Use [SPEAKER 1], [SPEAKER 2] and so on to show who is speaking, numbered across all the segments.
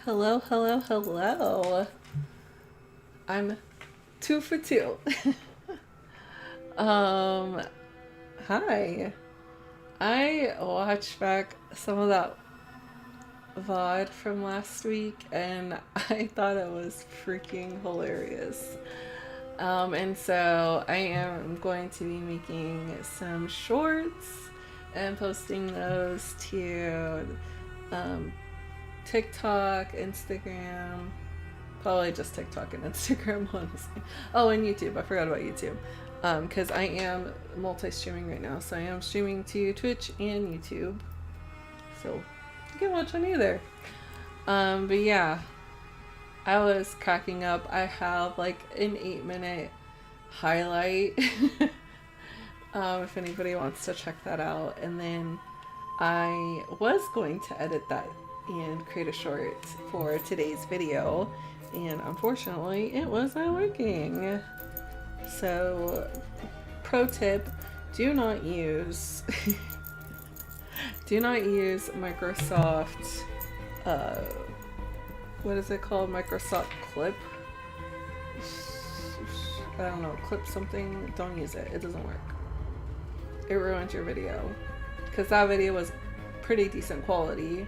[SPEAKER 1] Hello, hello, hello. I'm 2 for 2. um, Hi. I watched back some of that VOD from last week and I thought it was freaking hilarious. And so I am going to be making some shorts and posting those to um, TikTok, Instagram, probably just TikTok and Instagram, honestly. Oh, and YouTube. I forgot about YouTube. Because I am multi-streaming right now. So I am streaming to Twitch and YouTube. So you can watch on either. But yeah, I was cracking up. I have like an 8-minute highlight. If anybody wants to check that out. And then I was going to edit that and create a short for today's video. And unfortunately, it was not working. So, pro tip, do not use do not use Microsoft what is it called? Microsoft Clip. I don't know, clip something. Don't use it. It doesn't work. It ruins your video. Because that video was pretty decent quality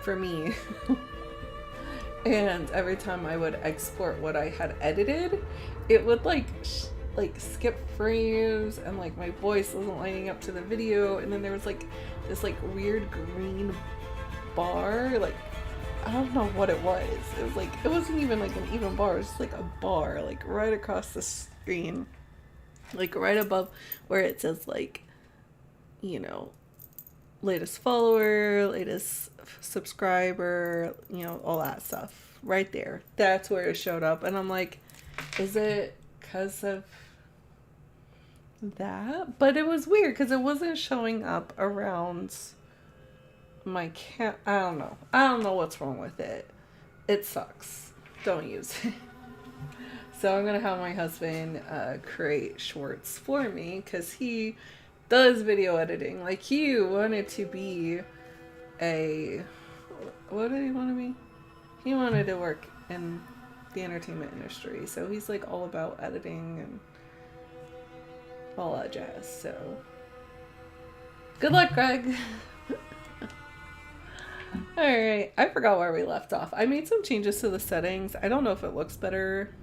[SPEAKER 1] for me. And every time I would export what I had edited, it would like skip frames and like my voice wasn't lining up to the video, and then there was like this like weird green bar, like I don't know what it was. It was like, it wasn't even like an even bar, it was just like a bar like right across the screen, like right above where it says like, you know, latest follower, latest subscriber, you know, all that stuff right there. That's where it showed up. And I'm like, is it because of that? But it was weird because it wasn't showing up around my I don't know. I don't know what's wrong with it. It sucks. Don't use it. So I'm going to have my husband create shorts for me because he does video editing. Like, he wanted to be what did he want to be? He wanted to work in the entertainment industry. So he's like all about editing and all that jazz. So good luck, Greg. Alright, I forgot where we left off. I made some changes to the settings. I don't know if it looks better,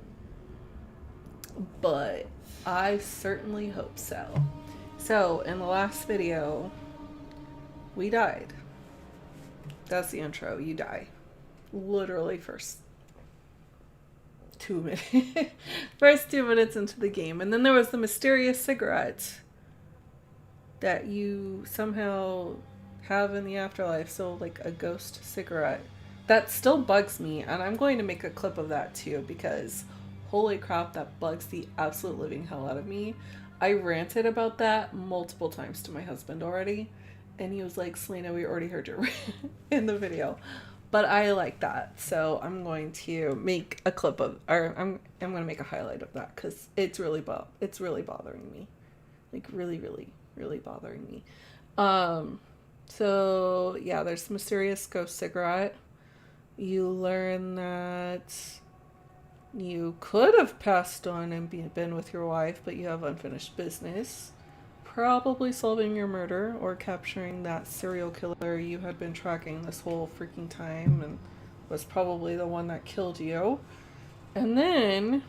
[SPEAKER 1] but I certainly hope so. So, in the last video, we died. That's the intro. You die. Literally first 2 minutes. First 2 minutes into the game. And then there was the mysterious cigarette that you somehow have in the afterlife. So, like a ghost cigarette. That still bugs me. And I'm going to make a clip of that too, because holy crap, that bugs the absolute living hell out of me. I ranted about that multiple times to my husband already, and he was like, Selena, we already heard your in the video. But I like that, so I'm going to make a clip of, or I'm going to make a highlight of that, because it's really bothering me. Like, really bothering me. So yeah, there's mysterious ghost cigarette. You learn that you could have passed on and been with your wife, but you have unfinished business. Probably solving your murder or capturing that serial killer you had been tracking this whole freaking time and was probably the one that killed you. And then,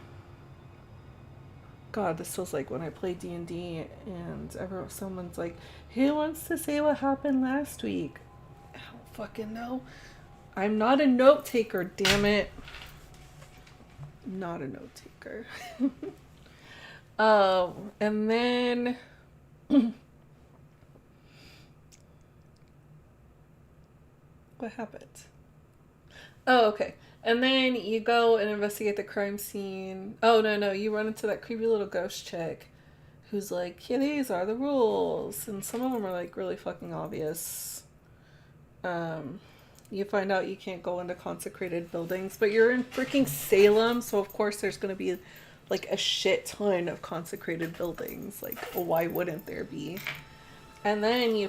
[SPEAKER 1] God, this feels like when I play D&D and someone's like, who wants to say what happened last week? I don't fucking know. I'm not a note taker, damn it. Not a note taker. And then what happened? Oh, okay. And then you go and investigate the crime scene. Oh, no, you run into that creepy little ghost chick who's like, yeah, these are the rules. And some of them are like really fucking obvious. You find out you can't go into consecrated buildings, but you're in freaking Salem, so of course there's going to be like a shit ton of consecrated buildings. Like, why wouldn't there be? And then you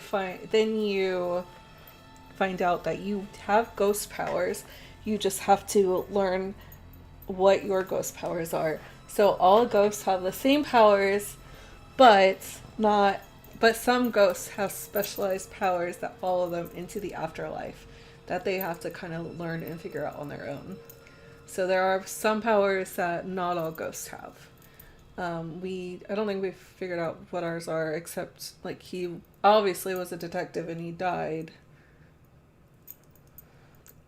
[SPEAKER 1] find out that you have ghost powers, You just have to learn what your ghost powers are. So all ghosts have the same powers, but not but some ghosts have specialized powers that follow them into the afterlife that they have to kind of learn and figure out on their own. So there are some powers that not all ghosts have. I don't think we've figured out what ours are, except like he obviously was a detective and he died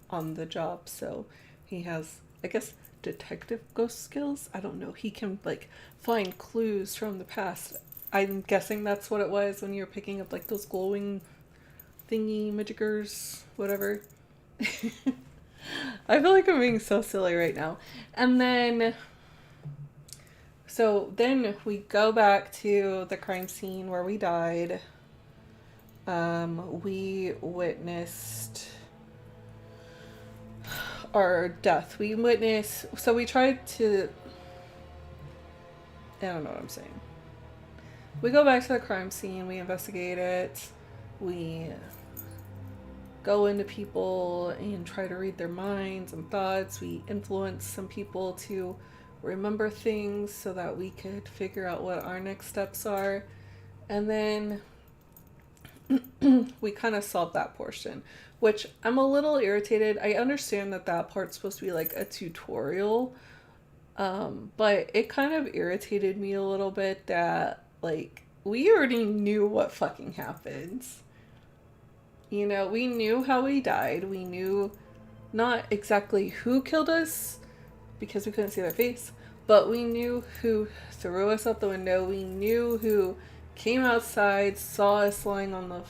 [SPEAKER 1] on the job, so he has, I guess, detective ghost skills. I don't know. He can like find clues from the past. I'm guessing that's what it was when you were picking up like those glowing thingy majiggers, whatever. I feel like I'm being so silly right now. And then we go back to the crime scene where we died. We witnessed our death. So we tried to, I don't know what I'm saying. We go back to the crime scene, we investigate it, we go into people and try to read their minds and thoughts. We influence some people to remember things so that we could figure out what our next steps are. And then we kind of solved that portion, which I'm a little irritated. I understand that part's supposed to be like a tutorial, but it kind of irritated me a little bit that like we already knew what fucking happens. You know, we knew how we died. We knew not exactly who killed us because we couldn't see their face, but we knew who threw us out the window. We knew who came outside, saw us lying on the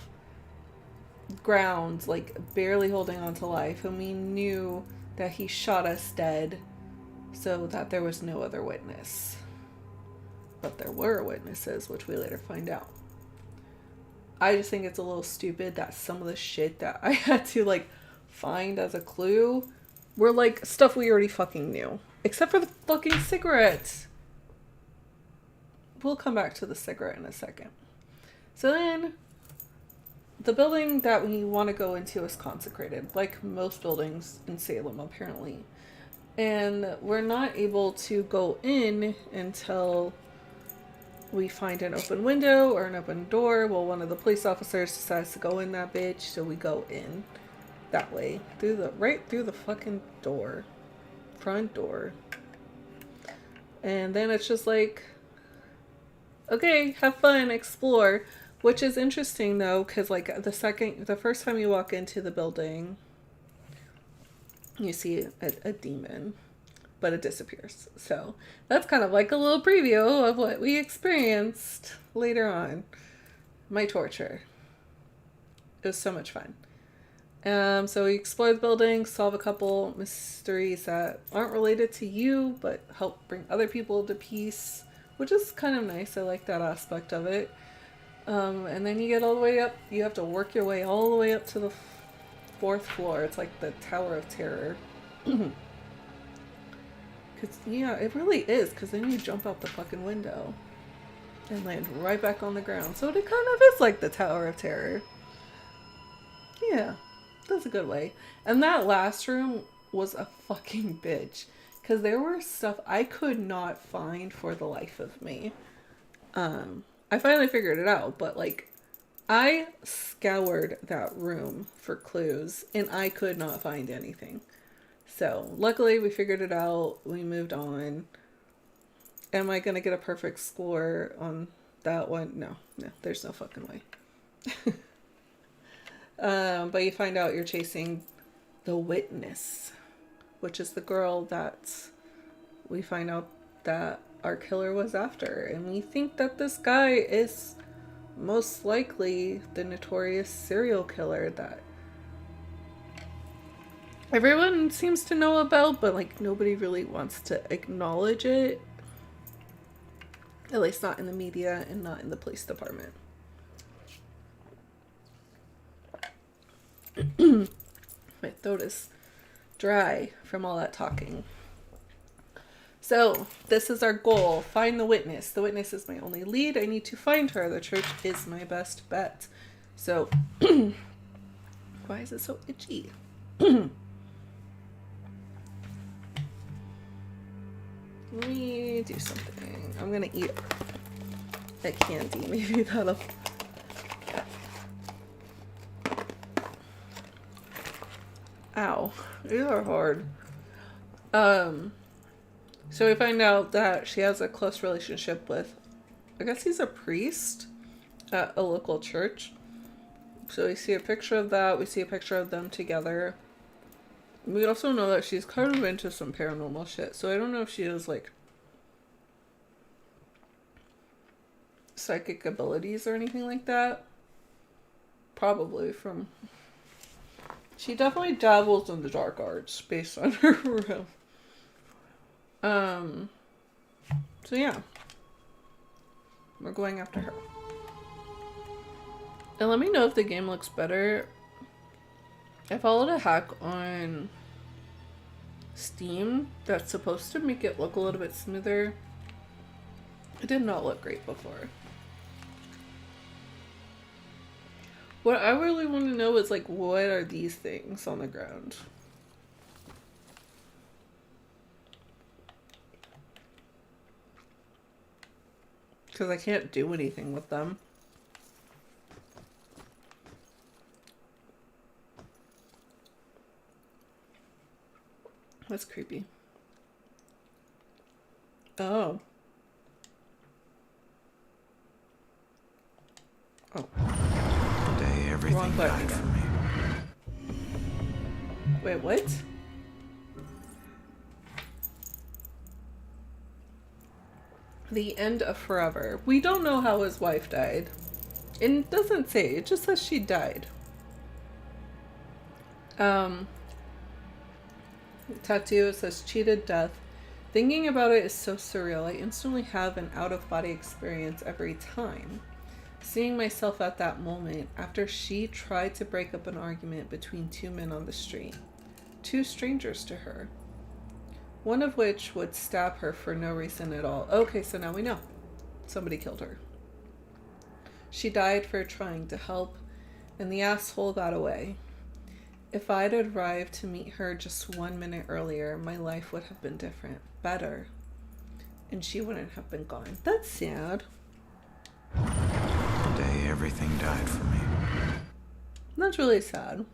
[SPEAKER 1] ground, like barely holding on to life, and we knew that he shot us dead so that there was no other witness. But there were witnesses, which we later find out. I just think it's a little stupid that some of the shit that I had to like find as a clue were like stuff we already fucking knew. Except for the fucking cigarettes. We'll come back to the cigarette in a second. So then, the building that we want to go into is consecrated, like most buildings in Salem, apparently. And we're not able to go in until we find an open window or an open door. Well, one of the police officers decides to go in that bitch, so we go in that way. Right through the fucking door. Front door. And then it's just like, okay, have fun, explore. Which is interesting though, because like the first time you walk into the building, you see a demon, but it disappears. So that's kind of like a little preview of what we experienced later on. My torture. It was so much fun. So we explore the building, solve a couple mysteries that aren't related to you, but help bring other people to peace, which is kind of nice. I like that aspect of it. And then you get all the way up. You have to work your way all the way up to the 4th floor. It's like the Tower of Terror. Because, yeah, it really is. Because then you jump out the fucking window and land right back on the ground. So it kind of is like the Tower of Terror. Yeah, that's a good way. And that last room was a fucking bitch. Because there were stuff I could not find for the life of me. I finally figured it out, but like, I scoured that room for clues and I could not find anything. So luckily we figured it out. We moved on. Am I going to get a perfect score on that one? No, there's no fucking way. But you find out you're chasing the witness, which is the girl that we find out that our killer was after. And we think that this guy is most likely the notorious serial killer that everyone seems to know about, but like nobody really wants to acknowledge it. At least not in the media and not in the police department. My throat is dry from all that talking. So, this is our goal. Find the witness. The witness is my only lead. I need to find her. The church is my best bet. So, why is it so itchy? Let me do something. I'm gonna eat a candy. Maybe that'll... Ow. These are hard. So we find out that she has a close relationship with, I guess he's a priest at a local church. So we see a picture of that. We see a picture of them together. We also know that she's kind of into some paranormal shit. So I don't know if she has, like, psychic abilities or anything like that. Probably from... She definitely dabbles in the dark arts based on her room. So yeah. We're going after her. And let me know if the game looks better. I followed a hack on Steam that's supposed to make it look a little bit smoother. It did not look great before. What I really want to know is, like, what are these things on the ground? Because I can't do anything with them. That's creepy. Oh. Oh.
[SPEAKER 2] Today everything died for me.
[SPEAKER 1] Wait, what? The end of forever. We don't know how his wife died. It doesn't say. It just says she died. Tattoo says cheated death. Thinking about it is so surreal. I instantly have an out-of-body experience every time. Seeing myself at that moment after she tried to break up an argument between two men on the street. Two strangers to her. One of which would stab her for no reason at all. Okay, so now we know. Somebody killed her. She died for trying to help, and the asshole got away. If I'd arrived to meet her just 1 minute earlier, my life would have been different. Better. And she wouldn't have been gone. That's sad.
[SPEAKER 2] Today everything died for me.
[SPEAKER 1] That's really sad.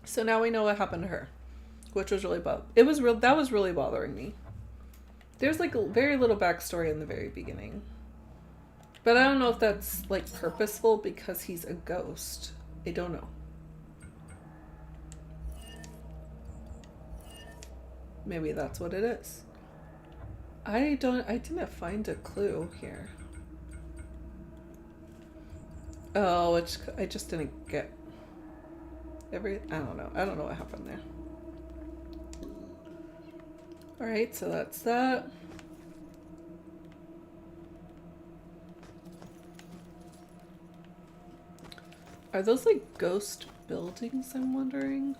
[SPEAKER 1] So now we know what happened to her. Which was really that was really bothering me. There's, like, a very little backstory in the very beginning. But I don't know if that's, like, purposeful because he's a ghost. I don't know. Maybe that's what it is. I didn't find a clue here. Oh, I just didn't get I don't know. I don't know what happened there. Alright, so that's that. Are those, like, ghost buildings, I'm wondering?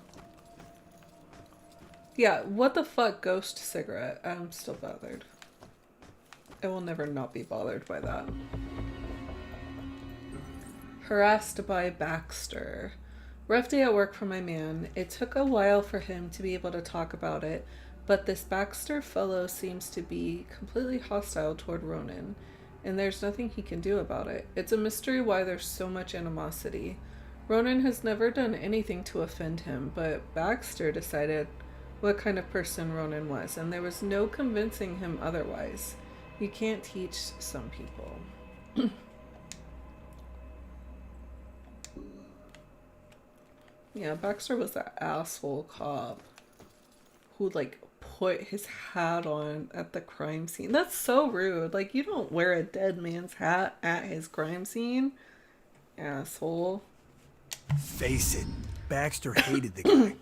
[SPEAKER 1] Yeah, what the fuck, ghost cigarette? I'm still bothered. I will never not be bothered by that. Harassed by Baxter. Rough day at work for my man. It took a while for him to be able to talk about it, but this Baxter fellow seems to be completely hostile toward Ronan, and there's nothing he can do about it. It's a mystery why there's so much animosity. Ronan has never done anything to offend him, but Baxter decided what kind of person Ronan was, and there was no convincing him otherwise. You can't teach some people. Yeah, Baxter was that asshole cop who, like, put his hat on at the crime scene. That's so rude. Like, you don't wear a dead man's hat at his crime scene. Asshole.
[SPEAKER 3] Face it, Baxter hated the guy.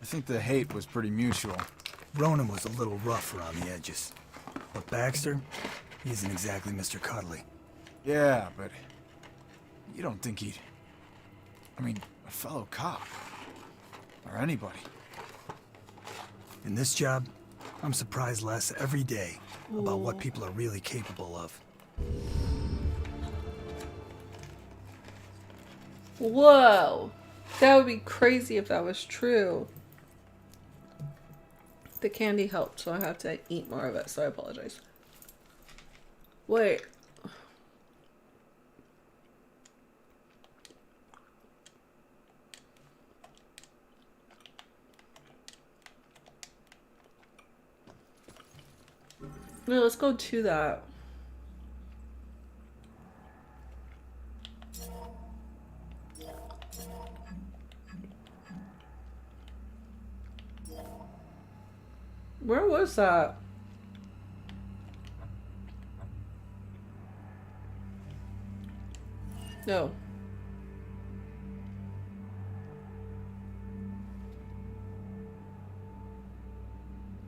[SPEAKER 4] I think the hate was pretty mutual.
[SPEAKER 3] Ronan was a little rough around the edges. But Baxter, he isn't exactly Mr. Cuddly.
[SPEAKER 4] Yeah, but you don't think he'd... I mean, a fellow cop. Or anybody.
[SPEAKER 3] In this job, I'm surprised less every day about what people are really capable of.
[SPEAKER 1] Whoa. That would be crazy if that was true. The candy helped, so I had to eat more of it, so I apologize. Wait. No, let's go to that. Where was that? No.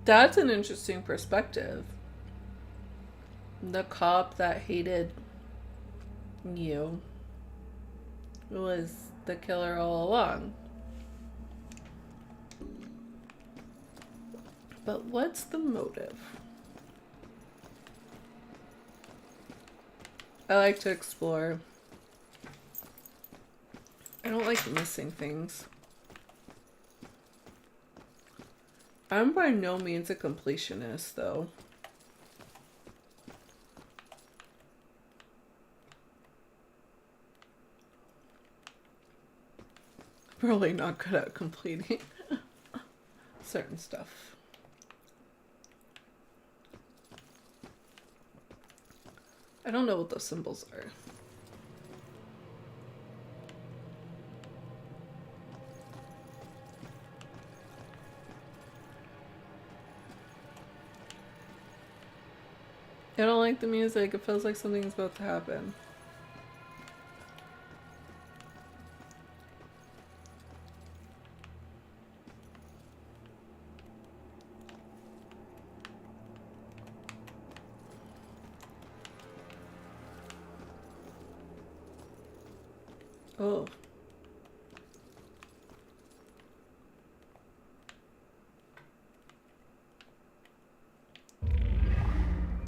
[SPEAKER 1] That's an interesting perspective. The cop that hated you was the killer all along. But what's the motive? I like to explore. I don't like missing things. I'm by no means a completionist, though. Really not good at completing certain stuff. I don't know what those symbols are. I don't like the music. It feels like something's about to happen. Oh.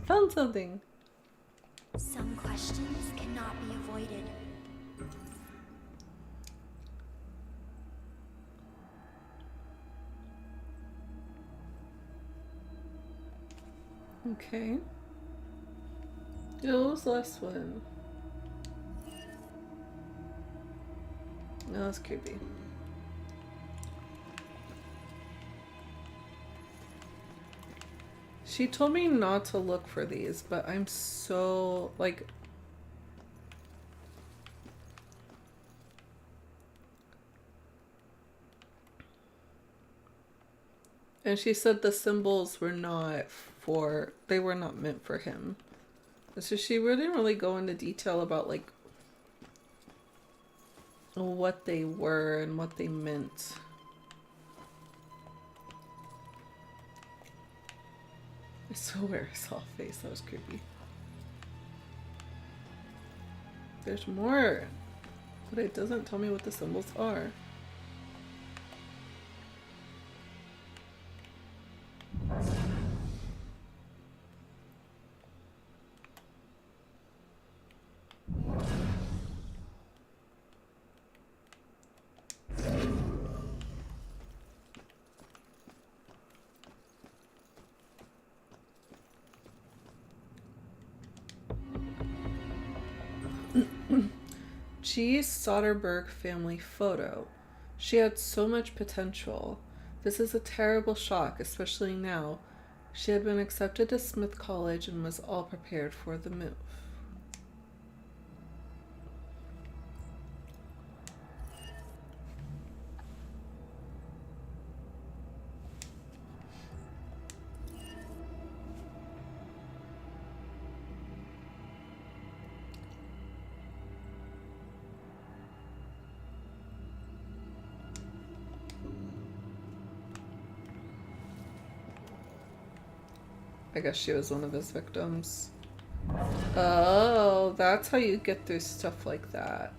[SPEAKER 1] Found something.
[SPEAKER 5] Some questions cannot be avoided.
[SPEAKER 1] Okay. What was the last one? No, that's creepy. She told me not to look for these, but I'm so, like... And she said the symbols were not for... They were not meant for him. So she didn't really go into detail about, like, what they were and what they meant. I swear I saw a face. That was creepy. There's more, but it doesn't tell me what the symbols are. G. Soderbergh family photo. She had so much potential. This is a terrible shock, especially now. She had been accepted to Smith College and was all prepared for the move. I guess she was one of his victims. Oh, that's how you get through stuff like that.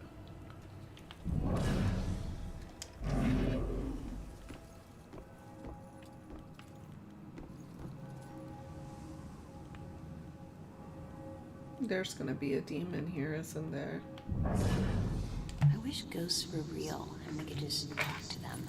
[SPEAKER 1] There's gonna be a demon here, isn't there?
[SPEAKER 6] I wish ghosts were real and we could just talk to them.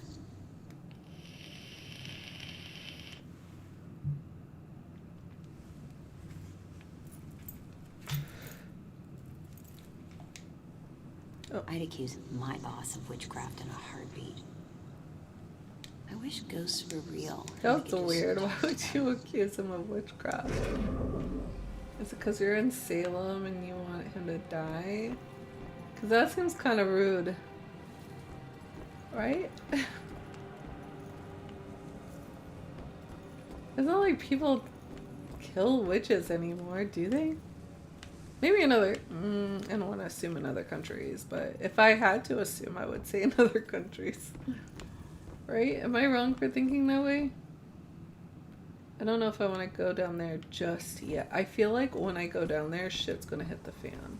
[SPEAKER 1] Oh.
[SPEAKER 6] I'd accuse my boss of witchcraft in a heartbeat. I wish ghosts were real. and I
[SPEAKER 1] That's
[SPEAKER 6] could just
[SPEAKER 1] weird. Why
[SPEAKER 6] talk
[SPEAKER 1] would
[SPEAKER 6] to
[SPEAKER 1] you
[SPEAKER 6] them.
[SPEAKER 1] accuse him of witchcraft? Is it because you're in Salem and you want him to die? Because that seems kind of rude. Right? It's not like people kill witches anymore, do they? Maybe in other... I don't want to assume in other countries, but if I had to assume, I would say in other countries. Right? Am I wrong for thinking that way? I don't know if I want to go down there just yet. I feel like when I go down there, shit's gonna hit the fan.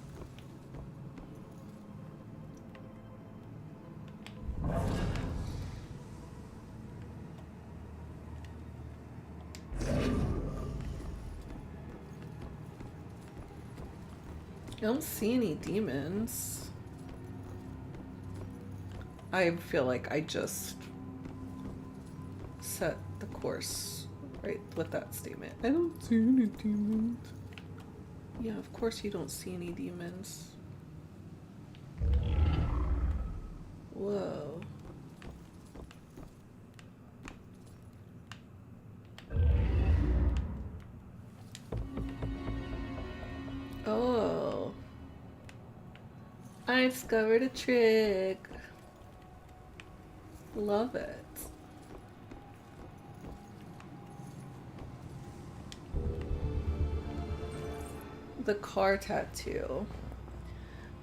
[SPEAKER 1] I don't see any demons. I feel like I just set the course right with that statement. I don't see any demons. Yeah, of course you don't see any demons. Whoa. Oh. I discovered a trick. Love it. The car tattoo.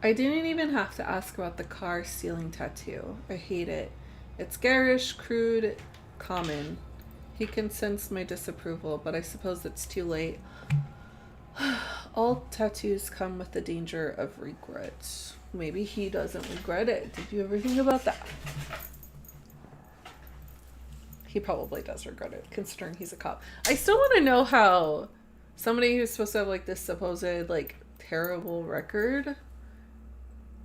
[SPEAKER 1] I didn't even have to ask about the car ceiling tattoo. I hate it. It's garish, crude, common. He can sense my disapproval, but I suppose it's too late. All tattoos come with the danger of regret. Maybe he doesn't regret it. Did you ever think about that? He probably does regret it, considering he's a cop. I still want to know how somebody who's supposed to have like this supposed like terrible record,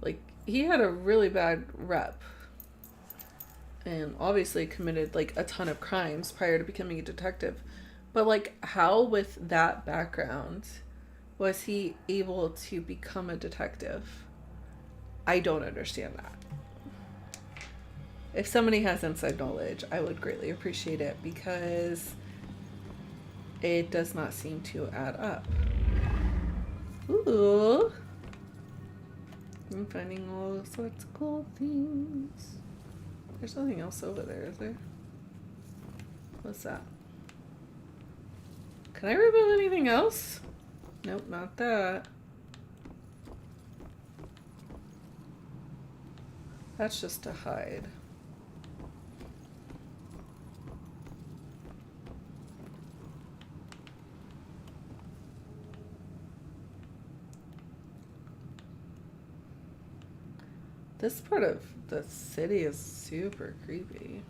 [SPEAKER 1] like he had a really bad rep and obviously committed like a ton of crimes prior to becoming a detective. But like how with that background was he able to become a detective? I don't understand that. If somebody has inside knowledge, I would greatly appreciate it because it does not seem to add up. Ooh. I'm finding all sorts of cool things. There's nothing else over there, is there? What's that? Can I remove anything else? Nope, not that. That's just to hide. This part of the city is super creepy.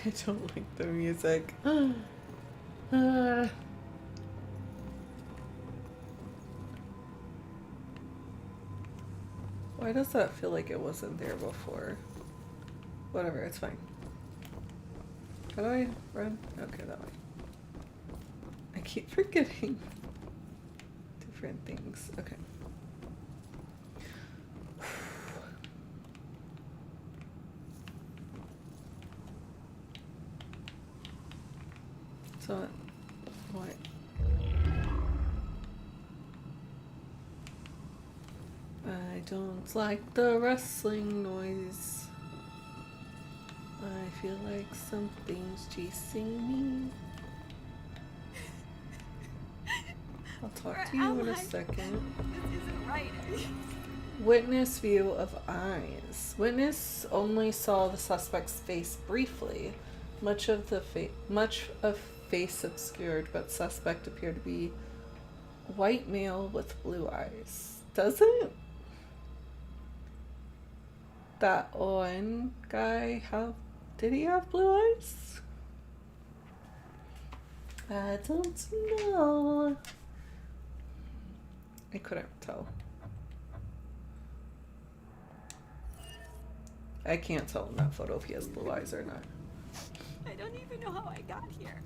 [SPEAKER 1] I don't like the music. Why does that feel like it wasn't there before? Whatever, it's fine. How do I run? Okay, that way. I keep forgetting different things. Okay. So, what? I don't like the rustling noise. I feel like something's chasing me. I'll talk to you in a second.
[SPEAKER 5] This isn't right.
[SPEAKER 1] Witness view of eyes. Witness only saw the suspect's face briefly. Much of face obscured, but suspect appeared to be white male with blue eyes. Doesn't that one guy have... Did he have blue eyes? I don't know. I couldn't tell. I can't tell in that photo if he has blue eyes or not.
[SPEAKER 7] I don't even know how I got here.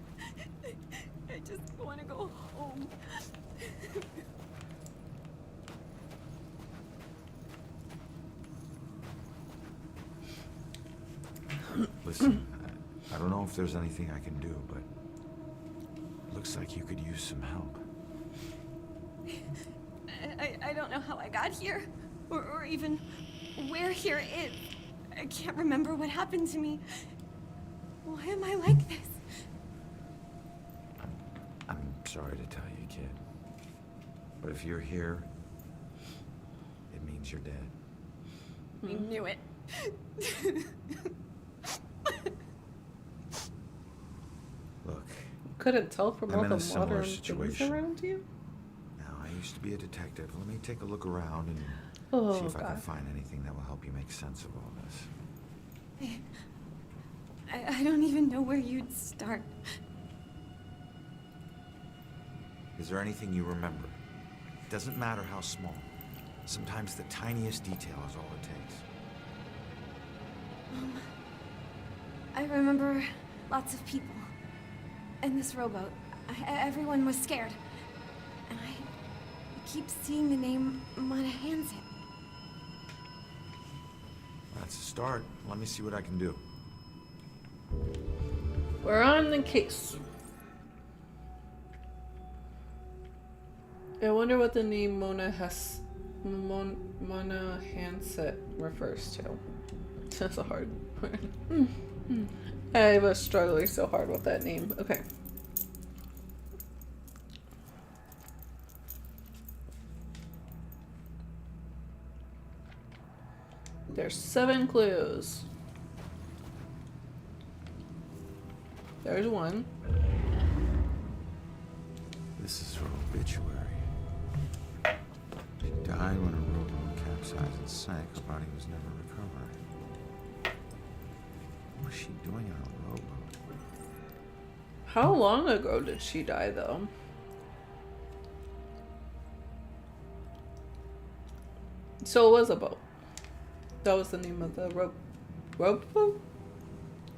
[SPEAKER 7] I just want to go home.
[SPEAKER 2] Listen, I don't know if there's anything I can do, but it looks like you could use some help.
[SPEAKER 7] I don't know how I got here, or even where here is. I can't remember what happened to me. Why am I like this?
[SPEAKER 2] I'm sorry to tell you, kid. But if you're here, it means you're dead.
[SPEAKER 7] I knew it.
[SPEAKER 2] Look,
[SPEAKER 1] Couldn't tell from
[SPEAKER 2] I'm
[SPEAKER 1] all
[SPEAKER 2] in
[SPEAKER 1] the
[SPEAKER 2] a similar
[SPEAKER 1] modern things
[SPEAKER 2] situation.
[SPEAKER 1] around you.
[SPEAKER 2] now I used to be a detective. Let me take a look around and
[SPEAKER 1] Oh,
[SPEAKER 2] see if I can
[SPEAKER 1] God.
[SPEAKER 2] find anything that will help you make sense of all this.
[SPEAKER 7] I don't even know where you'd start.
[SPEAKER 2] Is there anything you remember? It doesn't matter how small. Sometimes the tiniest detail is all it takes.
[SPEAKER 7] I remember lots of people. And this rowboat. Everyone was scared. And I keep seeing the name Mana Hansen.
[SPEAKER 2] That's a start. Let me see what I can do.
[SPEAKER 1] We're on the case. I wonder what the name Mona Hanset refers to. That's a hard word. I was struggling so hard with that name. Okay. There's 7 clues. There's one.
[SPEAKER 2] This is her obituary. She died when her rowboat capsized and sank. Her body was never recovered. What was she doing on a rowboat?
[SPEAKER 1] How long ago did she die, though? So it was a boat. That was the name of the rowboat?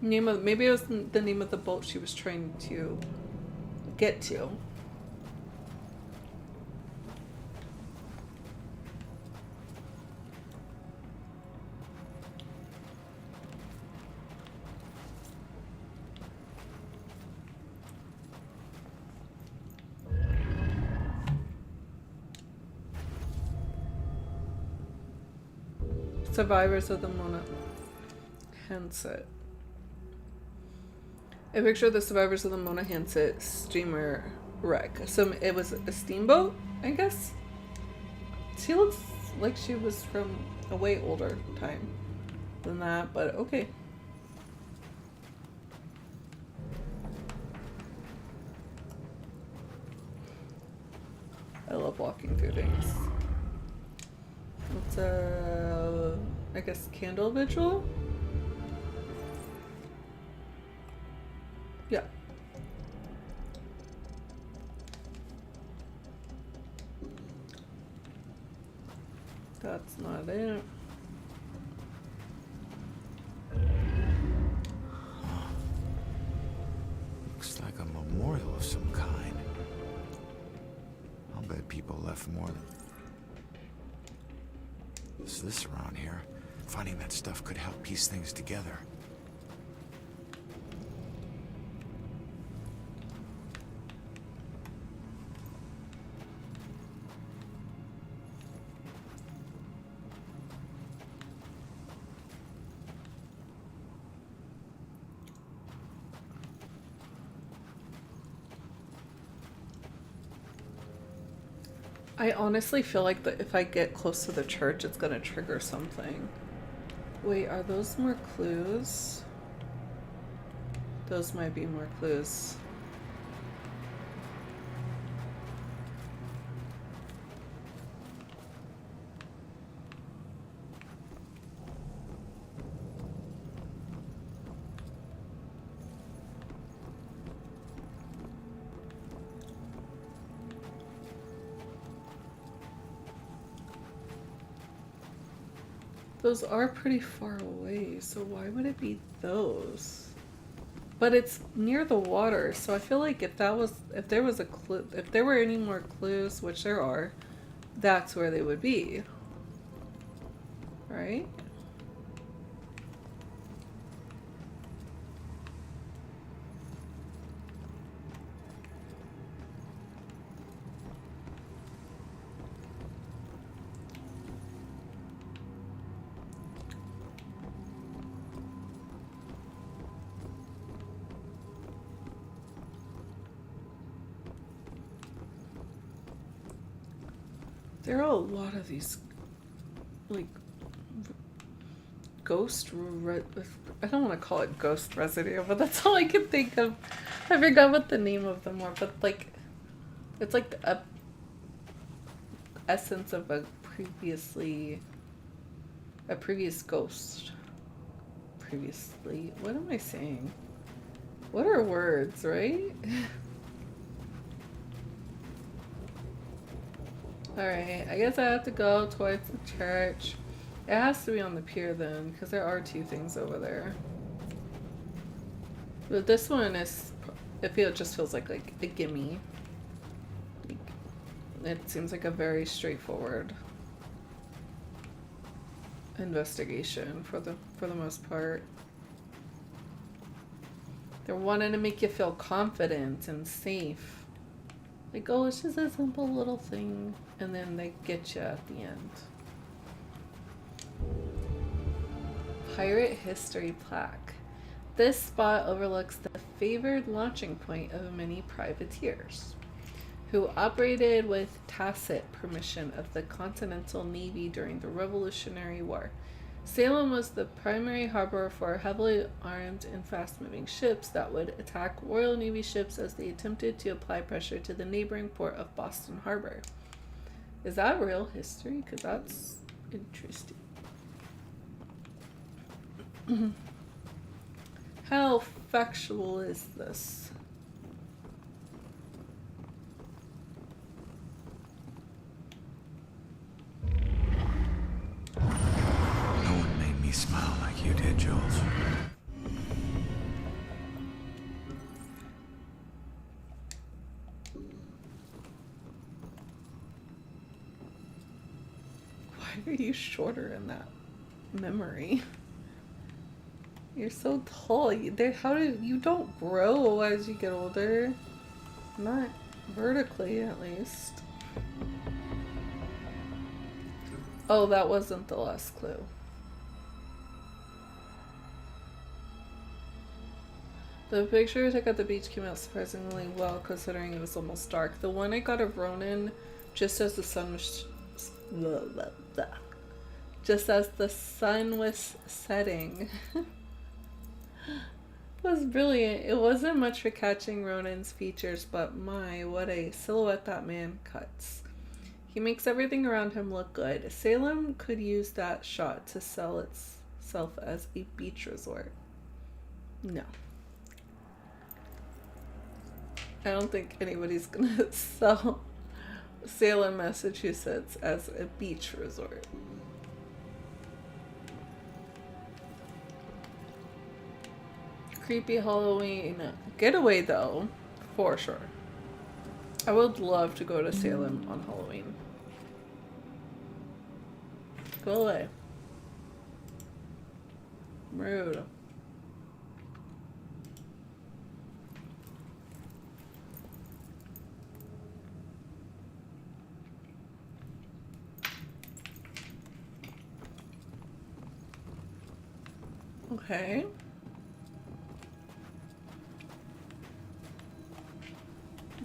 [SPEAKER 1] Maybe it was the name of the boat she was trying to get to. Survivors of the Mona Hanset. A picture of the survivors of the Mona Hanset steamer wreck. So it was a steamboat, I guess? She looks like she was from a way older time than that, but okay. I love walking through things. It's a, I guess, candle vigil? Yeah. That's not it.
[SPEAKER 2] Looks like a memorial of some kind. I'll bet people left more than... What's this around here? Finding that stuff could help piece things together.
[SPEAKER 1] I honestly feel like that if I get close to the church, it's gonna trigger something. Wait, are those more clues? Those might be more clues. Those are pretty far away, so why would it be those? But it's near the water, so I feel like if there was a clue, if there were any more clues, which there are, that's where they would be. Right? There are a lot of these, like, I don't want to call it ghost residue, but that's all I can think of. I forgot what the name of them are, but like, it's like a essence of a previous ghost. Previously, what am I saying? What are words, right? Alright, I guess I have to go towards the church. It has to be on the pier then, because there are two things over there. But this one is, it just feels like a gimme. Like, it seems like a very straightforward investigation for the most part. They're wanting to make you feel confident and safe. Like, oh, it's just a simple little thing. And then they get you at the end. Pirate History Plaque. This spot overlooks the favored launching point of many privateers, who operated with tacit permission of the Continental Navy during the Revolutionary War. Salem was the primary harbor for heavily armed and fast-moving ships that would attack Royal Navy ships as they attempted to apply pressure to the neighboring port of Boston Harbor. Is that real history? Because that's interesting. How factual is this?
[SPEAKER 2] Smile like you did, Jules.
[SPEAKER 1] Why are you shorter in that memory? You're so tall. You don't grow as you get older. Not vertically, at least. Oh, that wasn't the last clue. The picture I took at the beach came out surprisingly well considering it was almost dark. The one I got of Ronan just as the sun was setting was brilliant. It wasn't much for catching Ronan's features, but my, what a silhouette that man cuts. He makes everything around him look good. Salem could use that shot to sell itself as a beach resort. No. I don't think anybody's gonna sell Salem, Massachusetts as a beach resort. Creepy Halloween getaway though, for sure. I would love to go to Salem on Halloween. Go away. Rude. Okay.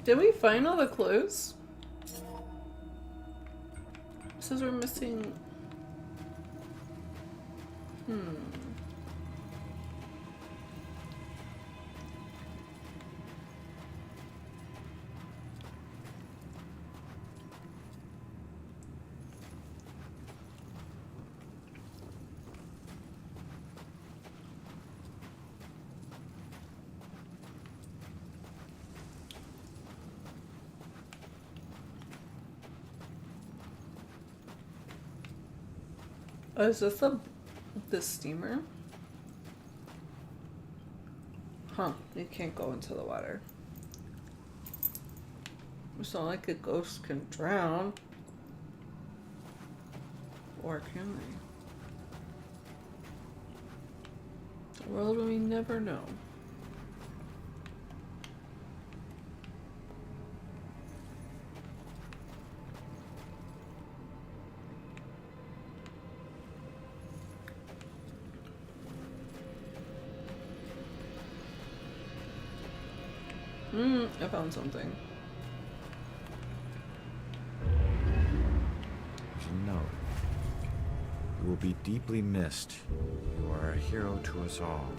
[SPEAKER 1] Did we find all the clues? It says we're missing. Oh, is this the steamer? Huh, you can't go into the water. It's not like a ghost can drown. Or can they? The world we never know. I found something.
[SPEAKER 2] There's a note. You will be deeply missed. You are a hero to us all.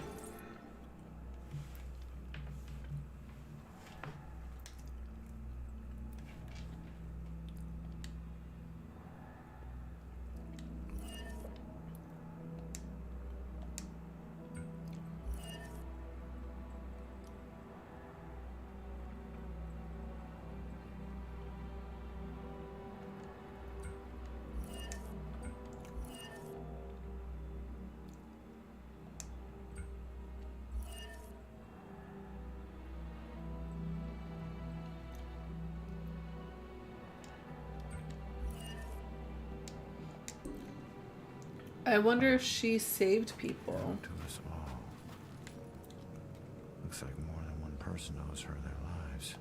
[SPEAKER 1] I wonder if she saved people.
[SPEAKER 2] To us all. Looks like more than one person owes her their lives.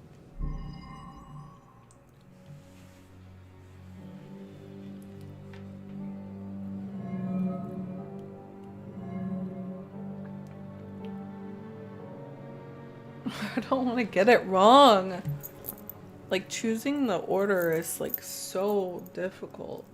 [SPEAKER 1] I don't want to get it wrong. Like, choosing the order is like so difficult.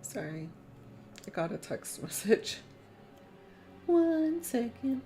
[SPEAKER 1] Sorry, I got a text message. 1 second.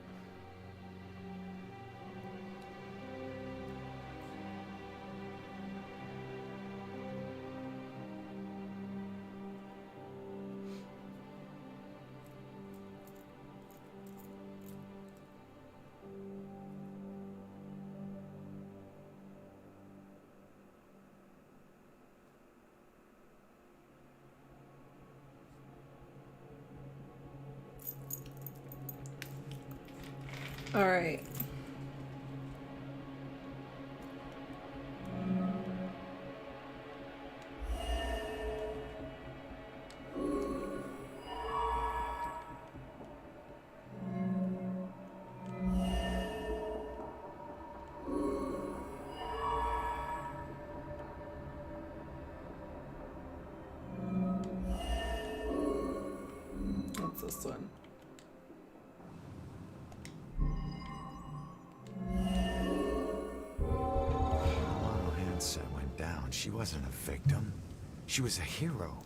[SPEAKER 1] All right. What's this one?
[SPEAKER 2] Set went down. She wasn't a victim. She was a hero.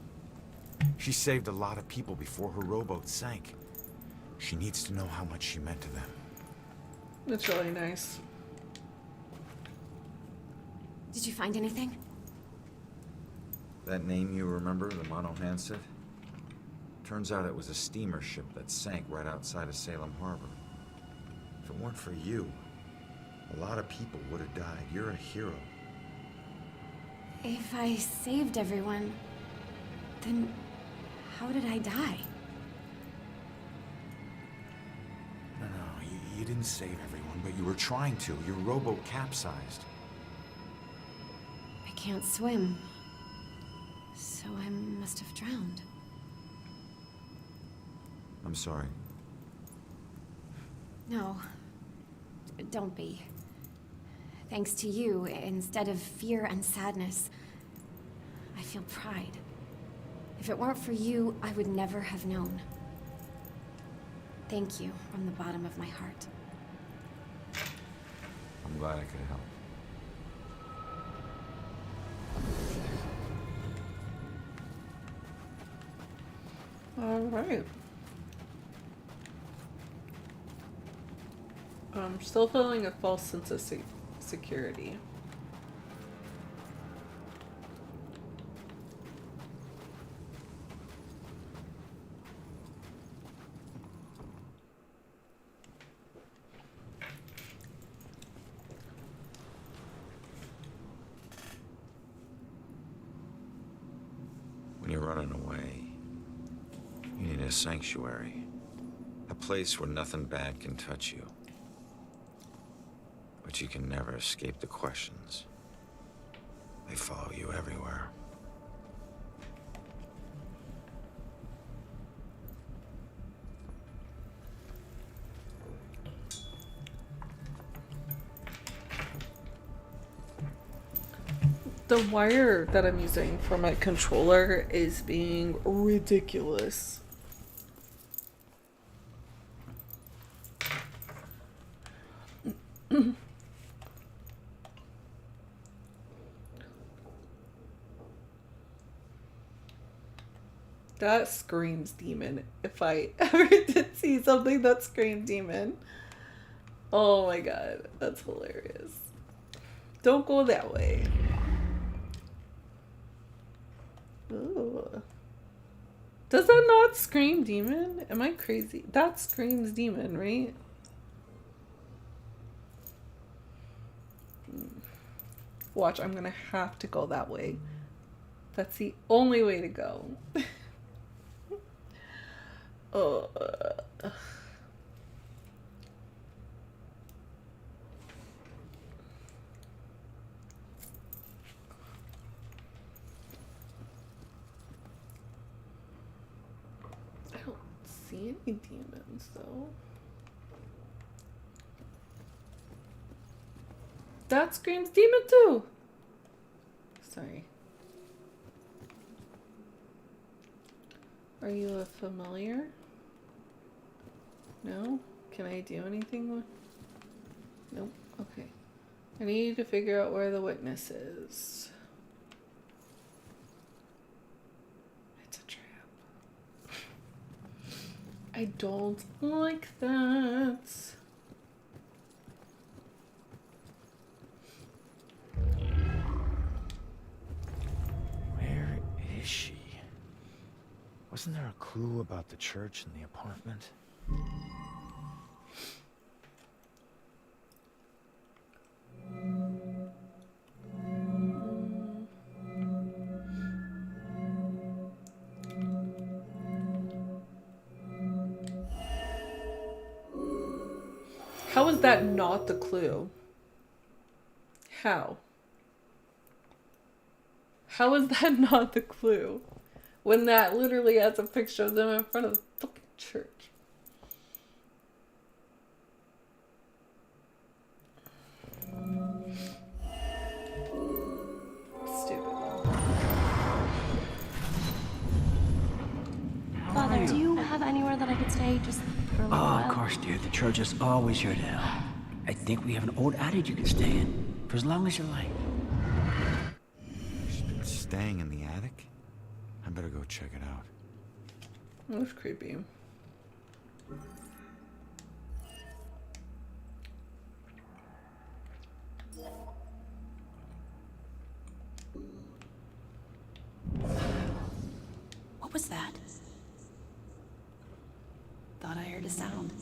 [SPEAKER 2] She saved a lot of people before her rowboat sank. She needs to know how much she meant to them.
[SPEAKER 1] That's really nice.
[SPEAKER 7] Did you find anything?
[SPEAKER 2] That name you remember, the Mono Handset? Turns out it was a steamer ship that sank right outside of Salem Harbor. If it weren't for you, a lot of people would have died. You're a hero.
[SPEAKER 7] If I saved everyone, then how did I die?
[SPEAKER 2] No, you didn't save everyone, but you were trying to. Your rowboat capsized.
[SPEAKER 7] I can't swim, so I must have drowned.
[SPEAKER 2] I'm sorry.
[SPEAKER 7] No, don't be. Thanks to you, instead of fear and sadness, I feel pride. If it weren't for you, I would never have known. Thank you from the bottom of my heart.
[SPEAKER 2] I'm glad I could help.
[SPEAKER 1] All right. I'm still feeling a false sense of security.
[SPEAKER 2] When you're running away, you need a sanctuary. A place where nothing bad can touch you. But you can never escape the questions. They follow you everywhere.
[SPEAKER 1] The wire that I'm using for my controller is being ridiculous. That screams demon. If I ever did see something that screamed demon. Oh my god, that's hilarious. Don't go that way. Ooh. Does that not scream demon? Am I crazy? That screams demon, right? Watch, I'm gonna have to go that way. That's the only way to go. Oh. I don't see any demons though. That screams demon too. Sorry. Are you a familiar? No? Can I do anything with? Nope. Okay. I need to figure out where the witness is. It's a trap. I don't like that.
[SPEAKER 8] Where is she? Wasn't there a clue about the church in the apartment?
[SPEAKER 1] How is that not the clue? How? How is that not the clue? When that literally has a picture of them in front of the fucking church. Stupid.
[SPEAKER 9] Father, do you have anywhere that I could stay just for a little
[SPEAKER 10] Oh,
[SPEAKER 9] while?
[SPEAKER 10] of course, dear. The church is always here to help. I think we have an old attic you can stay in for as long as you like.
[SPEAKER 2] She's been staying in the attic? I better go check it out.
[SPEAKER 1] That was creepy.
[SPEAKER 6] What was that? Thought I heard a sound.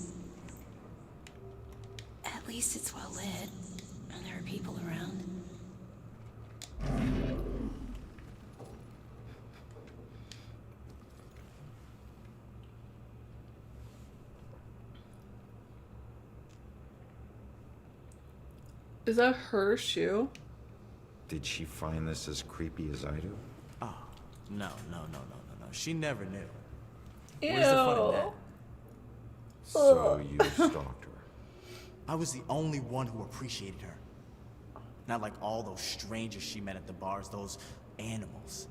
[SPEAKER 6] At least it's well lit, and there are people around.
[SPEAKER 1] Is that her shoe?
[SPEAKER 2] Did she find this as creepy as I do?
[SPEAKER 4] Oh, no. She never knew.
[SPEAKER 1] Ew.
[SPEAKER 4] Where's the fun in that?
[SPEAKER 2] So you stalked her.
[SPEAKER 4] I was the only one who appreciated her. Not like all those strangers she met at the bars, those animals.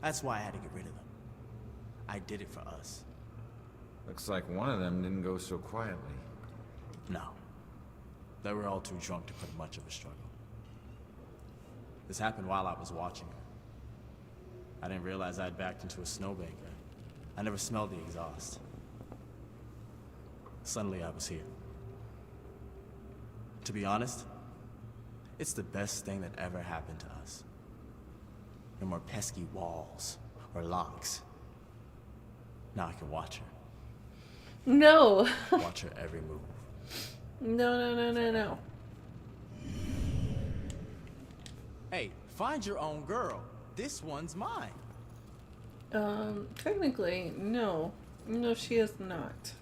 [SPEAKER 4] That's why I had to get rid of them. I did it for us.
[SPEAKER 2] Looks like one of them didn't go so quietly.
[SPEAKER 4] No. They were all too drunk to put much of a struggle. This happened while I was watching her. I didn't realize I'd backed into a snowbanker. I never smelled the exhaust. Suddenly I was here. To be honest, it's the best thing that ever happened to us. No more pesky walls or locks. Now I can watch her.
[SPEAKER 1] No.
[SPEAKER 4] Watch her every move.
[SPEAKER 1] No.
[SPEAKER 4] Hey, find your own girl. This one's mine.
[SPEAKER 1] Technically, no. No, she is not.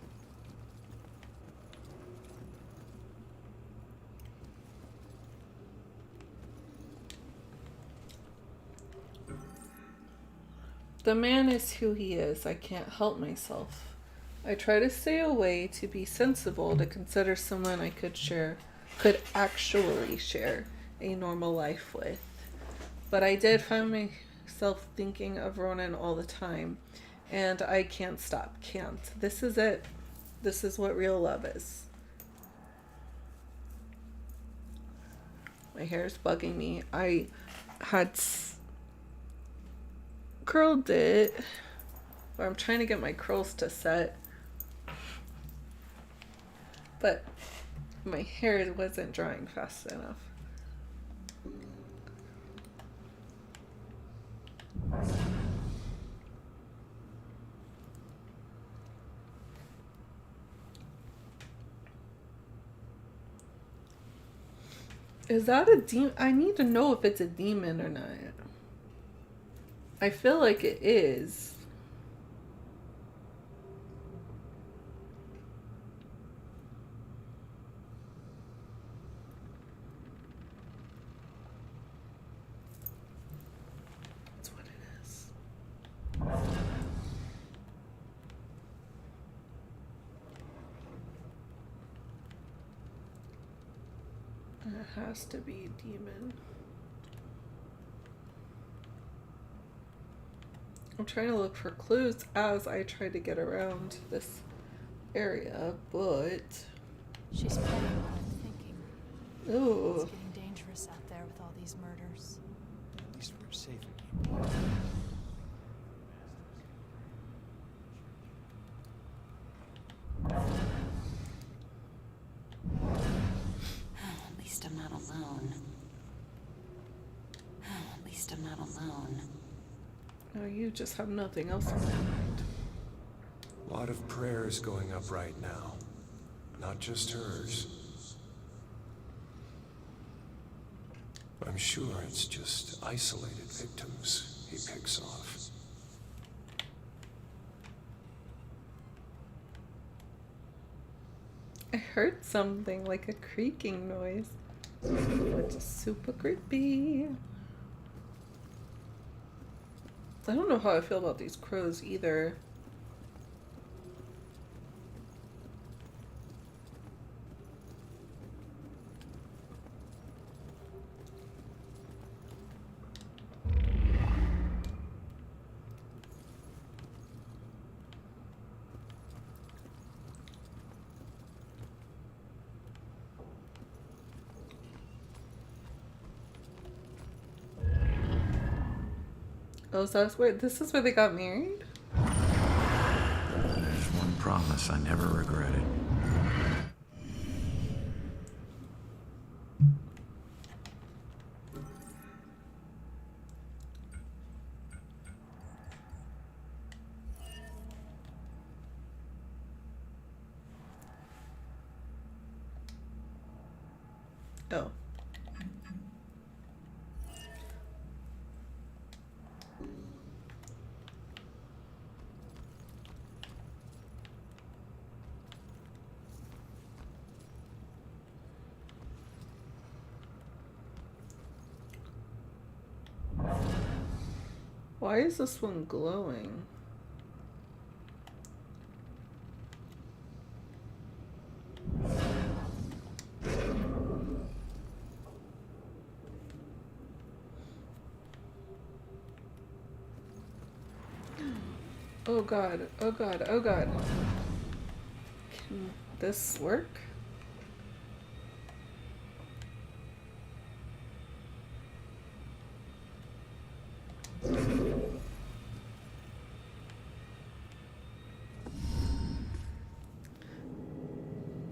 [SPEAKER 1] The man is who he is. I can't help myself. I try to stay away to be sensible, to consider someone I could actually share a normal life with. But I did find myself thinking of Ronan all the time, and I can't stop. Can't. This is it. This is what real love is. My hair is bugging me. I had curled it, or I'm trying to get my curls to set, but my hair wasn't drying fast enough. Is that a demon? I need to know if it's a demon or not. I feel like it is. That's what it is. It has to be a demon. I'm trying to look for clues as I try to get around this area, but...
[SPEAKER 11] She's playing what I'm thinking.
[SPEAKER 1] Ooh.
[SPEAKER 11] It's getting dangerous out there with all these murders.
[SPEAKER 8] At least we're safe.
[SPEAKER 6] At least I'm not alone. At least I'm not alone.
[SPEAKER 1] No, you just have nothing else on your mind.
[SPEAKER 12] A lot of prayers going up right now. Not just hers. I'm sure it's just isolated victims he picks off.
[SPEAKER 1] I heard something like a creaking noise, which is super creepy. I don't know how I feel about these crows either. Oh, so that's where, this is where they got married?
[SPEAKER 2] There's one promise I never regretted.
[SPEAKER 1] Oh. Why is this one glowing? Oh god, oh god, oh god. Can this work?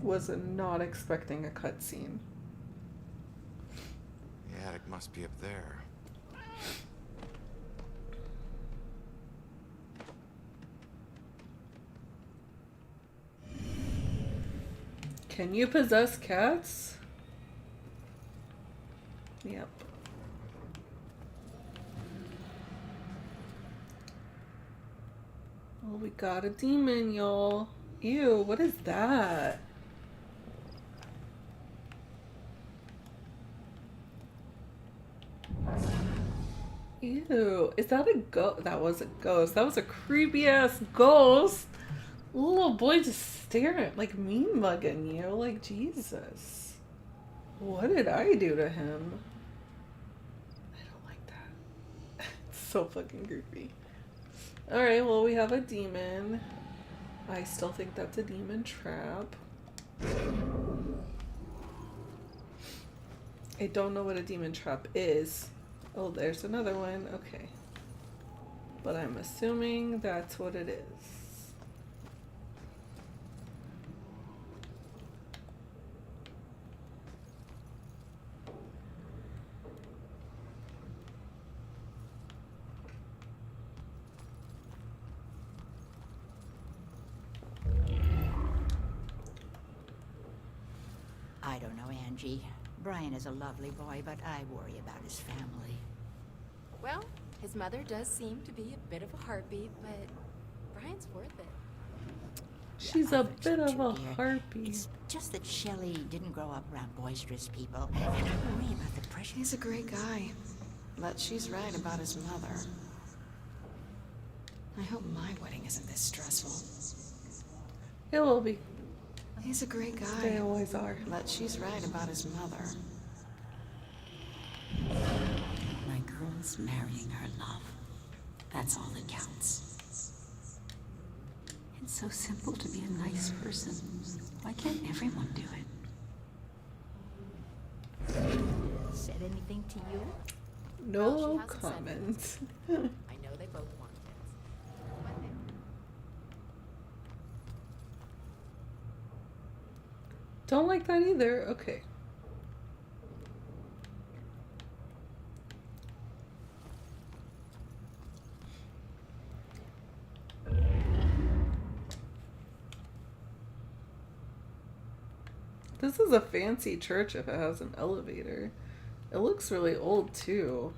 [SPEAKER 1] Was not expecting a cutscene.
[SPEAKER 2] attic must be up there.
[SPEAKER 1] Can you possess cats? Yep. Oh, we got a demon, y'all. Ew, what is that? Ew, is that a ghost? That was a ghost. That was a creepy ass ghost. Little boy just staring, like mean mugging you. Like, Jesus. What did I do to him? I don't like that. It's so fucking creepy. Alright, well, we have a demon. I still think that's a demon trap. I don't know what a demon trap is. Oh, there's another one. Okay. But I'm assuming that's what it is.
[SPEAKER 13] I don't know, Angie. Brian is a lovely boy, but I worry about his family.
[SPEAKER 14] Well, his mother does seem to be a bit of a heartbeat, but Brian's worth it.
[SPEAKER 1] She's a bit of a harpy.
[SPEAKER 13] It's just that Shelley didn't grow up around boisterous people, and I worry about the pressure.
[SPEAKER 15] He's a great guy, but she's right about his mother. I hope my wedding isn't this stressful.
[SPEAKER 1] It will be.
[SPEAKER 15] He's a great guy.
[SPEAKER 1] They always are.
[SPEAKER 15] But she's right about his mother.
[SPEAKER 6] My girl's marrying her love. That's all that counts. It's so simple to be a nice person. Why can't everyone do it?
[SPEAKER 13] Said anything to you?
[SPEAKER 1] No comment.
[SPEAKER 14] I know they both want kids. But they...
[SPEAKER 1] Don't like that either. Okay. This is a fancy church if it has an elevator. It looks really old too.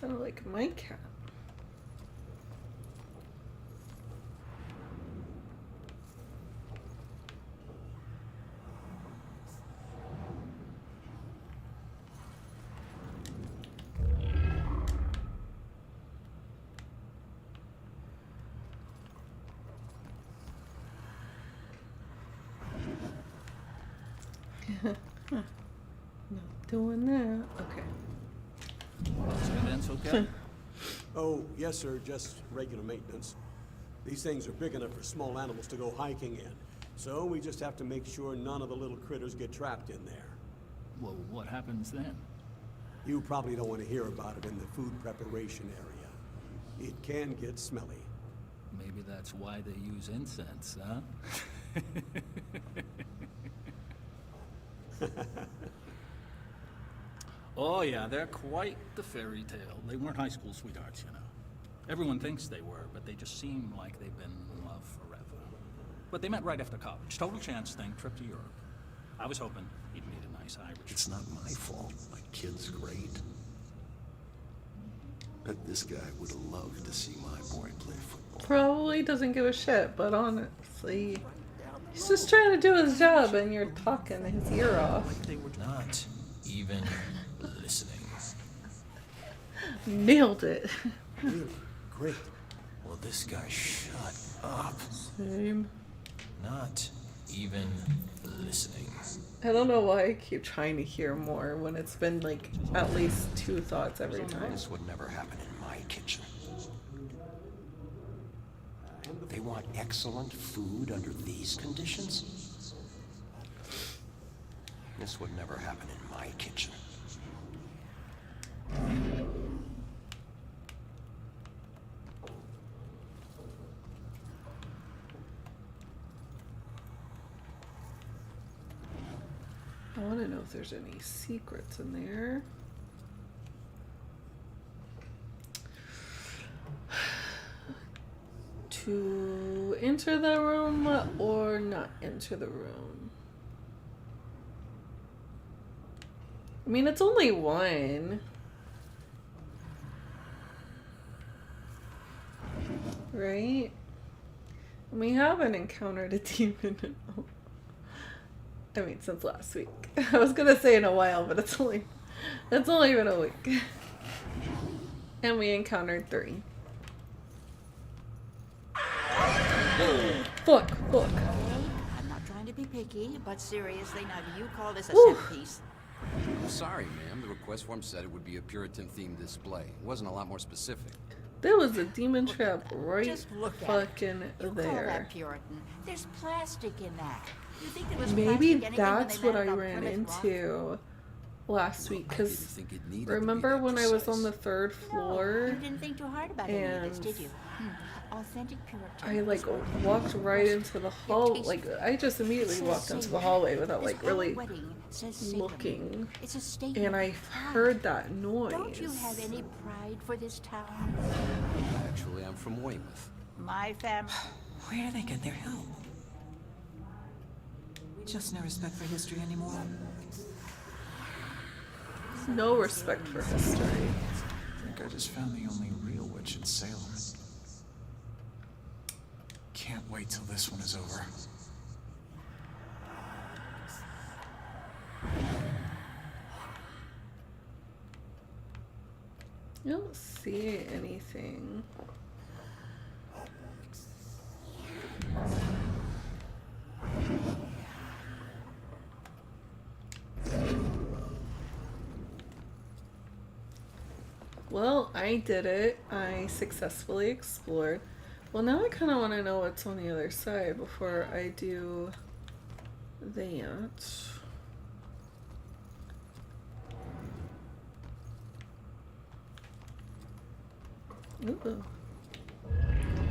[SPEAKER 1] Sounded like my cat. Not doing that. Okay.
[SPEAKER 16] Okay? Oh, yes, sir. Just regular maintenance. These things are big enough for small animals to go hiking in. So we just have to make sure none of the little critters get trapped in there.
[SPEAKER 17] Well, what happens then?
[SPEAKER 16] You probably don't want to hear about it in the food preparation area. It can get smelly.
[SPEAKER 17] Maybe that's why they use incense, huh? Oh, yeah, they're quite the fairy tale. They weren't high school sweethearts, you know. Everyone thinks they were, but they just seem like they've been in love forever. But they met right after college. Total chance thing, trip to Europe. I was hoping he'd meet a nice Irish.
[SPEAKER 12] It's not my fault. My kid's great. But this guy would have loved to see my boy play football.
[SPEAKER 1] Probably doesn't give a shit, but honestly, He's just trying to do his job and you're talking his ear off.
[SPEAKER 8] They were not even listening.
[SPEAKER 1] Nailed it.
[SPEAKER 16] Really? Great.
[SPEAKER 8] Will this guy shut up?
[SPEAKER 1] Same.
[SPEAKER 8] Not even listening.
[SPEAKER 1] I don't know why I keep trying to hear more when it's been like at least 2 thoughts every time.
[SPEAKER 8] This would never happen in my kitchen. They want excellent food under these conditions? This would never happen in my kitchen.
[SPEAKER 1] I want to know if there's any secrets in there. To enter the room or not enter the room? I mean, it's only one. Right? And we haven't encountered a demon in I mean, since last week. I was gonna say in a while, but it's only been a week. And we encountered 3. Fuck.
[SPEAKER 13] I'm not trying to be picky, but seriously, now do you call this a centerpiece?
[SPEAKER 18] Sorry, ma'am. The request form said it would be a Puritan-themed display. It wasn't a lot more specific.
[SPEAKER 1] There was a demon trap right
[SPEAKER 13] Just look at
[SPEAKER 1] fucking
[SPEAKER 13] it. You
[SPEAKER 1] there.
[SPEAKER 13] call that Puritan? There's plastic in that. You think there was
[SPEAKER 1] Maybe
[SPEAKER 13] plastic anything when
[SPEAKER 1] that's
[SPEAKER 13] they
[SPEAKER 1] what I
[SPEAKER 13] landed on
[SPEAKER 1] ran
[SPEAKER 13] Plymouth Rock?
[SPEAKER 1] into last week, because
[SPEAKER 18] think it needed
[SPEAKER 1] remember
[SPEAKER 18] to be that
[SPEAKER 1] when I was
[SPEAKER 18] precise.
[SPEAKER 1] on the 3rd floor
[SPEAKER 13] You didn't think too hard about any of this,
[SPEAKER 1] and
[SPEAKER 13] did you? Authentic Puritan.
[SPEAKER 1] I like walked right into the hall, like I just immediately walked into the hallway without like really looking,
[SPEAKER 13] It's a statement.
[SPEAKER 1] and I heard that noise.
[SPEAKER 13] Don't you have any pride for this town?
[SPEAKER 18] Actually, I'm from Weymouth.
[SPEAKER 13] My family.
[SPEAKER 6] Where do they get their help? Just no respect for history anymore.
[SPEAKER 1] No respect for history.
[SPEAKER 19] I think I just found the only real witch in Salem. Can't wait till this one is over.
[SPEAKER 1] I don't see anything. Well, I did it. I successfully explored. Well, now I kind of want to know what's on the other side before I do that. Ooh.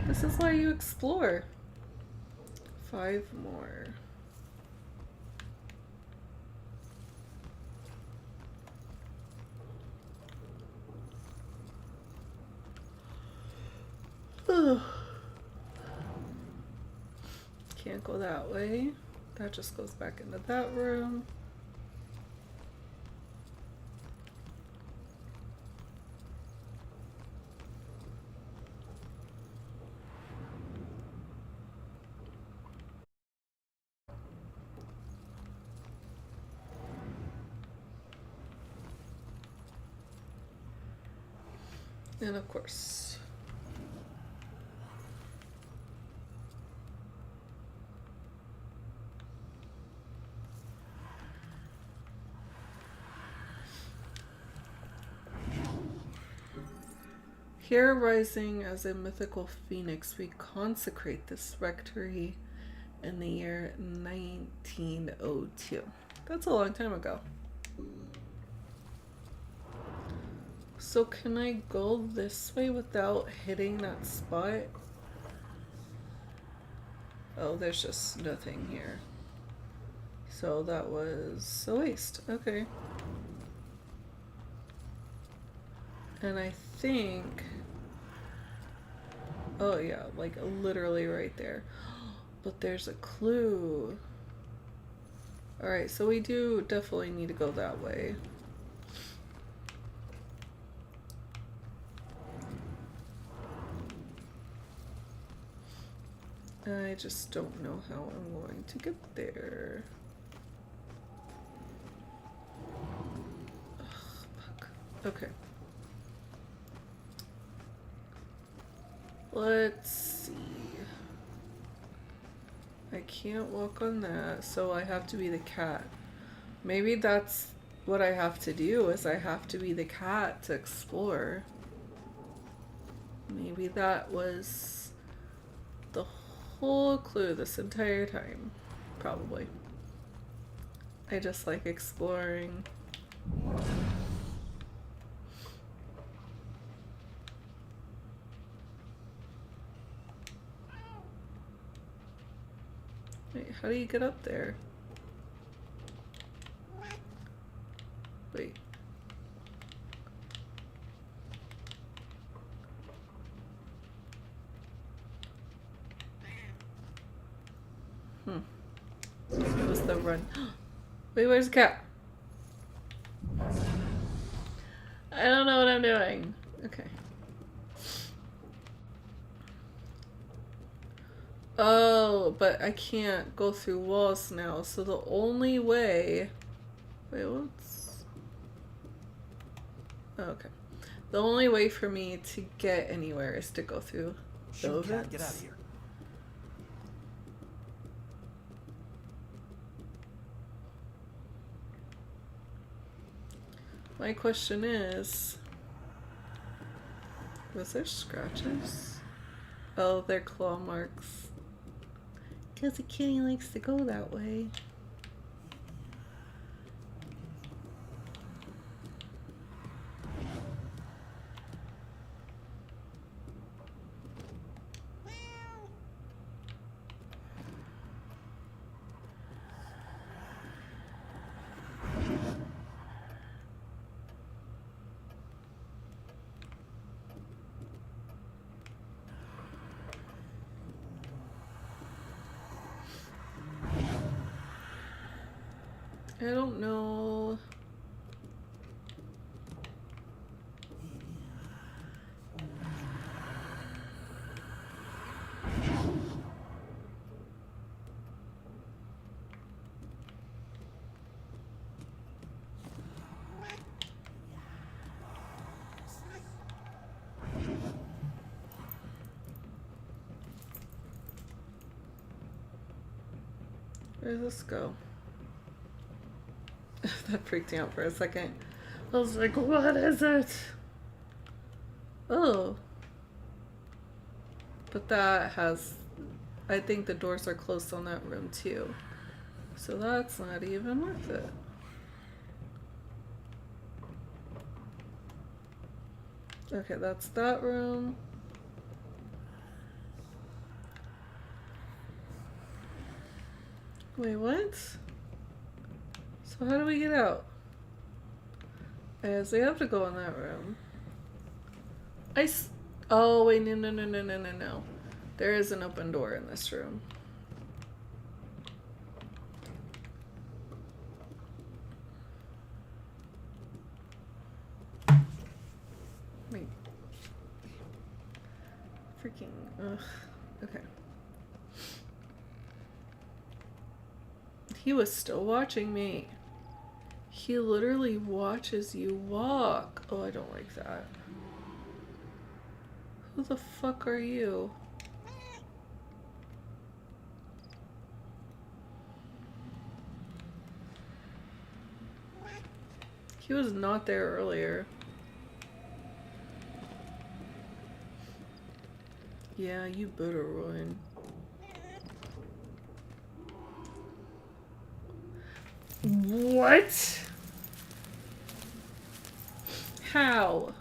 [SPEAKER 1] This is why you explore. 5 more. Can't go that way. That just goes back into that room. And of course, here rising as a mythical phoenix, we consecrate this rectory in the year 1902. That's a long time ago. So can I go this way without hitting that spot? Oh, there's just nothing here. So that was a waste. Okay. And I think... Oh yeah, like literally right there. But there's a clue. Alright, so we do definitely need to go that way. I just don't know how I'm going to get there. Ugh, fuck. Okay. Let's see. I can't walk on that, so I have to be the cat. Maybe that's what I have to do, is I have to be the cat to explore. Maybe that was the whole clue this entire time. Probably. I just like exploring. Wait, how do you get up there? Wait. It was the run. Wait, where's the cat? I don't know what I'm doing. Okay. Oh, but I can't go through walls now, so the only way... Wait, what's... Oh, okay. The only way for me to get anywhere is to go through those vents.
[SPEAKER 4] Get out of here.
[SPEAKER 1] My question is... Was there scratches? Oh, they're claw marks. Because the kitty likes to go that way. I don't know. Where does this go? That freaked me out for a second. I was like, what is it? Oh. But that has... I think the doors are closed on that room too. So that's not even worth it. Okay, that's that room. Wait, what? So how do we get out? As we have to go in that room. Oh, wait, no. There is an open door in this room. Wait. Freaking, ugh. Okay. He was still watching me. He literally watches you walk. Oh, I don't like that. Who the fuck are you? He was not there earlier. Yeah, you better run. What? How?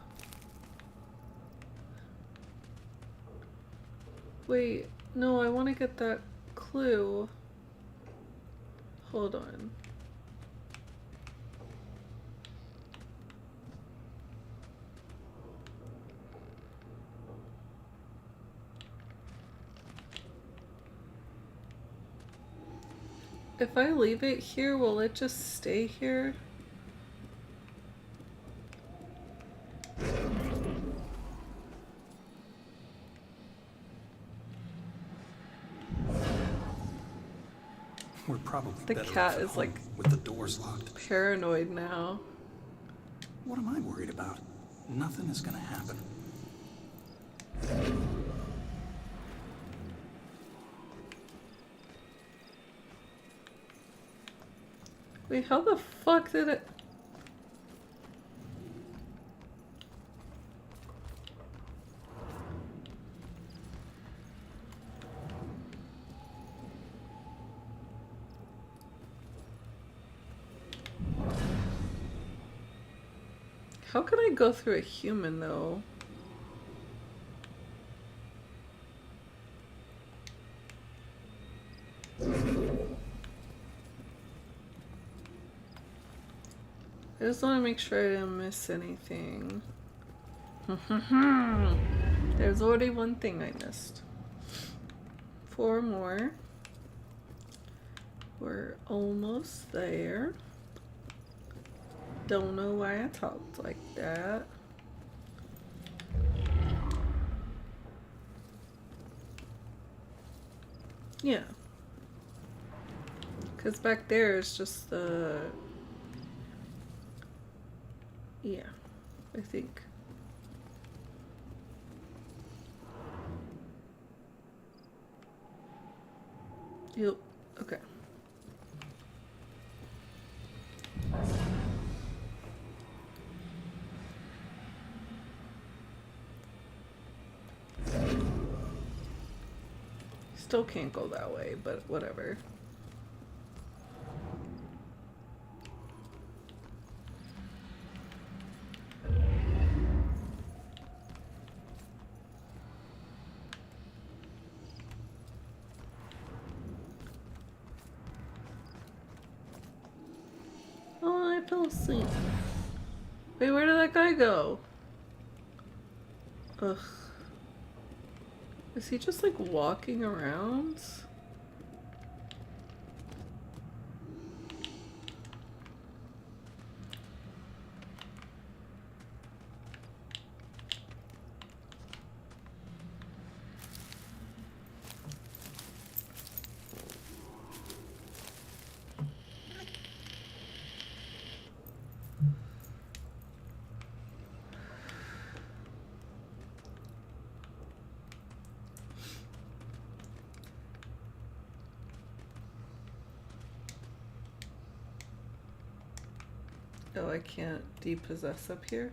[SPEAKER 1] Wait, no, I want to get that clue. Hold on. If I leave it here, will it just stay here?
[SPEAKER 17] We're probably
[SPEAKER 1] The
[SPEAKER 17] better
[SPEAKER 1] cat
[SPEAKER 17] off at
[SPEAKER 1] is
[SPEAKER 17] home
[SPEAKER 1] like
[SPEAKER 17] with the doors locked.
[SPEAKER 1] paranoid now.
[SPEAKER 17] What am I worried about? Nothing is gonna happen.
[SPEAKER 1] Wait, how the fuck did it? How can I go through a human though? I just want to make sure I didn't miss anything. There's already one thing I missed. 4 more. We're almost there. Don't know why I talked like that. Yeah. Because back there is just the... Yeah, I think. Yep, okay. Still can't go that way, but whatever. Oh, I fell asleep. Wait, where did that guy go? Ugh. Is he just like walking around? Oh, I can't depossess up here?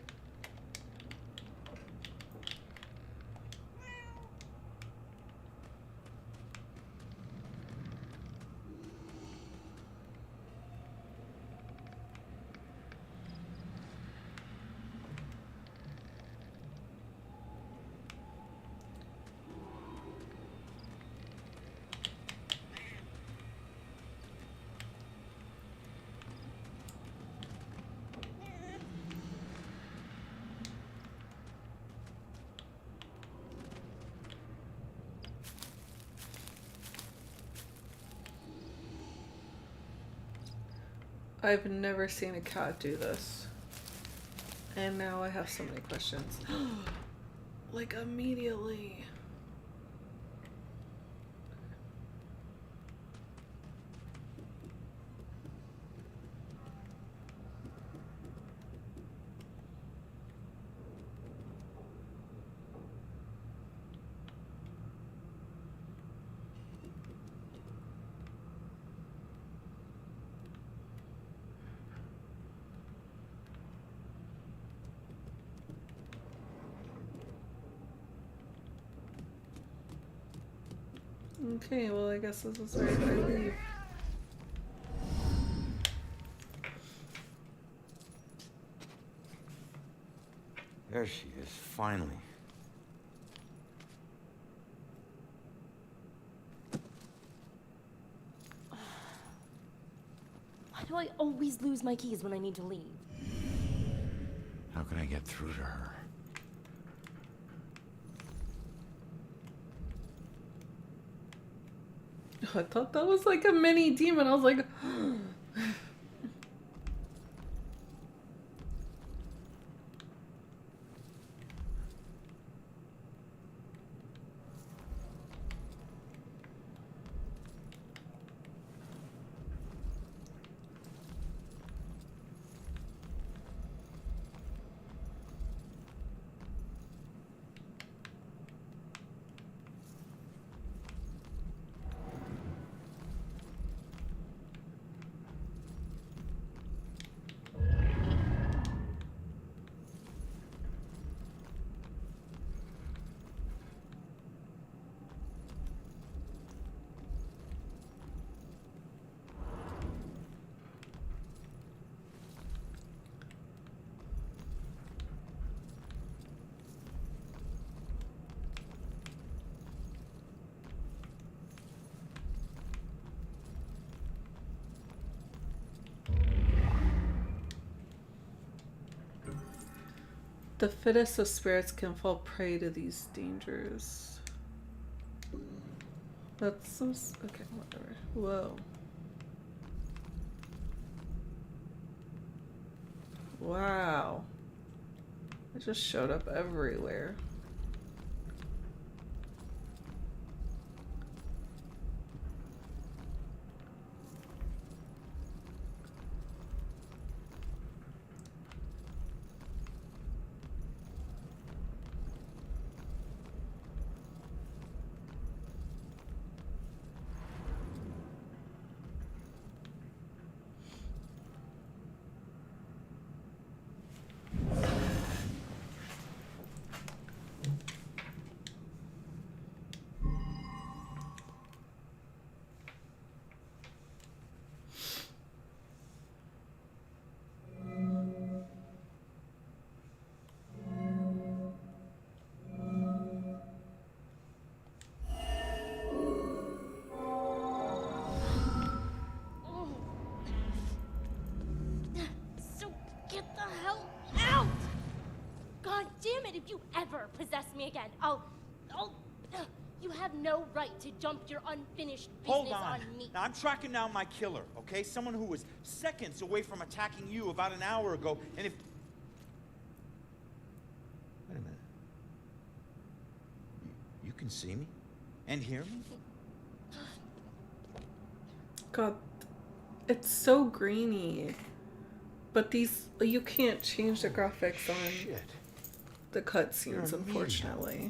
[SPEAKER 1] I've never seen a cat do this. And now I have so many questions. Like immediately. Okay, well I guess this is where I leave.
[SPEAKER 2] There she is, finally.
[SPEAKER 9] Why do I always lose my keys when I need to leave?
[SPEAKER 2] How can I get through to her?
[SPEAKER 1] I thought that was like a mini demon. I was like, The fittest of spirits can fall prey to these dangers. That's so... Okay, whatever. Whoa. Wow. It just showed up everywhere.
[SPEAKER 9] So get the hell out! God damn it, if you ever possess me again, you have no right to dump your unfinished business on me.
[SPEAKER 20] Now, I'm tracking down my killer, okay? Someone who was seconds away from attacking you about an hour ago, and if...
[SPEAKER 8] Wait a minute. You can see me? And hear me?
[SPEAKER 1] God, it's so grainy. But these, you can't change the graphics on the cutscenes, unfortunately.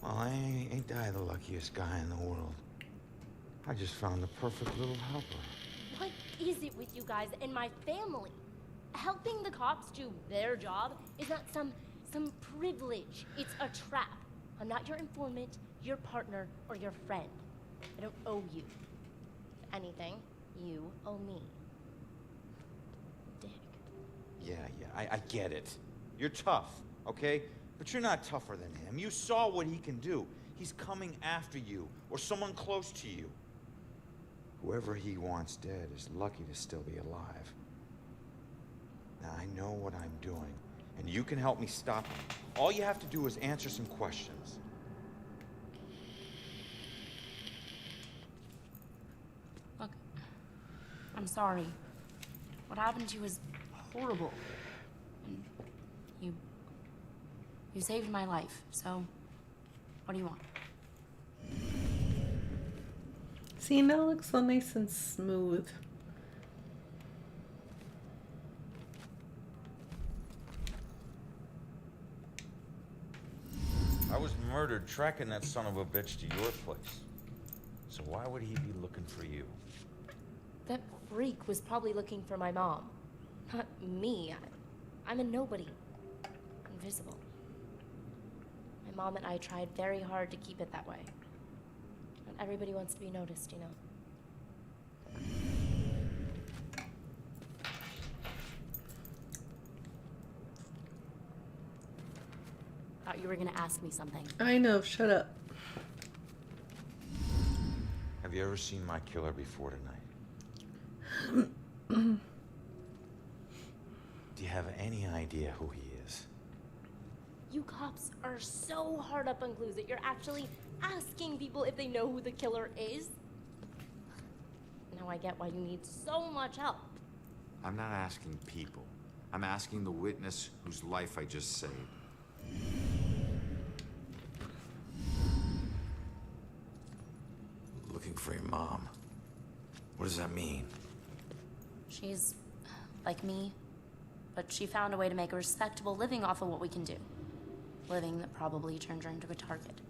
[SPEAKER 8] Well, I ain't I the luckiest guy in the world. I just found the perfect little helper.
[SPEAKER 9] What is it with you guys and my family? Helping the cops do their job is not some privilege. It's a trap. I'm not your informant, your partner, or your friend. I don't owe you anything. You owe me. Dick.
[SPEAKER 20] Yeah, I get it. You're tough, okay? But you're not tougher than him. You saw what he can do. He's coming after you, or someone close to you.
[SPEAKER 8] Whoever he wants dead is lucky to still be alive. Now, I know what I'm doing, and you can help me stop him.
[SPEAKER 20] All you have to do is answer some questions.
[SPEAKER 6] Look, I'm sorry. What happened to you was horrible. And you saved my life, so what do you want?
[SPEAKER 1] See, now it looks so nice and smooth.
[SPEAKER 2] I was murdered tracking that son of a bitch to your place. So why would he be looking for you?
[SPEAKER 9] That freak was probably looking for my mom. Not me. I'm a nobody. Invisible. My mom and I tried very hard to keep it that way. Not everybody wants to be noticed, you know. Thought you were gonna ask me something.
[SPEAKER 1] I know, shut up.
[SPEAKER 2] Have you ever seen my killer before tonight? Do you have any idea who he is?
[SPEAKER 9] You cops are so hard up on clues that you're actually asking people if they know who the killer is. Now I get why you need so much help.
[SPEAKER 2] I'm not asking people. I'm asking the witness whose life I just saved. Looking for your mom. What does that mean?
[SPEAKER 6] She's like me, but she found a way to make a respectable living off of what we can do. Living that probably turned her into a target.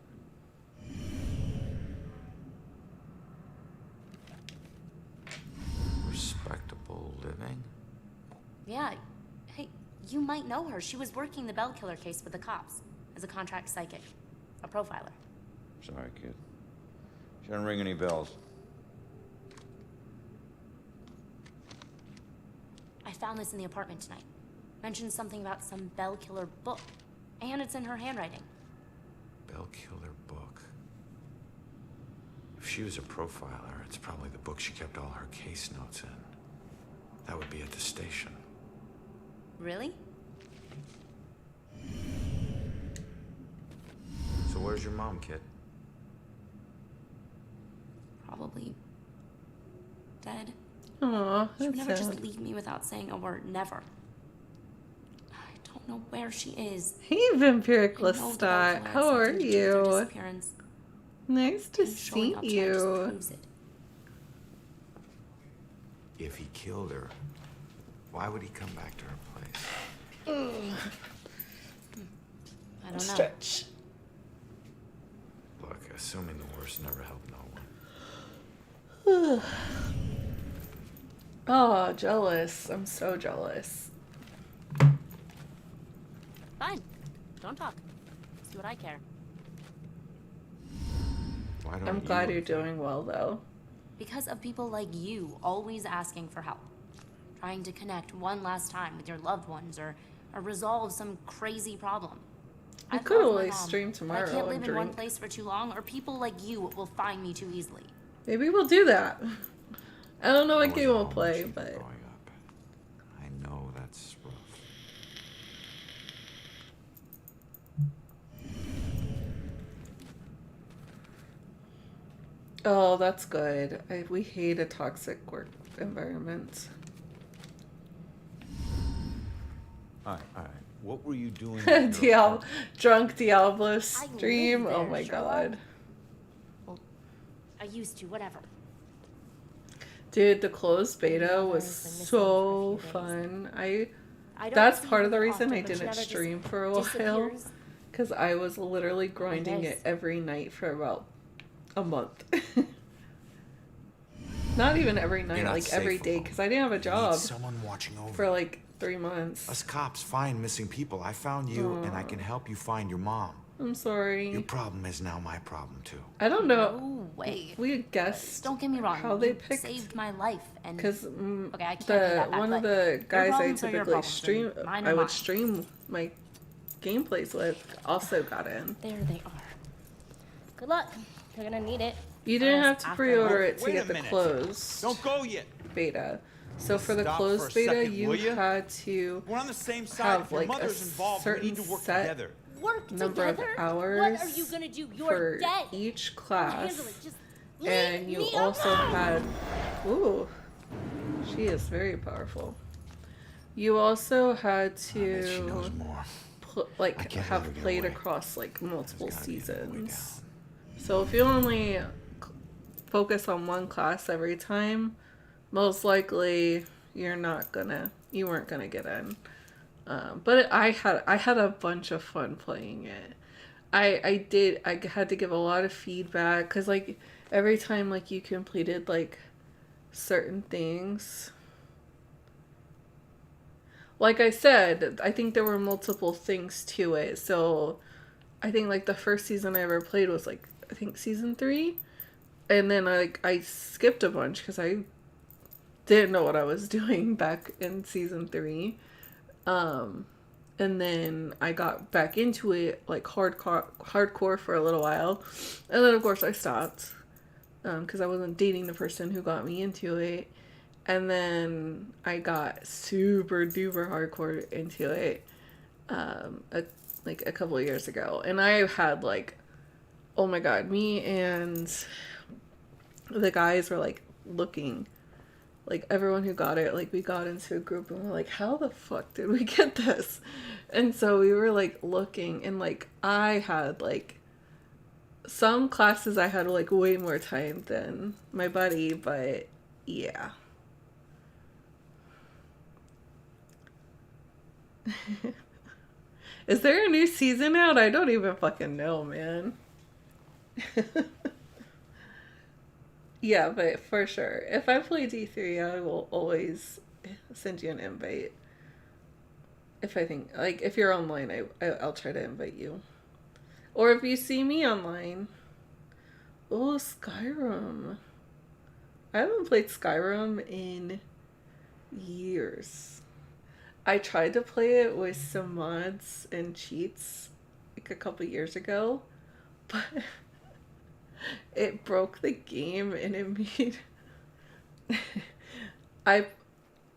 [SPEAKER 2] Respectable living?
[SPEAKER 6] Yeah. Hey, you might know her. She was working the Bell Killer case with the cops as a contract psychic, a profiler.
[SPEAKER 2] Sorry, kid. She doesn't ring any bells.
[SPEAKER 6] I found this in the apartment tonight. Mentioned something about some Bell Killer book. And it's in her handwriting.
[SPEAKER 2] Bell Killer book. If she was a profiler, it's probably the book she kept all her case notes in. That would be at the station.
[SPEAKER 21] Really?
[SPEAKER 2] So where's your mom, kid?
[SPEAKER 21] Probably dead.
[SPEAKER 1] Aw,
[SPEAKER 21] She would
[SPEAKER 1] that's
[SPEAKER 21] never
[SPEAKER 1] sad.
[SPEAKER 21] just leave me without saying a word. Never. I don't know where she is.
[SPEAKER 1] Hey, Vampiric
[SPEAKER 21] I know that
[SPEAKER 1] Lestat.
[SPEAKER 21] Ella
[SPEAKER 1] How are
[SPEAKER 21] had something to do with her
[SPEAKER 1] you?
[SPEAKER 21] disappearance.
[SPEAKER 1] Nice to
[SPEAKER 21] And showing
[SPEAKER 1] see
[SPEAKER 21] up tonight just
[SPEAKER 1] you.
[SPEAKER 21] proves it.
[SPEAKER 2] If he killed her, why would he come back to her place?
[SPEAKER 21] I don't know.
[SPEAKER 1] Stretch.
[SPEAKER 2] Look, assuming the worst never helped no one.
[SPEAKER 1] Oh, jealous. I'm so jealous.
[SPEAKER 9] Fine. Don't talk. See what I care.
[SPEAKER 2] Why don't
[SPEAKER 1] I'm glad you're doing well, though.
[SPEAKER 21] Because of people like you always asking for help. Trying to connect one last time with your loved ones or resolve some crazy problem.
[SPEAKER 1] I
[SPEAKER 21] I've
[SPEAKER 1] could
[SPEAKER 21] loved my
[SPEAKER 1] always
[SPEAKER 21] mom,
[SPEAKER 1] stream
[SPEAKER 21] but
[SPEAKER 1] tomorrow
[SPEAKER 21] I can't
[SPEAKER 1] and
[SPEAKER 21] live in one
[SPEAKER 1] drink.
[SPEAKER 21] place for too long, or people like you will find me too easily.
[SPEAKER 1] Maybe we'll do that. I don't know
[SPEAKER 2] I
[SPEAKER 1] what game
[SPEAKER 2] wasn't
[SPEAKER 1] we'll
[SPEAKER 2] home
[SPEAKER 1] play,
[SPEAKER 2] when she was
[SPEAKER 1] but
[SPEAKER 2] growing up. I know that's rough.
[SPEAKER 1] oh, that's good. We hate a toxic work environment.
[SPEAKER 2] All right. What were you doing? at your apartment?
[SPEAKER 1] Drunk Diablo
[SPEAKER 9] I
[SPEAKER 1] stream.
[SPEAKER 9] live
[SPEAKER 1] Oh
[SPEAKER 9] there,
[SPEAKER 1] my
[SPEAKER 9] Sherlock.
[SPEAKER 1] god.
[SPEAKER 9] Well, I used to, whatever.
[SPEAKER 1] Dude, the closed beta
[SPEAKER 9] Mother
[SPEAKER 1] was
[SPEAKER 9] has been missing
[SPEAKER 1] so
[SPEAKER 9] for a few days.
[SPEAKER 1] fun.
[SPEAKER 9] I don't
[SPEAKER 1] That's
[SPEAKER 9] see
[SPEAKER 1] part of the
[SPEAKER 9] her
[SPEAKER 1] reason
[SPEAKER 9] often,
[SPEAKER 1] I
[SPEAKER 9] but she
[SPEAKER 1] didn't
[SPEAKER 9] never just
[SPEAKER 1] stream for a while.
[SPEAKER 9] disappears.
[SPEAKER 1] Because I was literally grinding
[SPEAKER 9] nice.
[SPEAKER 1] it every night for about a month. Not even every night,
[SPEAKER 2] not
[SPEAKER 1] like every
[SPEAKER 2] safe
[SPEAKER 1] day,
[SPEAKER 2] alone.
[SPEAKER 1] because I didn't have a
[SPEAKER 8] Need
[SPEAKER 1] job
[SPEAKER 8] someone watching over
[SPEAKER 1] for
[SPEAKER 8] you.
[SPEAKER 1] like 3 months.
[SPEAKER 2] Us cops find missing people. I found you, and I can help you find your mom.
[SPEAKER 1] I'm sorry.
[SPEAKER 2] Your problem is now my problem, too.
[SPEAKER 1] I don't know.
[SPEAKER 21] No way.
[SPEAKER 1] We guessed
[SPEAKER 21] Don't get me wrong.
[SPEAKER 1] how they
[SPEAKER 21] you
[SPEAKER 1] picked.
[SPEAKER 21] saved my life, and
[SPEAKER 1] Because
[SPEAKER 21] okay, I can't pay that back,
[SPEAKER 1] one of
[SPEAKER 21] but
[SPEAKER 1] the
[SPEAKER 21] your
[SPEAKER 1] guys I
[SPEAKER 21] problems are your
[SPEAKER 1] typically
[SPEAKER 21] problems,
[SPEAKER 1] stream,
[SPEAKER 21] and mine
[SPEAKER 1] I
[SPEAKER 21] are
[SPEAKER 1] would
[SPEAKER 21] mine.
[SPEAKER 1] stream my gameplays with, also got in.
[SPEAKER 9] There they are. Good luck. You're gonna need it.
[SPEAKER 1] You didn't have to
[SPEAKER 9] After
[SPEAKER 1] pre-order
[SPEAKER 9] all.
[SPEAKER 1] it to
[SPEAKER 20] Wait a
[SPEAKER 1] get the
[SPEAKER 20] minute.
[SPEAKER 1] closed
[SPEAKER 20] Don't go yet.
[SPEAKER 1] beta. So for the
[SPEAKER 20] Stop
[SPEAKER 1] closed
[SPEAKER 20] for a
[SPEAKER 1] beta,
[SPEAKER 20] second,
[SPEAKER 1] you
[SPEAKER 20] will ya?
[SPEAKER 1] had to
[SPEAKER 20] We're on the same side.
[SPEAKER 1] have
[SPEAKER 20] If your
[SPEAKER 1] like a
[SPEAKER 20] mother's involved, we
[SPEAKER 1] certain
[SPEAKER 20] need to work
[SPEAKER 1] set
[SPEAKER 20] together.
[SPEAKER 9] Work
[SPEAKER 1] number
[SPEAKER 9] together?
[SPEAKER 1] of hours
[SPEAKER 9] What are you gonna do? You're
[SPEAKER 1] for
[SPEAKER 9] dead.
[SPEAKER 1] each
[SPEAKER 9] Handle
[SPEAKER 1] class,
[SPEAKER 9] it. Just
[SPEAKER 1] and
[SPEAKER 9] leave
[SPEAKER 1] you
[SPEAKER 9] me
[SPEAKER 1] also
[SPEAKER 9] alone.
[SPEAKER 1] had. Ooh, she is very powerful. You also had
[SPEAKER 8] She knows
[SPEAKER 1] to
[SPEAKER 8] more.
[SPEAKER 1] like
[SPEAKER 8] I can't let
[SPEAKER 1] have
[SPEAKER 8] her get
[SPEAKER 1] played
[SPEAKER 8] away.
[SPEAKER 1] across like multiple
[SPEAKER 8] There's gotta be another way
[SPEAKER 1] seasons. So if you only focus on one class every time, most likely you weren't gonna get in. But I had a bunch of fun playing it. I had to give a lot of feedback because like every time like you completed like certain things. Like I said, I think there were multiple things to it. So I think like the first season I ever played was like I think season 3, and then I skipped a bunch because I didn't know what I was doing back in season 3. And then I got back into it like hardcore for a little while, and then of course I stopped because I wasn't dating the person who got me into it. And then I got super duper hardcore into it like a couple of years ago. And I had like, oh my god, me and the guys were like looking, like everyone who got it, like we got into a group and we're like, how the fuck did we get this? And so we were like looking, and like I had like some classes I had like way more time than my buddy, but yeah. Is there a new season out? I don't even fucking know, man. Yeah, but for sure. If I play D3, I will always send you an invite. If I think, like, if you're online, I'll try to invite you. Or if you see me online. Oh, Skyrim. I haven't played Skyrim in years. I tried to play it with some mods and cheats like a couple years ago, but it broke the game and it made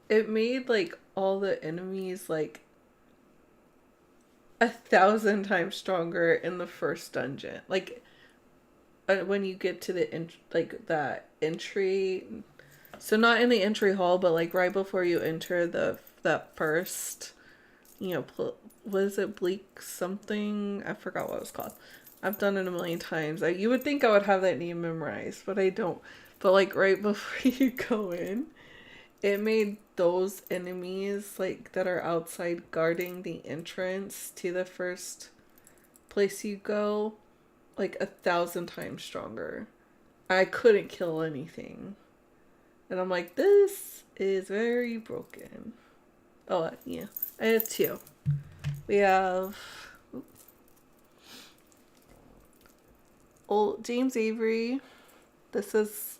[SPEAKER 1] it made like all the enemies like 1,000 times stronger in the first dungeon. Like when you get to the like that entry, so not in the entry hall, but like right before you enter that first, you know, what is it, bleak something? I forgot what it was called. I've done it a million times. You would think I would have that name memorized, but I don't. But like right before you go in, it made those enemies like that are outside guarding the entrance to the first place you go like 1,000 times stronger. I couldn't kill anything. And I'm like, this is very broken. Oh, yeah. I have two. We have old James Avery. This is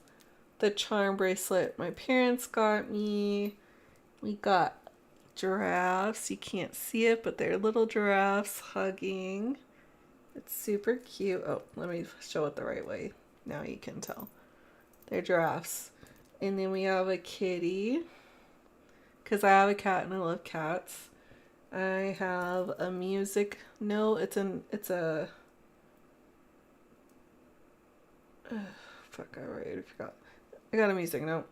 [SPEAKER 1] the charm bracelet my parents got me. We got giraffes. You can't see it, but they're little giraffes hugging. It's super cute. Oh, let me show it the right way. Now you can tell. They're giraffes. And then we have a kitty. Because I have a cat and I love cats. I have a music note. It's a fuck, I already forgot. I got a music note.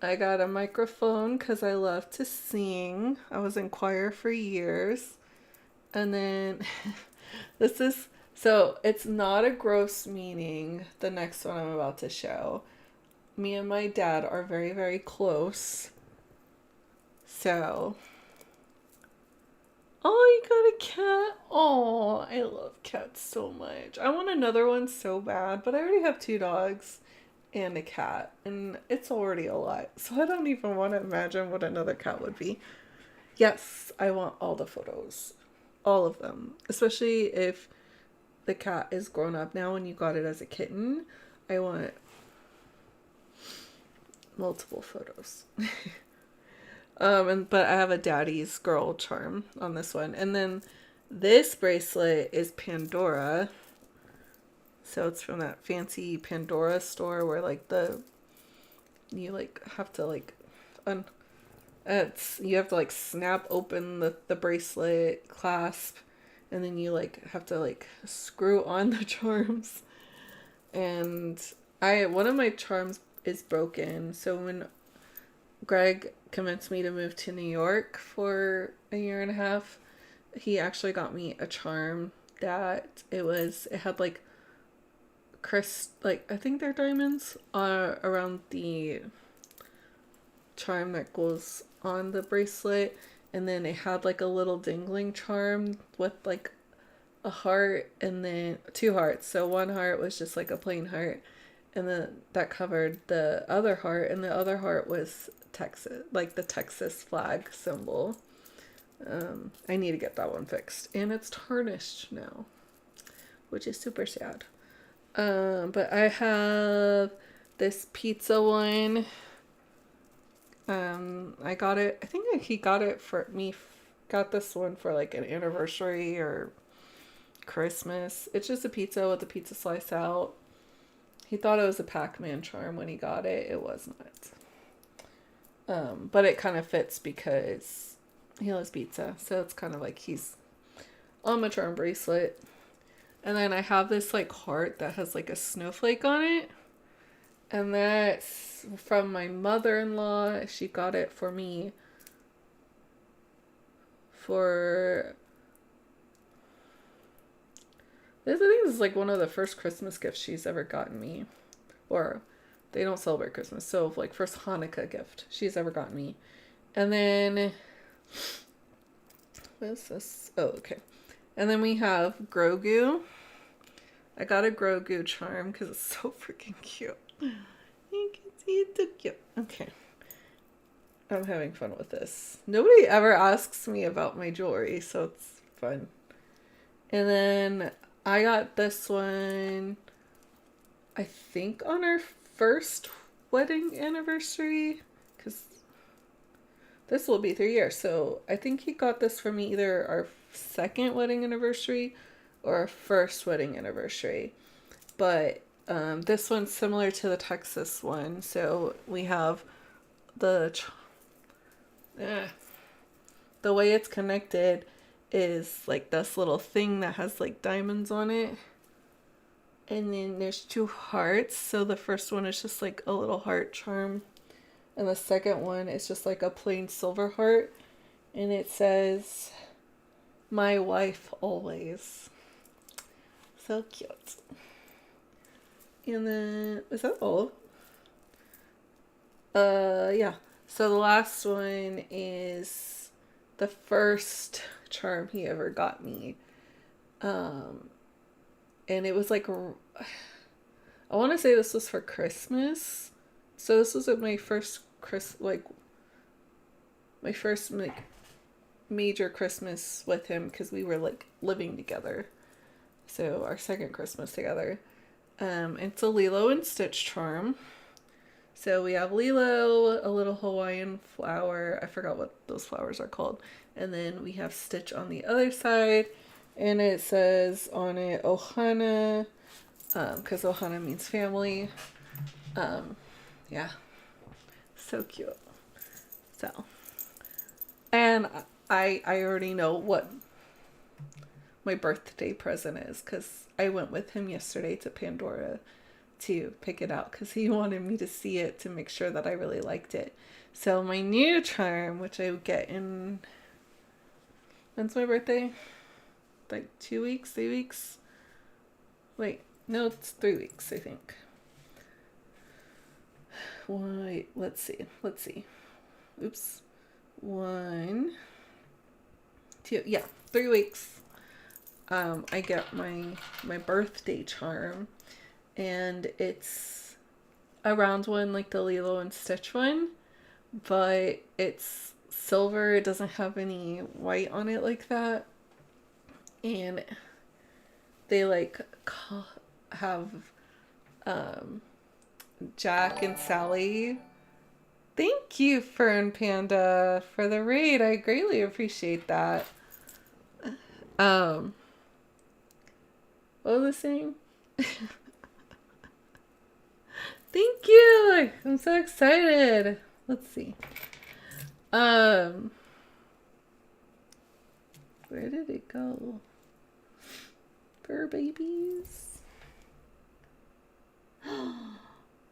[SPEAKER 1] I got a microphone because I love to sing. I was in choir for years. And then so it's not a gross meaning, the next one I'm about to show. Me and my dad are very, very close. So, oh, you got a cat. Oh, I love cats so much. I want another one so bad, but I already have 2 dogs and a cat, and it's already a lot. So I don't even want to imagine what another cat would be. Yes, I want all the photos. All of them. Especially if the cat is grown up now and you got it as a kitten. I want multiple photos. But I have a daddy's girl charm on this one. And then this bracelet is Pandora. So it's from that fancy Pandora store where like you like have to like you have to like snap open the bracelet clasp, and then you like have to like screw on the charms. And one of my charms is broken. So when Greg convinced me to move to New York for a year and a half, he actually got me a charm that it had like I think they're diamonds around the charm that goes on the bracelet, and then it had like a little dingling charm with like a heart and then 2 hearts. So one heart was just like a plain heart, and then that covered the other heart, and the other heart was Texas, like the Texas flag symbol. I need to get that one fixed, and it's tarnished now, which is super sad. But I have this pizza one. I got it, I think he got it for me, got this one for like an anniversary or Christmas. It's just a pizza with a pizza slice out. He thought it was a Pac-Man charm when he got it. It was not. But it kind of fits because he loves pizza. So it's kind of like he's on my charm bracelet. And then I have this like heart that has like a snowflake on it. And that's from my mother-in-law. She got it for me for... I think this is like one of the first Christmas gifts she's ever gotten me. Or they don't celebrate Christmas. So like first Hanukkah gift she's ever gotten me. And then... what is this? Oh, okay. And then we have Grogu. I got a Grogu charm because it's so freaking cute. You can see it's so cute. Okay. I'm having fun with this. Nobody ever asks me about my jewelry, so it's fun. And then I got this one, I think on our first wedding anniversary, because this will be 3 years. So I think he got this for me either our second wedding anniversary or our first wedding anniversary. But this one's similar to the Texas one. So we have the the way it's connected is like this little thing that has like diamonds on it. And then there's 2 hearts. So the first one is just like a little heart charm. And the second one is just like a plain silver heart. And it says, "My wife always." So cute. And then, is that all? Yeah. So the last one is the first charm he ever got me. And it was like, I want to say this was for Christmas. So this was my first my first like major Christmas with him, because we were like living together. So our second Christmas together. It's a Lilo and Stitch charm. So we have Lilo, a little Hawaiian flower. I forgot what those flowers are called. And then we have Stitch on the other side. And it says on it, Ohana, because Ohana means family. Yeah. So cute. So. And I already know what my birthday present is, because I went with him yesterday to Pandora to pick it out, because he wanted me to see it to make sure that I really liked it. So my new charm, which I would get in, when's my birthday? Like 2 weeks, 3 weeks? Wait, no, it's 3 weeks, I think. Wait, let's see. Oops. 1, 2, yeah, 3 weeks. I get my birthday charm, and it's a round one like the Lilo and Stitch one, but it's silver. It doesn't have any white on it like that. And they like have Jack and Sally. Thank you, Fern Panda, for the raid. I greatly appreciate that. What was I saying? Thank you. I'm so excited. Let's see. Where did it go? Fur babies.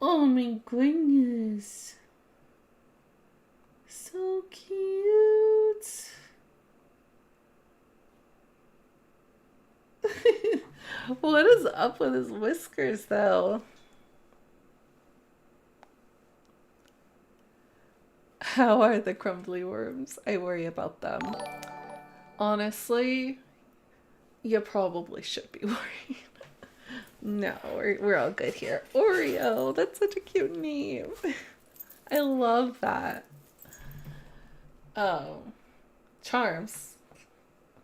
[SPEAKER 1] Oh my goodness. So cute. What is up with his whiskers though? How are the crumbly worms? I worry about them. Honestly, you probably should be worried. No, we're all good here. Oreo, that's such a cute name. I love that. Oh, charms.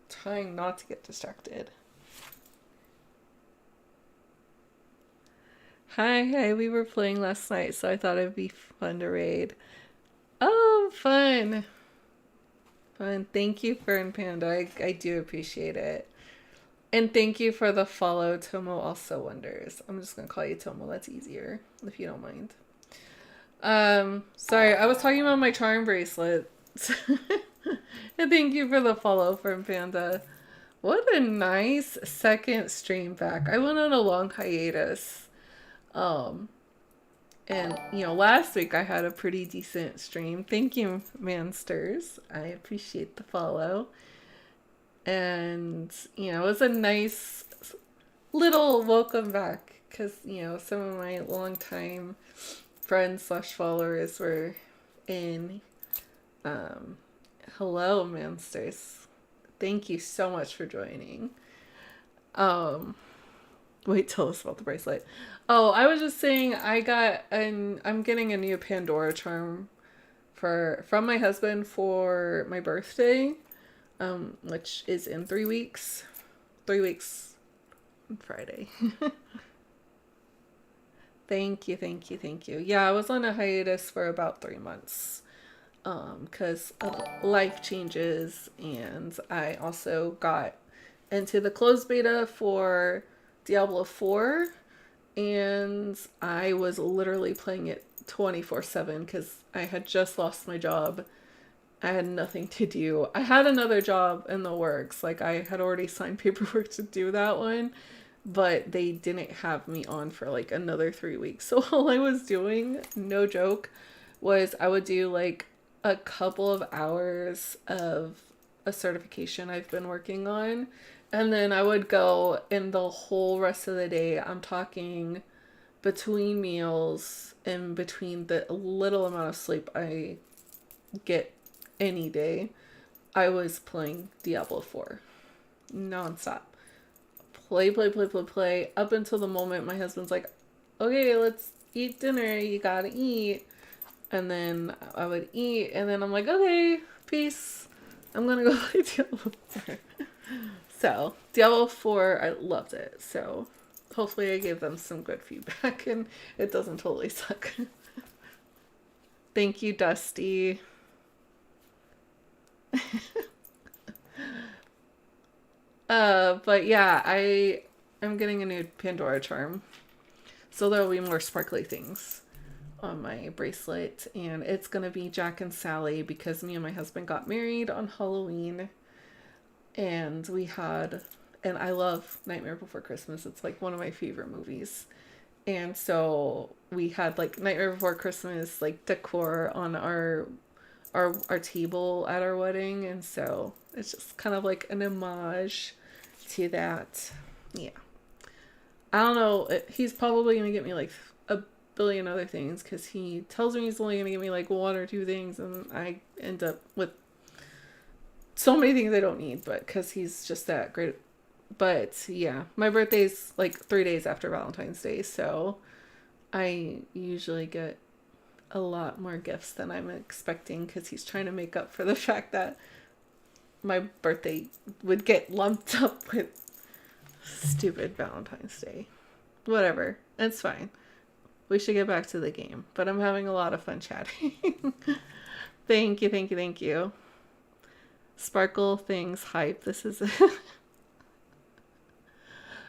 [SPEAKER 1] Trying not to get distracted. Hi, we were playing last night, so I thought it'd be fun to raid. Oh, fun. Fun. Thank you, Fern Panda. I do appreciate it. And thank you for the follow, Tomo Also Wonders. I'm just going to call you Tomo. That's easier, if you don't mind. Sorry, I was talking about my charm bracelet. And thank you for the follow, Fern Panda. What a nice second stream back. I went on a long hiatus. And, last week I had a pretty decent stream. Thank you, Mansters. I appreciate the follow. And, it was a nice little welcome back, because, some of my longtime friends / followers were in. Hello, Mansters. Thank you so much for joining. Wait, tell us about the bracelet. Oh, I was just saying I'm getting a new Pandora charm from my husband for my birthday, which is in 3 weeks. 3 weeks on Friday. Thank you. Yeah, I was on a hiatus for about 3 months. Because of life changes, and I also got into the closed beta for Diablo 4, and I was literally playing it 24/7 because I had just lost my job, I had nothing to do. I had another job in the works. Like, I had already signed paperwork to do that one, but they didn't have me on for like another 3 weeks. So all I was doing, no joke, was I would do like a couple of hours of a certification I've been working on, and then I would go, and the whole rest of the day, I'm talking between meals and between the little amount of sleep I get any day, I was playing Diablo 4 nonstop. Play up until the moment my husband's like, okay, let's eat dinner, you gotta eat. And then I would eat, and then I'm like, okay, peace, I'm gonna go play Diablo 4. So Diablo 4, I loved it, so hopefully I gave them some good feedback and it doesn't totally suck. Thank you, Dusty. But yeah, I am getting a new Pandora charm. So there'll be more sparkly things on my bracelet. And it's going to be Jack and Sally because me and my husband got married on Halloween. And and I love Nightmare Before Christmas. It's like one of my favorite movies. And so we had like Nightmare Before Christmas, like decor on our table at our wedding, and so it's just kind of like an homage to that. Yeah, I don't know, he's probably gonna get me like a billion other things because he tells me he's only gonna give me like one or two things, and I end up with so many things I don't need, but because he's just that great. But yeah, my birthday's like 3 days after Valentine's Day, so I usually get a lot more gifts than I'm expecting because he's trying to make up for the fact that my birthday would get lumped up with stupid Valentine's Day. Whatever, it's fine. We should get back to the game, but I'm having a lot of fun chatting. Thank you. Sparkle things hype. This is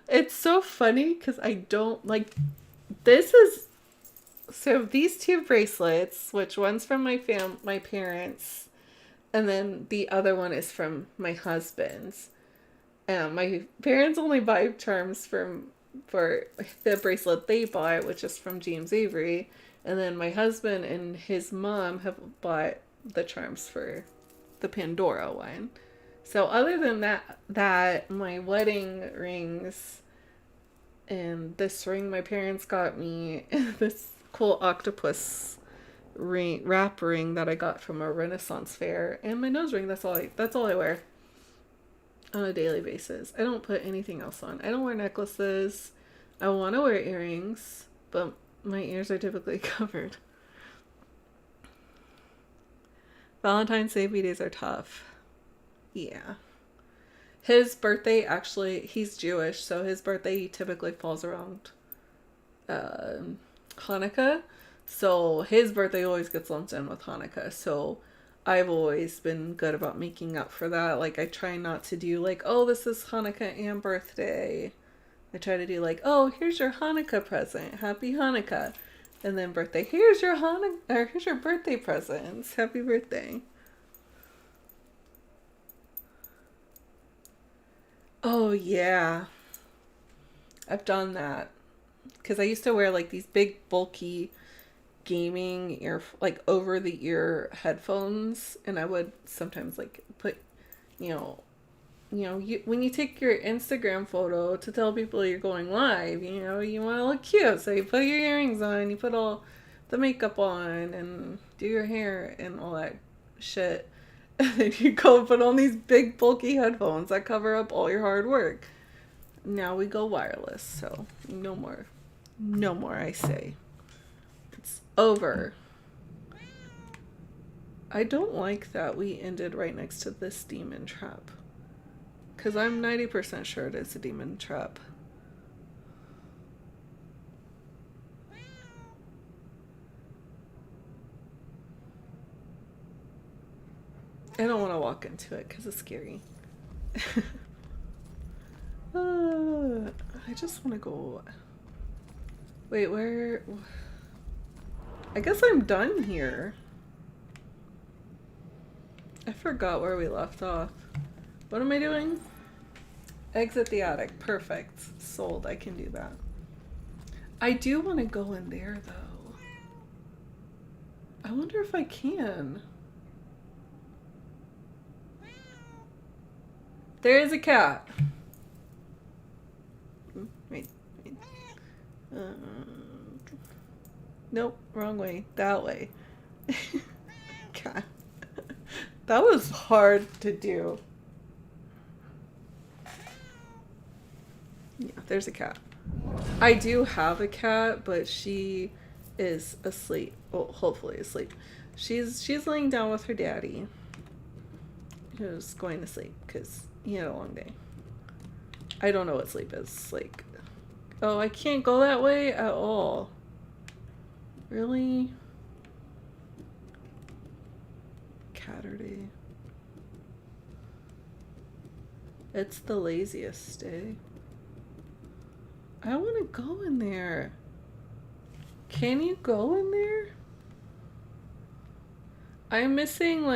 [SPEAKER 1] it's so funny because I don't like this is so these two bracelets, which one's from my parents, and then the other one is from my husband's. My parents only buy charms for the bracelet they bought, which is from James Avery, and then my husband and his mom have bought the charms for the Pandora one. So other than that my wedding rings and this ring my parents got me, this cool octopus wrap ring that I got from a Renaissance fair, and my nose ring. That's all I wear on a daily basis. I don't put anything else on. I don't wear necklaces. I want to wear earrings, but my ears are typically covered. Valentine's Day days are tough. Yeah. His birthday, actually, he's Jewish, so his birthday typically falls around Hanukkah. So his birthday always gets lumped in with Hanukkah. So I've always been good about making up for that. Like, I try not to do like, oh, this is Hanukkah and birthday. I try to do like, oh, here's your Hanukkah present. Happy Hanukkah. And then birthday, here's your birthday presents. Happy birthday. Oh, yeah. I've done that. Because I used to wear like these big, bulky gaming like over the ear headphones. And I would sometimes like put, when you take your Instagram photo to tell people you're going live, you want to look cute. So you put your earrings on, you put all the makeup on and do your hair and all that shit. And then you go put on these big bulky headphones that cover up all your hard work. Now we go wireless, so no more, I say. It's over. I don't like that we ended right next to this demon trap. Because I'm 90% sure it is a demon trap. I don't want to walk into it because it's scary. I just want to go... Wait, where... I guess I'm done here. I forgot where we left off. What am I doing? Exit the attic. Perfect. Sold. I can do that. I do want to go in there, though. I wonder if I can. There is a cat. Wait. Nope, wrong way. That way. Cat. That was hard to do. Yeah, there's a cat. I do have a cat, but she is asleep. Well, hopefully asleep. She's laying down with her daddy, who's going to sleep because he had a long day. I don't know what sleep is like. Oh, I can't go that way at all. Really? Catterday. It's the laziest day. I want to go in there. Can you go in there? I'm missing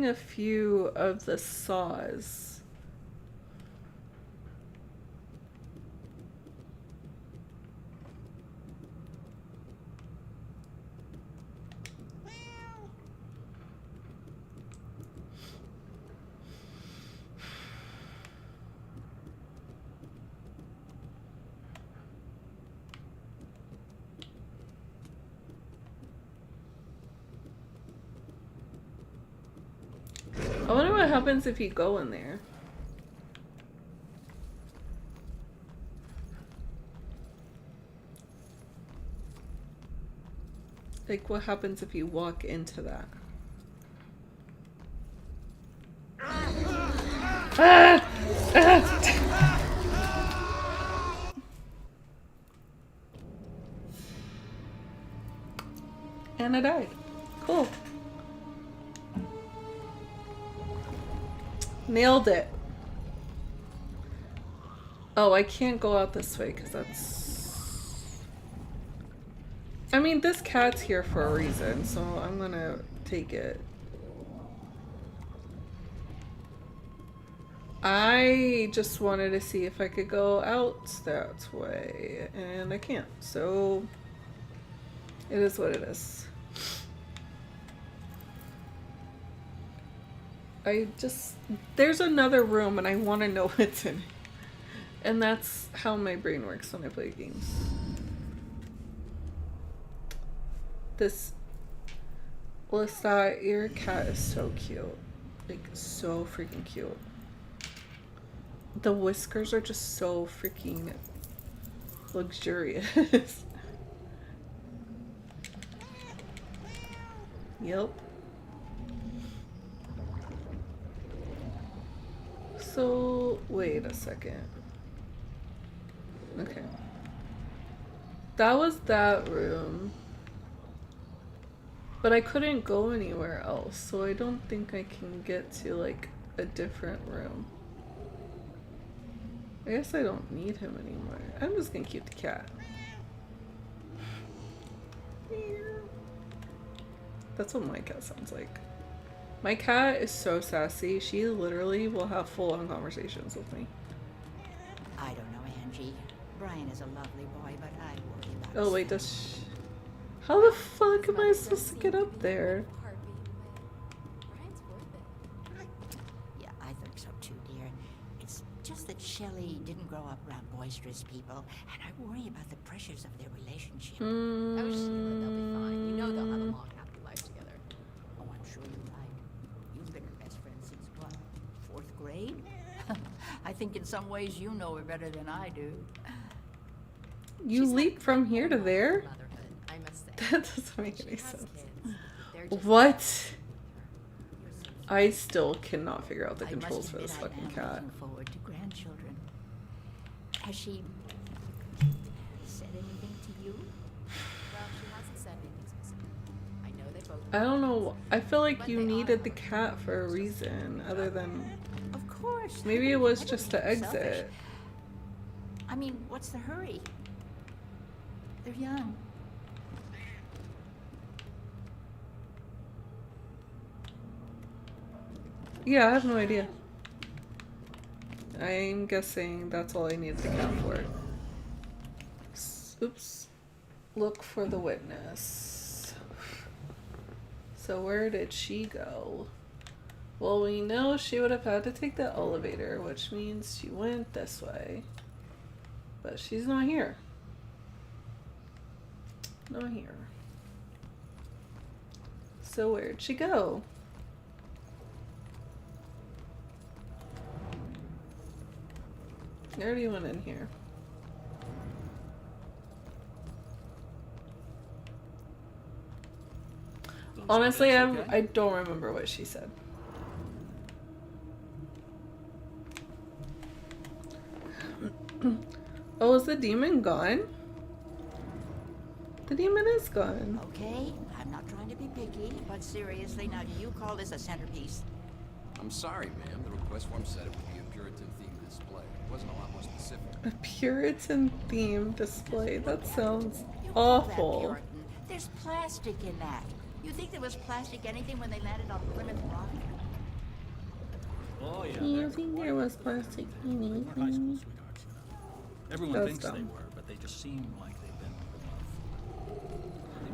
[SPEAKER 1] a few of the saws. I wonder what happens if you go in there. Like, what happens if you walk into that? Ah! Ah! And I died. Cool. Nailed it. Oh, I can't go out this way because that's... I mean, this cat's here for a reason, so I'm gonna take it. I just wanted to see if I could go out that way, and I can't, so it is what it is. There's another room and I want to know what's in it. And that's how my brain works when I play games. This Lestat, your cat is so cute. Like, so freaking cute. The whiskers are just so freaking luxurious. Yep. So, wait a second. Okay. That was that room. But I couldn't go anywhere else, so I don't think I can get to, like, a different room. I guess I don't need him anymore. I'm just gonna keep the cat. That's what my cat sounds like. My cat is so sassy. She literally will have full-on conversations with me.
[SPEAKER 13] I don't know, Angie. Brian is a lovely boy, but I worry about
[SPEAKER 1] Oh wait, does she... How the fuck am I supposed to get up there?
[SPEAKER 13] Yeah, I think so too, dear. It's just that Shelley didn't grow up around boisterous people, and I worry about the pressures of their relationship.
[SPEAKER 14] Oh, Sheila, they'll be fine. You know they'll have a long, happy life together.
[SPEAKER 13] Oh, I'm sure you're right. You've been her best friend since what? 4th grade? I think in some ways you know her better than I do.
[SPEAKER 1] You leap from here to there?
[SPEAKER 14] I must say.
[SPEAKER 1] That doesn't make any sense. What? I still cannot figure out the controls for this fucking cat.
[SPEAKER 13] Looking forward to grandchildren. Has she said anything to you?
[SPEAKER 14] Well, she hasn't said anything specific. I know they both.
[SPEAKER 1] I don't know. I feel like you needed the cat for a reason other than...
[SPEAKER 13] Of course.
[SPEAKER 1] Maybe it was just to exit.
[SPEAKER 13] I mean, what's the hurry? They're young.
[SPEAKER 1] Yeah, I have no idea. I'm guessing that's all I need to count for. Oops. Look for the witness. So where did she go? Well, we know she would have had to take the elevator, which means she went this way. But she's not here. Not here. So where'd she go? I already went in here. Honestly, I don't remember what she said. Oh, is the demon gone? The demon is gone.
[SPEAKER 13] Okay, I'm not trying to be picky, but seriously, now do you call this a centerpiece?
[SPEAKER 18] I'm sorry, ma'am. The request form said it would be a Puritan-themed display. It wasn't a lot more specific.
[SPEAKER 1] A Puritan-themed display? That sounds
[SPEAKER 13] You call that
[SPEAKER 1] awful.
[SPEAKER 13] Puritan? There's plastic in that. You think there was plastic anything when they landed on Plymouth Rock?
[SPEAKER 17] Oh, yeah.
[SPEAKER 1] You think there was plastic in
[SPEAKER 17] They weren't high school
[SPEAKER 1] anything?
[SPEAKER 17] sweethearts, you know. Everyone
[SPEAKER 1] That's
[SPEAKER 17] thinks
[SPEAKER 1] dumb.
[SPEAKER 17] they were, but they just seem like they've been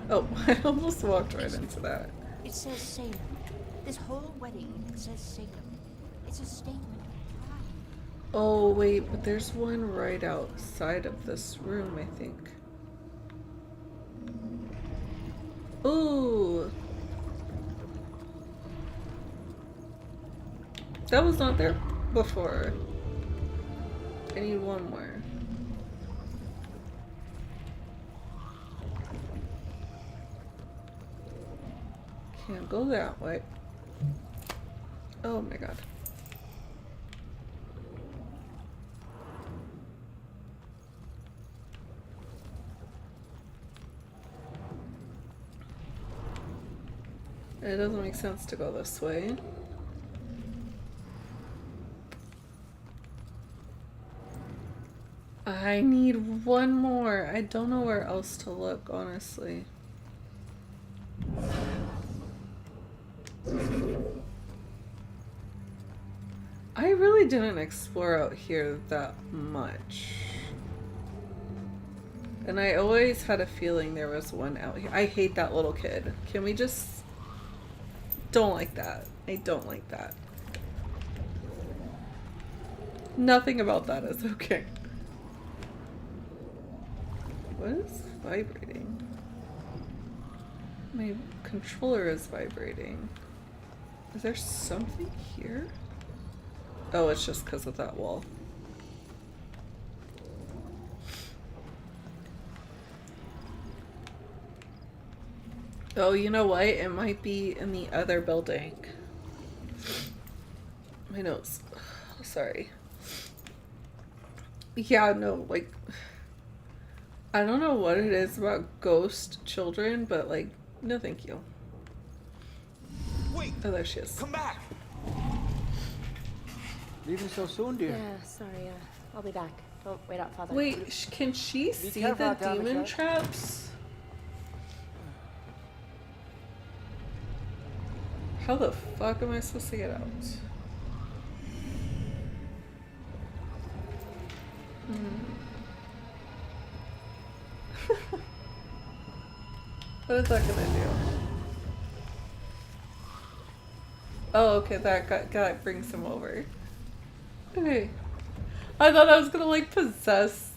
[SPEAKER 1] Oh, I almost walked right into that.
[SPEAKER 13] It says Salem. This whole wedding says Salem. It's a statement of pride.
[SPEAKER 1] Oh, wait, but there's one right outside of this room, I think. Ooh. That was not there before. I need one more. Can't go that way. Oh my god. It doesn't make sense to go this way. I need one more. I don't know where else to look, honestly. I really didn't explore out here that much. And I always had a feeling there was one out here. I hate that little kid. Can we just... Don't like that. I don't like that. Nothing about that is okay. What is vibrating? My controller is vibrating. Is there something here? Oh, it's just because of that wall. Oh, you know what? It might be in the other building. My notes. Sorry. Yeah, no, like... I don't know what it is about ghost children, but like, no thank you.
[SPEAKER 20] Wait!
[SPEAKER 1] Oh, there she is.
[SPEAKER 20] Come back!
[SPEAKER 10] Leaving so soon, dear?
[SPEAKER 9] Yeah, sorry, I'll be back. Don't wait out, Father.
[SPEAKER 1] Wait, can she see
[SPEAKER 10] careful
[SPEAKER 1] the
[SPEAKER 10] out there,
[SPEAKER 1] demon
[SPEAKER 10] Michelle.
[SPEAKER 1] traps? How the fuck am I supposed to get out? What is that gonna do? Oh, okay, that guy brings him over. Okay. I thought I was gonna like possess.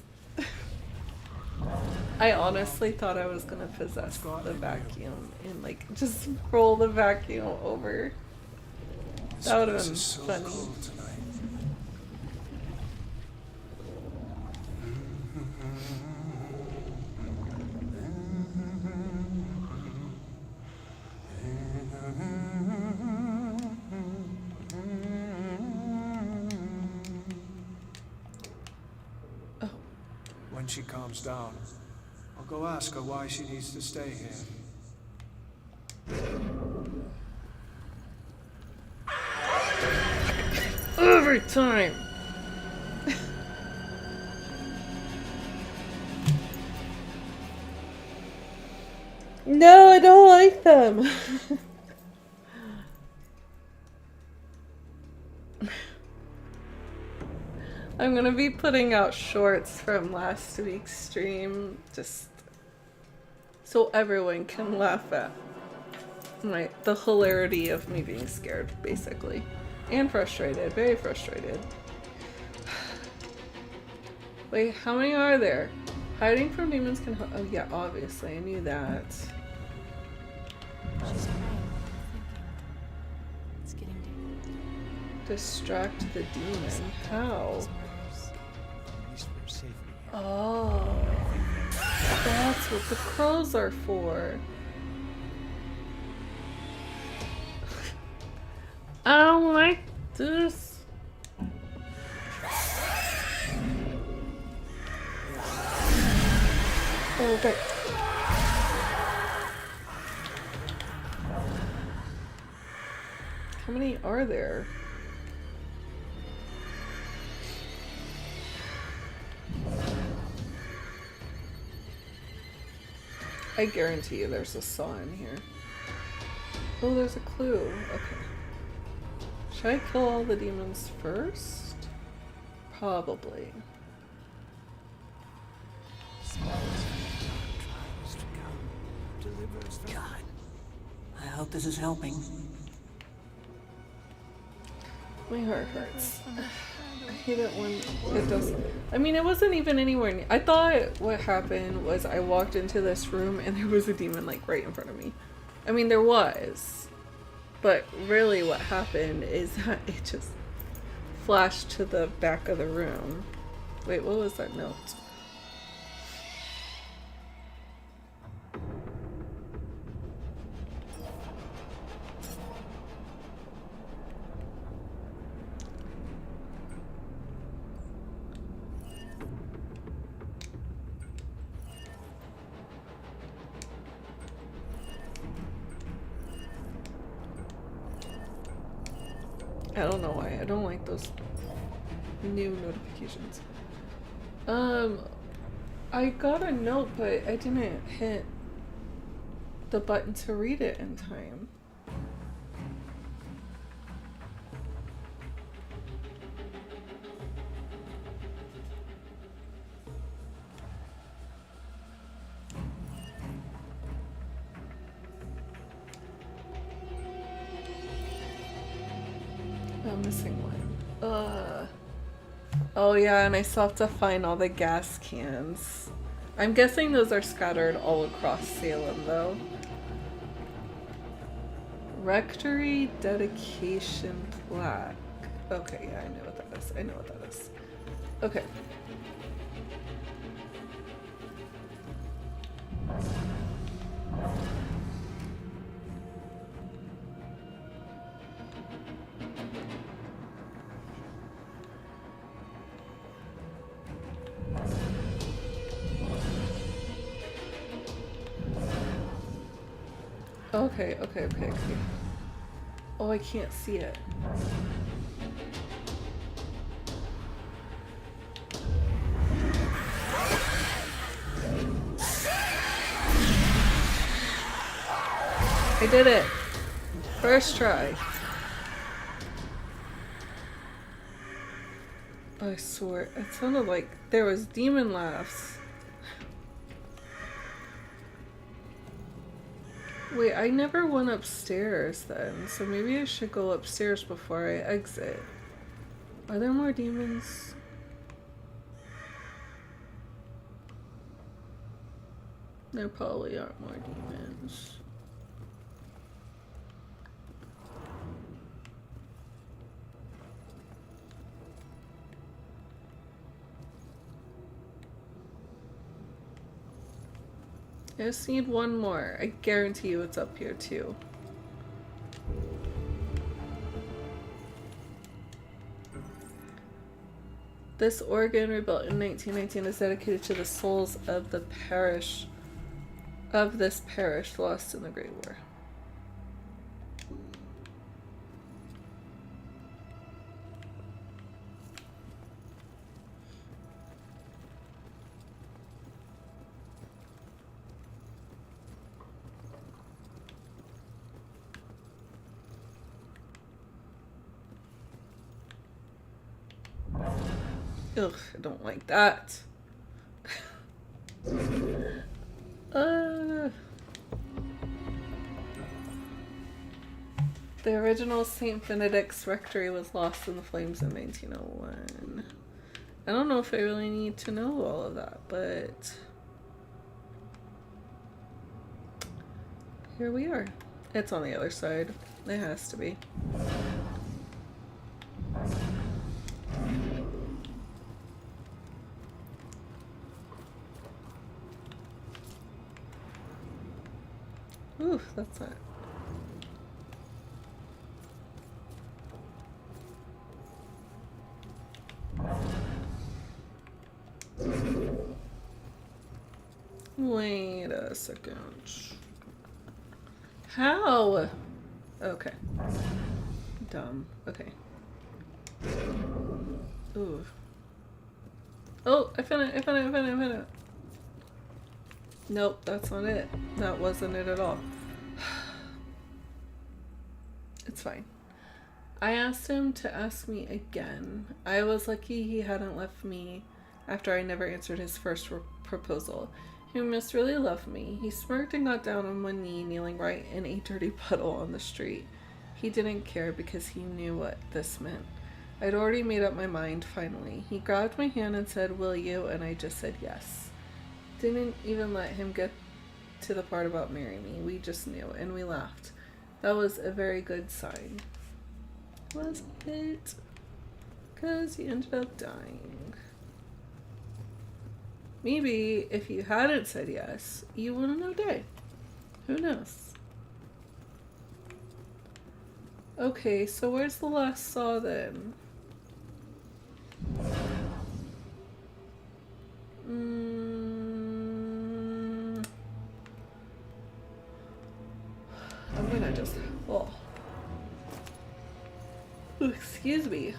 [SPEAKER 1] I honestly thought I was gonna possess the vacuum and like just roll the vacuum over. That would have been funny.
[SPEAKER 12] When she calms down, I'll go ask her why she needs to stay here.
[SPEAKER 1] Every time. No, I don't like them. I'm gonna be putting out shorts from last week's stream just so everyone can laugh at the hilarity of me being scared, basically. And frustrated, very frustrated. Wait, how many are there? Hiding from demons can help. Oh yeah, obviously, I knew that.
[SPEAKER 11] She's praying, thinking. It's getting deep.
[SPEAKER 1] Distract the demon. How?
[SPEAKER 11] These murders.
[SPEAKER 8] At least we're safe in here.
[SPEAKER 1] Oh. That's what the crows are for. I don't like this. Okay. How many are there? I guarantee you there's a saw in here. Oh, there's a clue. Okay. Should I kill all the demons first? Probably.
[SPEAKER 10] God, I hope this is helping.
[SPEAKER 1] My heart hurts. I hate it when it does. I mean, it wasn't even anywhere near. I thought what happened was I walked into this room and there was a demon like right in front of me. I mean, there was. But really what happened is that it just flashed to the back of the room. Wait, what was that note? I don't know why. I don't like those new notifications. I got a note, but I didn't hit the button to read it in time. I'm missing one. Oh yeah, and I still have to find all the gas cans. I'm guessing those are scattered all across Salem though. Rectory dedication plaque. Okay, yeah, I know what that is. I know what that is. Okay. Okay, okay, okay, okay. Oh, I can't see it. I did it! First try. I swear, it sounded like there was demon laughs. Wait, I never went upstairs then, so maybe I should go upstairs before I exit. Are there more demons? There probably aren't more demons. I just need one more. I guarantee you it's up here too. This organ, rebuilt in 1919, is dedicated to the souls of the parish, of this parish lost in the Great War. Ugh, I don't like that. The original St. Benedict's rectory was lost in the flames in 1901. I don't know if I really need to know all of that, but here we are. It's on the other side. It has to be. Ooh, that's not. Wait a second. How? Okay. Dumb. Okay. Ooh. Oh, I found it. Nope, that's not it. That wasn't it at all. It's fine. I asked him to ask me again. I was lucky he hadn't left me after I never answered his first proposal. He must really love me. He smirked and got down on one knee, kneeling right in a dirty puddle on the street. He didn't care because he knew what this meant. I'd already made up my mind, finally. He grabbed my hand and said, "Will you?" And I just said yes. Didn't even let him get to the part about marrying me. We just knew, and we laughed. That was a very good sign. Was it? Because he ended up dying. Maybe if you hadn't said yes, you wouldn't have died. Who knows? Okay, so where's the last saw then? I'm gonna just... Oh. Ooh, excuse me.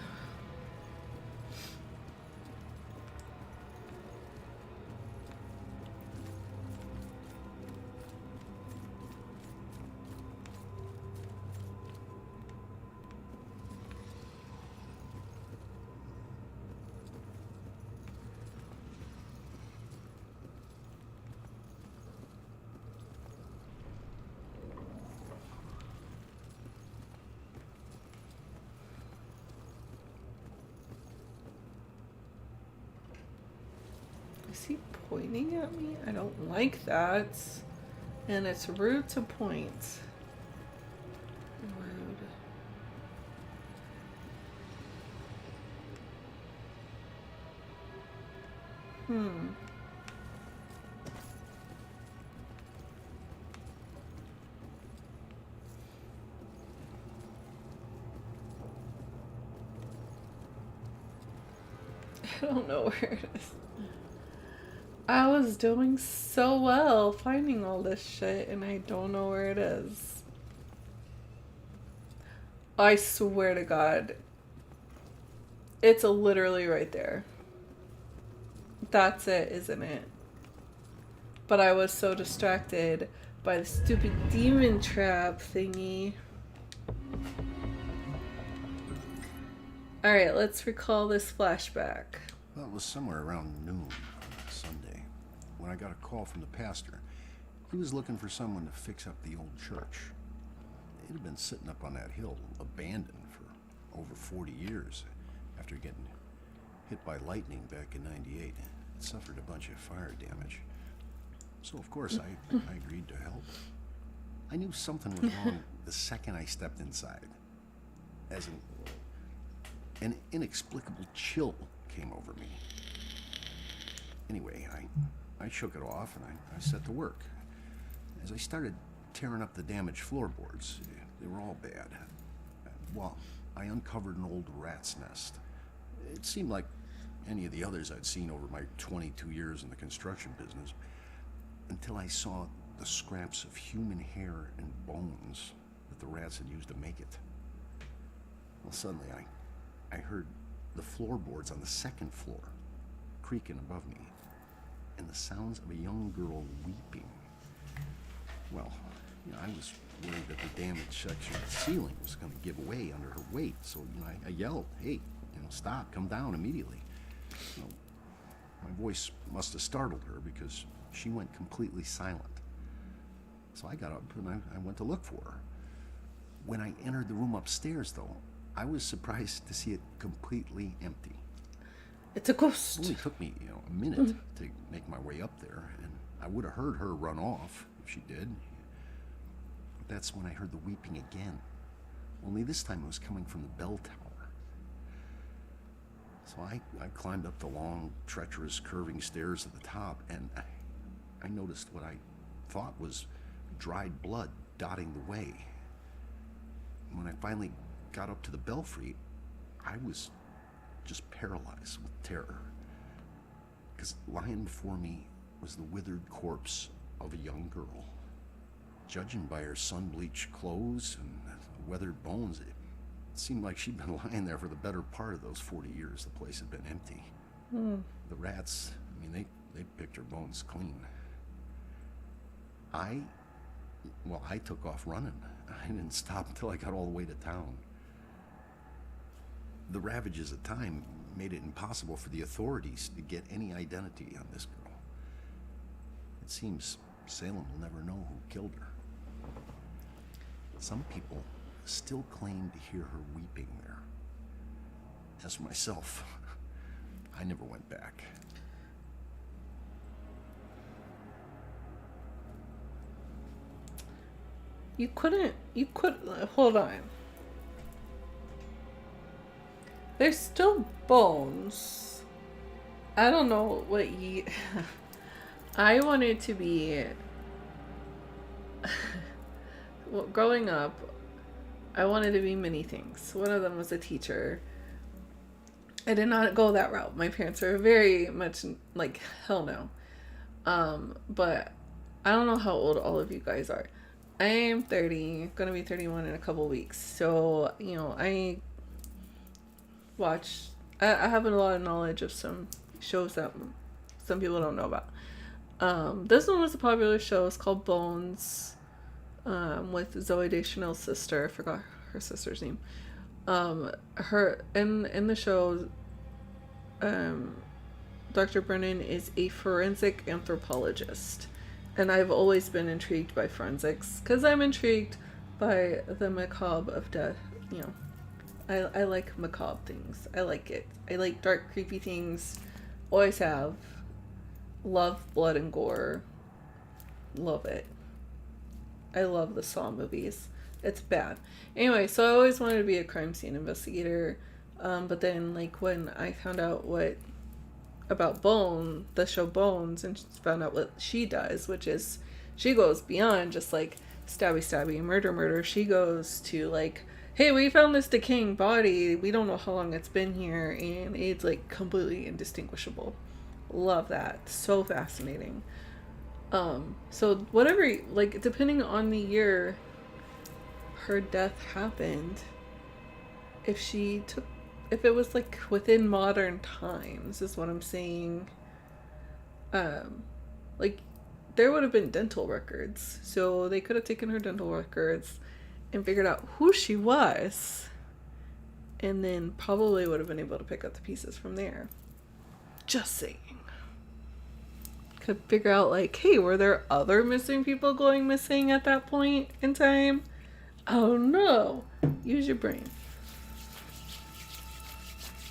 [SPEAKER 1] Is he pointing at me? I don't like that. And it's rude to point. Rude. I don't know where it is. I was doing so well finding all this shit and I don't know where it is. I swear to God. It's literally right there. That's it, isn't it? But I was so distracted by the stupid demon trap thingy. Alright, let's recall this flashback.
[SPEAKER 3] Well, it was somewhere around noon on Sunday when I got a call from the pastor. He was looking for someone to fix up the old church. It had been sitting up on that hill, abandoned for over 40 years after getting hit by lightning back in '98. It suffered a bunch of fire damage. So, of course, I agreed to help. I knew something was wrong the second I stepped inside. As an inexplicable chill came over me. Anyway, I shook it off and I set to work. As I started tearing up the damaged floorboards, they were all bad. Well, I uncovered an old rat's nest. It seemed like any of the others I'd seen over my 22 years in the construction business, until I saw the scraps of human hair and bones that the rats had used to make it. Well, suddenly I heard the floorboards on the second floor creaking above me, and the sounds of a young girl weeping. Well, I was worried that the damaged section of the ceiling was going to give way under her weight, so I yelled, "Hey, stop, come down immediately." Well, my voice must have startled her because she went completely silent. So I got up and I went to look for her. When I entered the room upstairs, though, I was surprised to see it completely empty.
[SPEAKER 1] It's a ghost.
[SPEAKER 3] It only took me, a minute to make my way up there, and I would have heard her run off if she did. But that's when I heard the weeping again. Only this time it was coming from the bell tower. So I climbed up the long, treacherous, curving stairs at the top, and I noticed what I thought was dried blood dotting the way. When I finally got up to the belfry, I was just paralyzed with terror. Because lying before me was the withered corpse of a young girl. Judging by her sun-bleached clothes and weathered bones, it seemed like she'd been lying there for the better part of those 40 years the place had been empty. The rats, they picked her bones clean. I took off running. I didn't stop until I got all the way to town. The ravages of time made it impossible for the authorities to get any identity on this girl. It seems Salem will never know who killed her. Some people still claim to hear her weeping there. As for myself, I never went back.
[SPEAKER 1] You couldn't, hold on. There's still bones. I don't know what you, I wanted to be, well, growing up, I wanted to be many things. One of them was a teacher. I did not go that route. My parents are very much like, hell no. But I don't know how old all of you guys are. I am 30, gonna be 31 in a couple weeks. So, I have a lot of knowledge of some shows that some people don't know about. This one was a popular show. It's called Bones, with Zoe Deschanel's sister. I forgot her sister's name. Her in the show, Dr. Brennan is a forensic anthropologist. And I've always been intrigued by forensics because I'm intrigued by the macabre of death. I like macabre things. I like it. I like dark, creepy things. Always have. Love blood and gore. Love it. I love the Saw movies. It's bad. Anyway, so I always wanted to be a crime scene investigator. But then, when I found out about the show Bones, and found out what she does, which is she goes beyond just stabby, murder. She goes to hey, we found this decaying body. We don't know how long it's been here, and it's completely indistinguishable. Love that. So fascinating. So whatever, depending on the year her death happened, if it was within modern times is what I'm saying, there would have been dental records, so they could have taken her dental records and figured out who she was, and then probably would have been able to pick up the pieces from there. Just saying. Could figure out hey, were there other missing people going missing at that point in time? Oh no. Use your brain.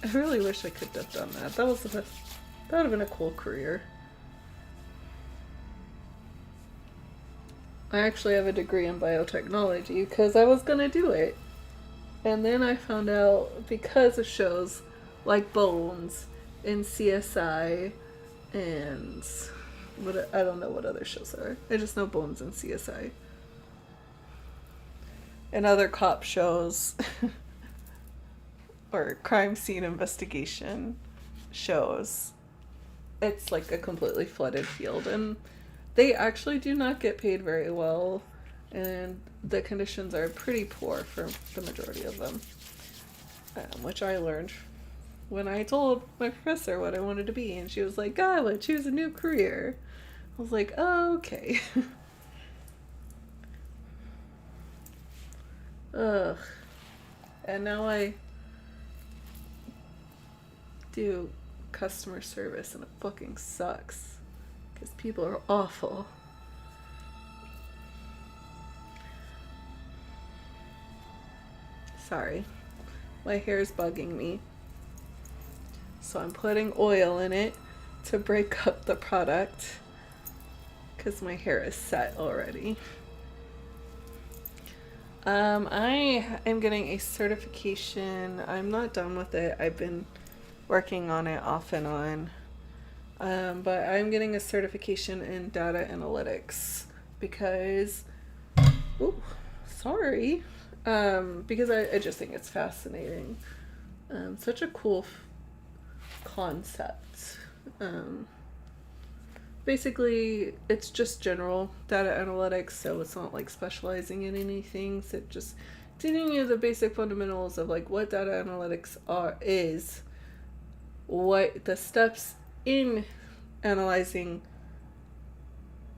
[SPEAKER 1] I really wish I could have done that. That would have been a cool career. I actually have a degree in biotechnology because I was gonna do it. And then I found out, because of shows like Bones and CSI and I don't know what other shows are. I just know Bones and CSI. And other cop shows. Or crime scene investigation shows. It's a completely flooded field, and they actually do not get paid very well, and the conditions are pretty poor for the majority of them, which I learned when I told my professor what I wanted to be, and she was like, I would choose a new career. I was like, oh, okay. Ugh. And now I do customer service, and it fucking sucks because people are awful. Sorry, my hair is bugging me, so I'm putting oil in it to break up the product because my hair is set already. I am getting a certification. I'm not done with it. I've been working on it off and on. But I'm getting a certification in data analytics because, ooh, sorry. Because I just think it's fascinating. Such a cool concept. Basically, it's just general data analytics, so it's not like specializing in anything. So it just teaching you the basic fundamentals of like what data analytics is, what the steps in analyzing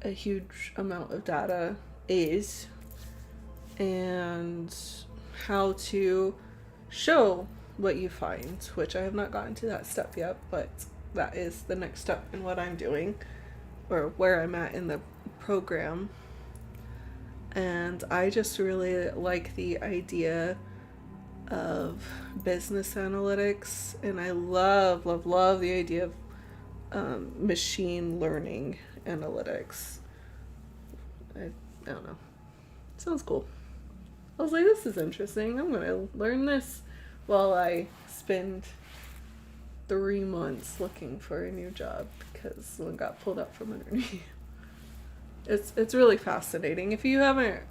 [SPEAKER 1] a huge amount of data is, and how to show what you find, which I have not gotten to that step yet, but that is the next step in what I'm doing, or where I'm at in the program. And I just really like the idea of business analytics, and I love the idea of machine learning analytics. I don't know. Sounds cool. I was like, this is interesting. I'm gonna learn this while I spend 3 months looking for a new job because one got pulled up from underneath. It's really fascinating. If you haven't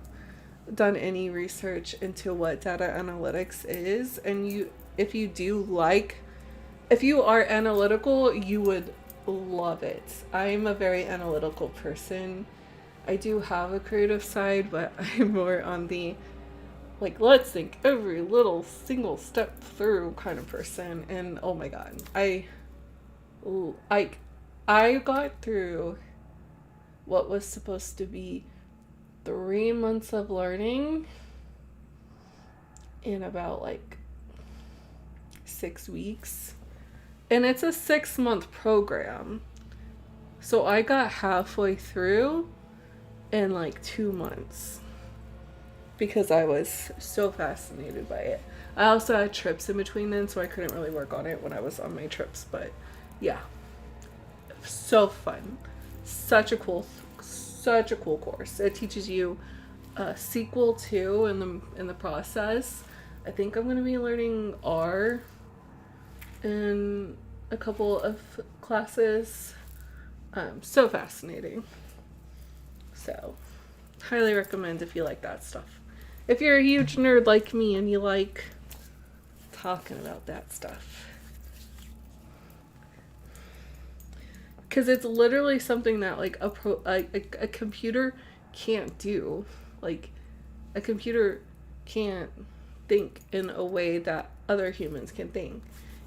[SPEAKER 1] done any research into what data analytics is, and if you are analytical, you would love it. I'm a very analytical person. I do have a creative side, but I'm more on the like, let's think every little single step through kind of person. And oh my god, I got through what was supposed to be 3 months of learning in about like 6 weeks. And it's a 6-month program. So I got halfway through in like 2 months because I was so fascinated by it. I also had trips in between then, so I couldn't really work on it when I was on my trips. But yeah, so fun. Such a cool course. It teaches you SQL too in the process. I think I'm going to be learning R in a couple of classes. So fascinating. So highly recommend if you like that stuff. If you're a huge nerd like me and you like talking about that stuff. Because it's literally something that like a computer can't do. Like a computer can't think in a way that other humans can think.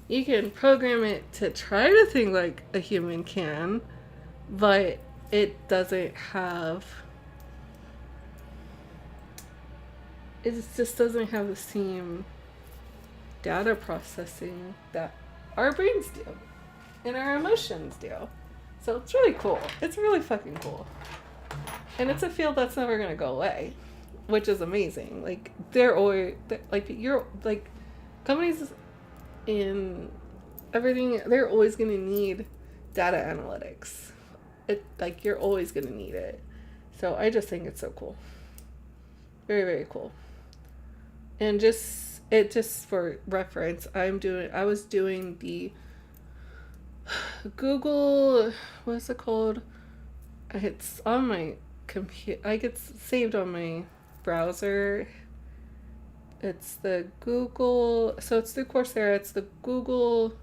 [SPEAKER 1] You can program it to try to think like a human can, but it doesn't have... It just doesn't have the same data processing that our brains do and our emotions do. So it's really cool. It's really fucking cool. And it's a field that's never going to go away, which is amazing. Like, companies in everything, they're always going to need data analytics. You're always going to need it. So I just think it's so cool. Very, very cool. And just for reference, I was doing the Google, what's it called? It's on my computer. It's saved on my browser. It's the Google, so it's the Coursera. It's the Google,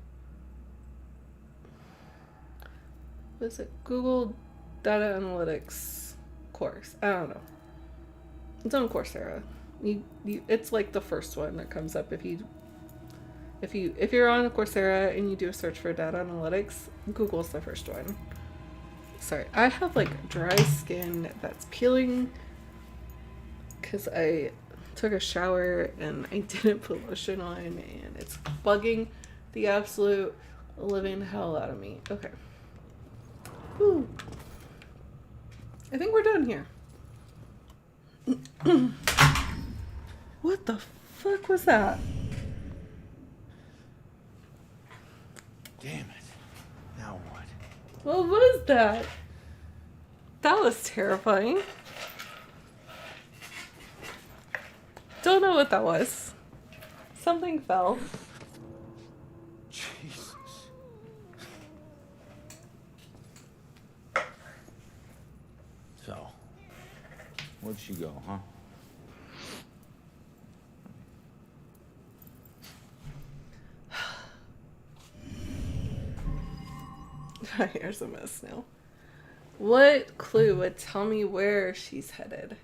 [SPEAKER 1] what is it? Google Data Analytics course. I don't know. It's on Coursera. It's like the first one that comes up if you're on Coursera and you do a search for data analytics. Google's the first one. Sorry, I have like dry skin that's peeling because I took a shower and I didn't put lotion on, and it's bugging the absolute living hell out of me. Okay. Whew. I think we're done here. What the fuck was that?
[SPEAKER 8] Damn it. Now what?
[SPEAKER 1] What was that? That was terrifying. Don't know what that was. Something fell.
[SPEAKER 8] Jesus. So, where'd she go, huh?
[SPEAKER 1] My hair's a mess now. What clue would tell me where she's headed?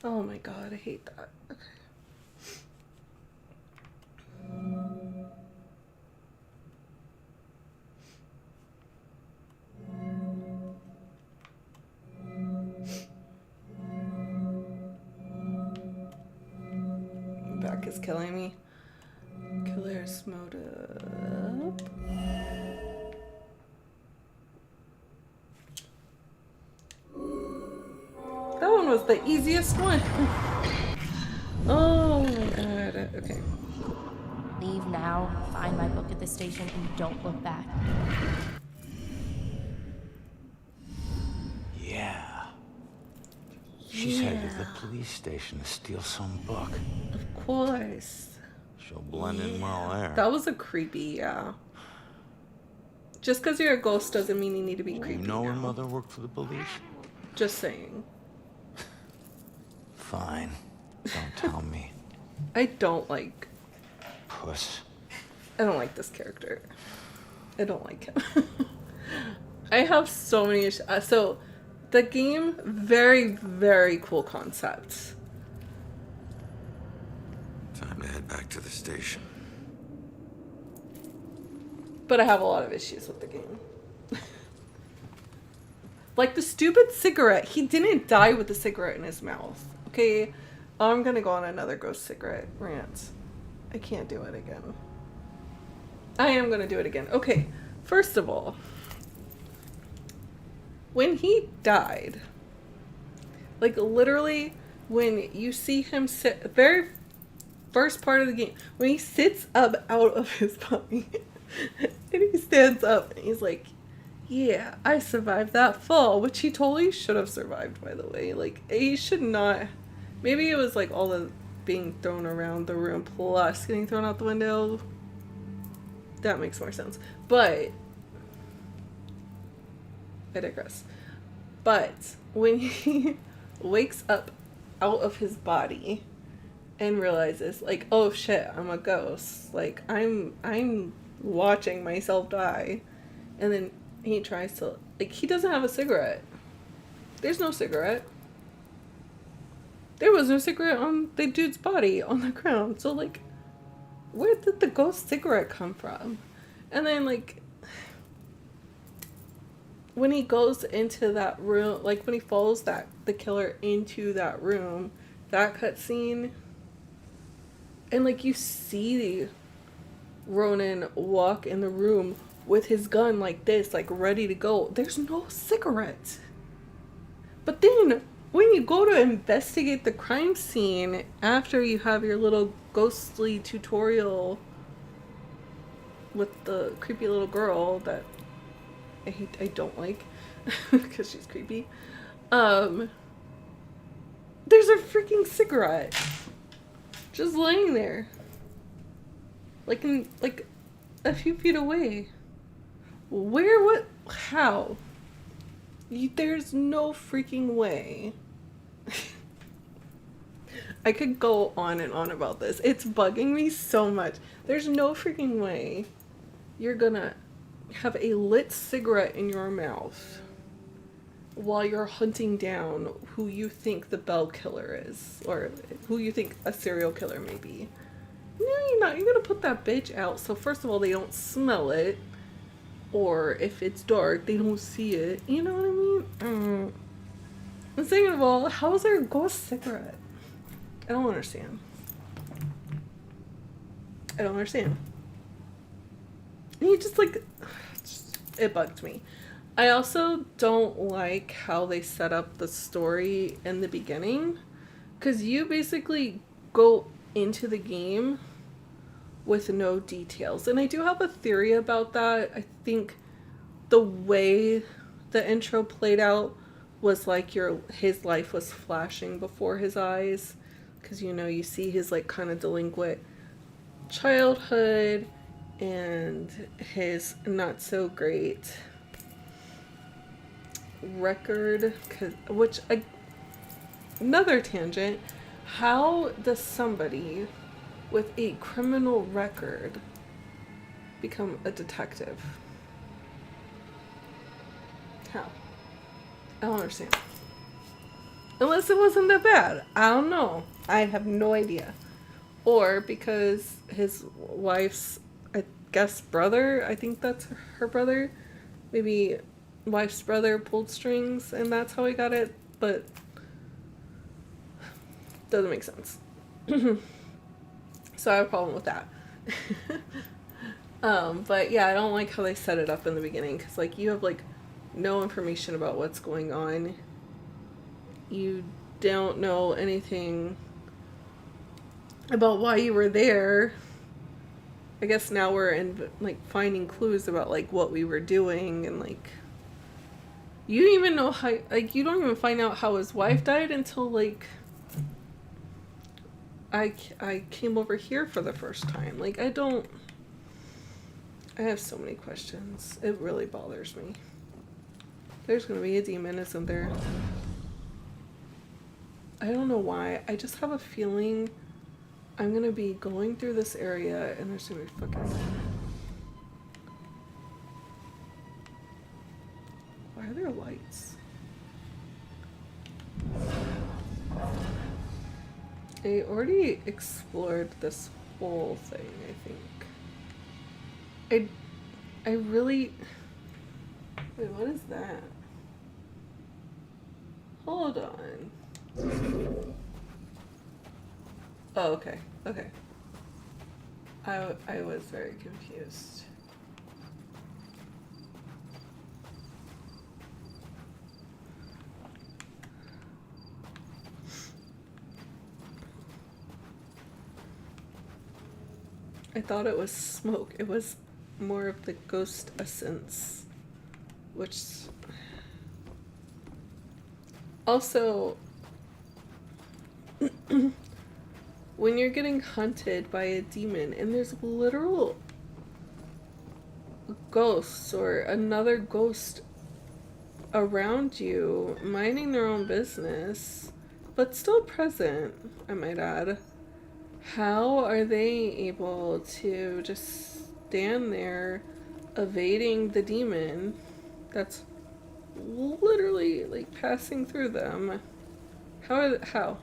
[SPEAKER 1] Oh my god, I hate that. Okay. Back is killing me. Killer smote up. That one was the easiest one. Oh my god. Okay.
[SPEAKER 21] Leave now, find my book at the station, and don't look back.
[SPEAKER 8] Yeah. She's headed to the police station to steal some book.
[SPEAKER 1] Of course.
[SPEAKER 8] She'll blend in well there.
[SPEAKER 1] That was a creepy, yeah. Just because you're a ghost doesn't mean you need to be creepy.
[SPEAKER 8] You know her
[SPEAKER 1] now.
[SPEAKER 8] mother worked for the police?
[SPEAKER 1] Just saying.
[SPEAKER 8] Fine. Don't tell me.
[SPEAKER 1] I don't like...
[SPEAKER 8] Puss.
[SPEAKER 1] I don't like this character. I don't like him. I have so many issues. So, the game, very, very cool concept.
[SPEAKER 2] Time to head back to the station.
[SPEAKER 1] But I have a lot of issues with the game. Like the stupid cigarette. He didn't die with the cigarette in his mouth. Okay, I'm gonna go on another ghost cigarette rant. I can't do it again. I am gonna do it again. Okay, first of all, when he died, like literally when you see him sit, very first part of the game, when he sits up out of his body and he stands up and he's like, yeah, I survived that fall, which he totally should have survived, by the way. Like, he should not. Maybe it was like all the being thrown around the room plus getting thrown out the window. That makes more sense. But I digress. But when he wakes up out of his body and realizes, like, oh shit, I'm a ghost. Like, I'm watching myself die. And then he tries to, like, he doesn't have a cigarette. There's no cigarette. There was no cigarette on the dude's body on the ground. So, like, where did the ghost cigarette come from? And then, like, when he goes into that room, like, when he follows the killer into that room, that cutscene, and, like, you see Ronan walk in the room with his gun like this, like, ready to go. There's no cigarette. But then, when you go to investigate the crime scene, after you have your little ghostly tutorial with the creepy little girl that I don't like, because she's creepy, there's a freaking cigarette just laying there. Like, a few feet away. Where, what, how? There's no freaking way. I could go on and on about this. It's bugging me so much. There's no freaking way you're gonna have a lit cigarette in your mouth while you're hunting down who you think the Bell killer is, or who you think a serial killer may be. No, you're not. You're gonna put that bitch out so first of all they don't smell it, or if it's dark they don't see it. You know what I mean? And second of all, how is there a ghost cigarette? I don't understand. I don't understand. And he just like, it bugged me. I also don't like how they set up the story in the beginning, because you basically go into the game with no details. And I do have a theory about that. I think the way the intro played out was like his life was flashing before his eyes, because you see his like kind of delinquent childhood and his not so great record, another tangent. How does somebody with a criminal record become a detective? How? I don't understand. Unless it wasn't that bad. I don't know. I have no idea. Or because his wife's, I guess, brother, I think that's her brother, maybe wife's brother pulled strings and that's how he got it, but doesn't make sense. So I have a problem with that. But yeah, I don't like how they set it up in the beginning, because like you have like no information about what's going on. You don't know anything about why you were there. I guess now we're in like finding clues about like what we were doing, and like you don't even know how, like you don't even find out how his wife died until like I came over here for the first time. Like I have so many questions. It really bothers me. There's gonna be a demon, isn't there? I don't know why. I just have a feeling I'm gonna be going through this area and there's gonna be fucking... Why are there lights? I already explored this whole thing, I think. I really... Wait, what is that? Hold on. Oh, okay. Okay. I was very confused. I thought it was smoke. It was more of the ghost essence, which also when you're getting hunted by a demon and there's literal ghosts or another ghost around you minding their own business but still present, I might add, how are they able to just stand there evading the demon that's literally like passing through them? How? I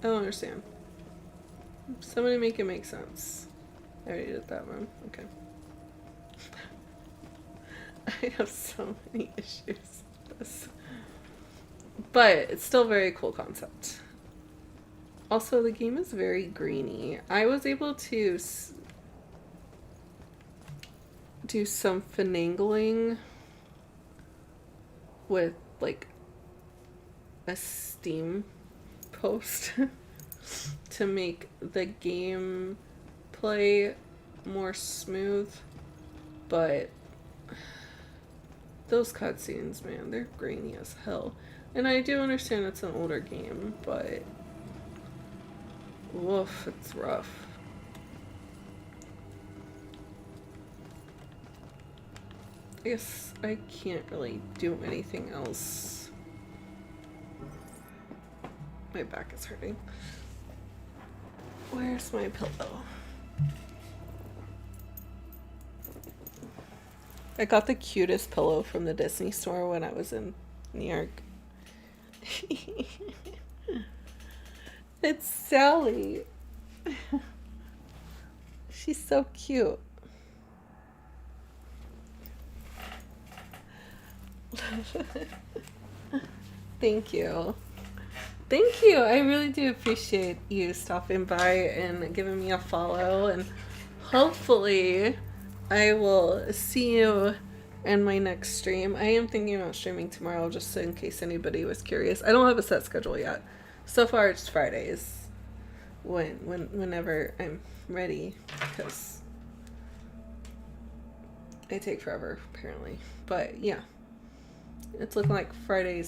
[SPEAKER 1] don't understand. Somebody make it make sense. I already did that one. Okay. I have so many issues with this. But it's still a very cool concept. Also, the game is very greeny. I was able to do some finagling with like a Steam post to make the game play more smooth, but those cutscenes, man, they're grainy as hell. And I do understand it's an older game, but woof, it's rough. I guess I can't really do anything else. My back is hurting. Where's my pillow? I got the cutest pillow from the Disney store when I was in New York. It's Sally. She's so cute. Thank you. Thank you. I really do appreciate you stopping by and giving me a follow, and hopefully I will see you in my next stream. I am thinking about streaming tomorrow, just in case anybody was curious. I don't have a set schedule yet. So far, it's Fridays. Whenever I'm ready, because I take forever, apparently. But yeah, it's looking like Friday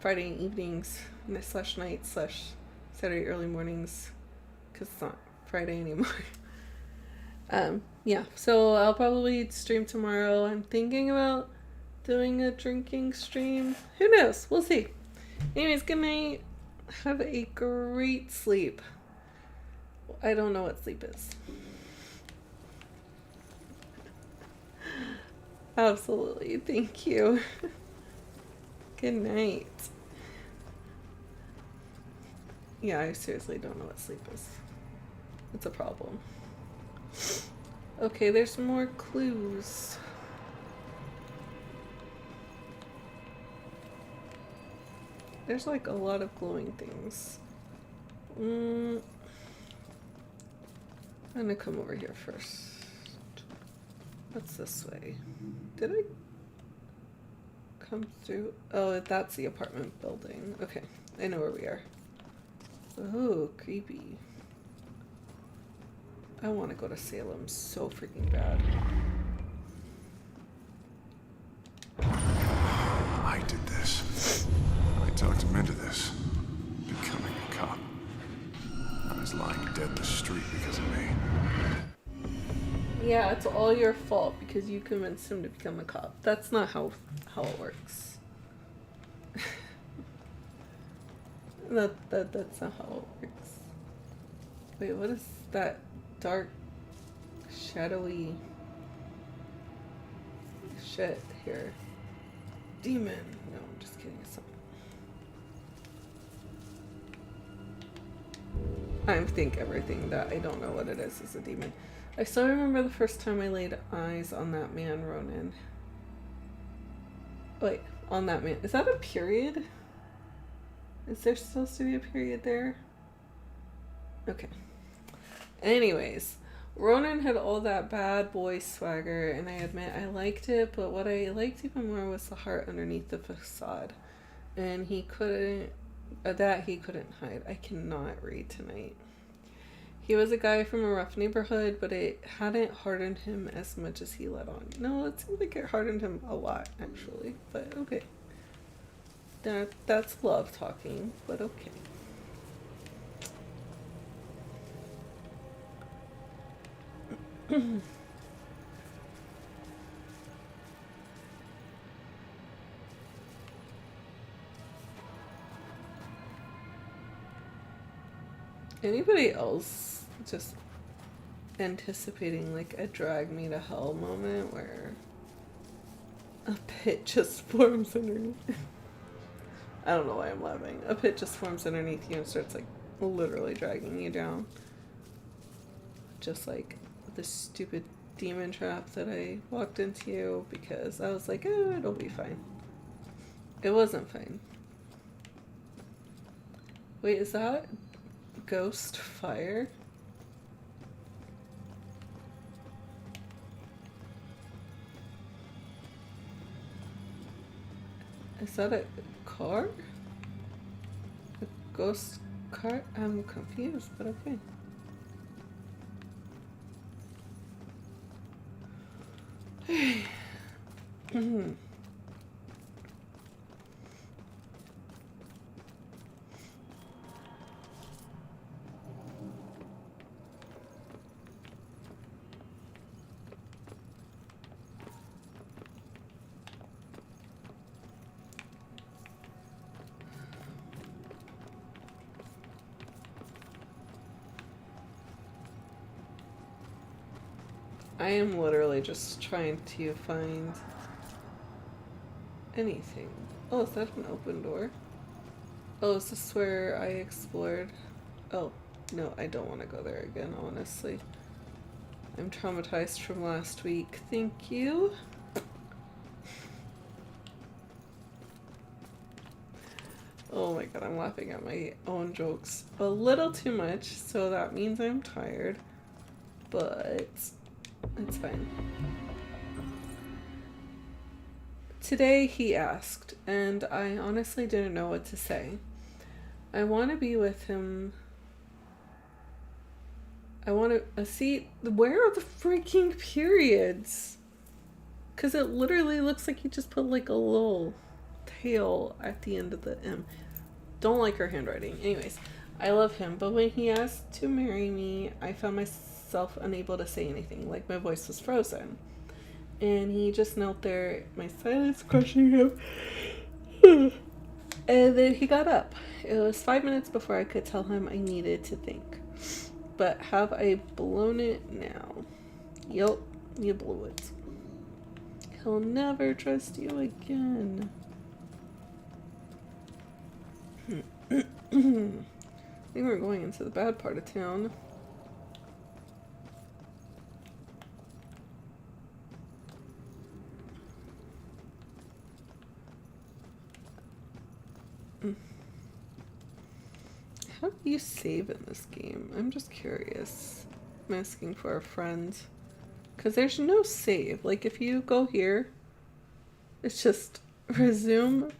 [SPEAKER 1] evenings, slash night, slash Saturday early mornings, because it's not Friday anymore. Yeah, so I'll probably stream tomorrow. I'm thinking about doing a drinking stream. Who knows? We'll see. Anyways, good night. Have a great sleep. I don't know what sleep is. Absolutely. Thank you. Good night. Yeah, I seriously don't know what sleep is. It's a problem. Okay, there's more clues. There's like a lot of glowing things. I'm gonna come over here first. What's this way? Did I come through? Oh, that's the apartment building. Okay, I know where we are. Oh, creepy. I want to go to Salem so freaking bad.
[SPEAKER 12] I did this. I talked him into this. Becoming a cop. I was lying dead in the street because of me.
[SPEAKER 1] Yeah, it's all your fault because you convinced him to become a cop. That's not how it works. That's not how it works. Wait, what is that dark, shadowy shit here? Demon. No, I'm just kidding. It's not. I think everything that I don't know what it is a demon. I still remember the first time I laid eyes on that man, Ronan. Wait, on that man. Is that a period? Is there supposed to be a period there? Okay. Anyways, Ronan had all that bad boy swagger, and I admit I liked it, but what I liked even more was the heart underneath the facade. And he couldn't hide. I cannot read tonight. He was a guy from a rough neighborhood, but it hadn't hardened him as much as he let on. No, it seems like it hardened him a lot, actually. But okay. That's love talking, but okay. Anybody else just anticipating like a drag me to hell moment where a pit just forms underneath? I don't know why I'm laughing. A pit just forms underneath you and starts like literally dragging you down. Just like the stupid demon trap that I walked into because I was like, oh, it'll be fine. It wasn't fine. Wait, is that ghost fire? Is that a car? A ghost car? I'm confused, but okay. I am literally just trying to find anything. Oh, is that an open door? Oh, is this where I explored? Oh, no, I don't want to go there again, honestly. I'm traumatized from last week. Thank you. Oh my god, I'm laughing at my own jokes a little too much, so that means I'm tired. But It's fine. Today he asked, and I honestly didn't know what to say. I want to be with him. I want to see, where are the freaking periods? Because it literally looks like he just put like a little tail at the end of the M. Don't like her handwriting. Anyways, I love him, but when he asked to marry me, I found myself unable to say anything, like my voice was frozen. And he just knelt there, my silence crushing him. And then he got up. It was 5 minutes before I could tell him I needed to think. But have I blown it now? Yup, you blew it. He'll never trust you again. I think we're going into the bad part of town. How do you save in this game? I'm just curious. I'm asking for a friend. Because there's no save. Like, if you go here, it's just resume,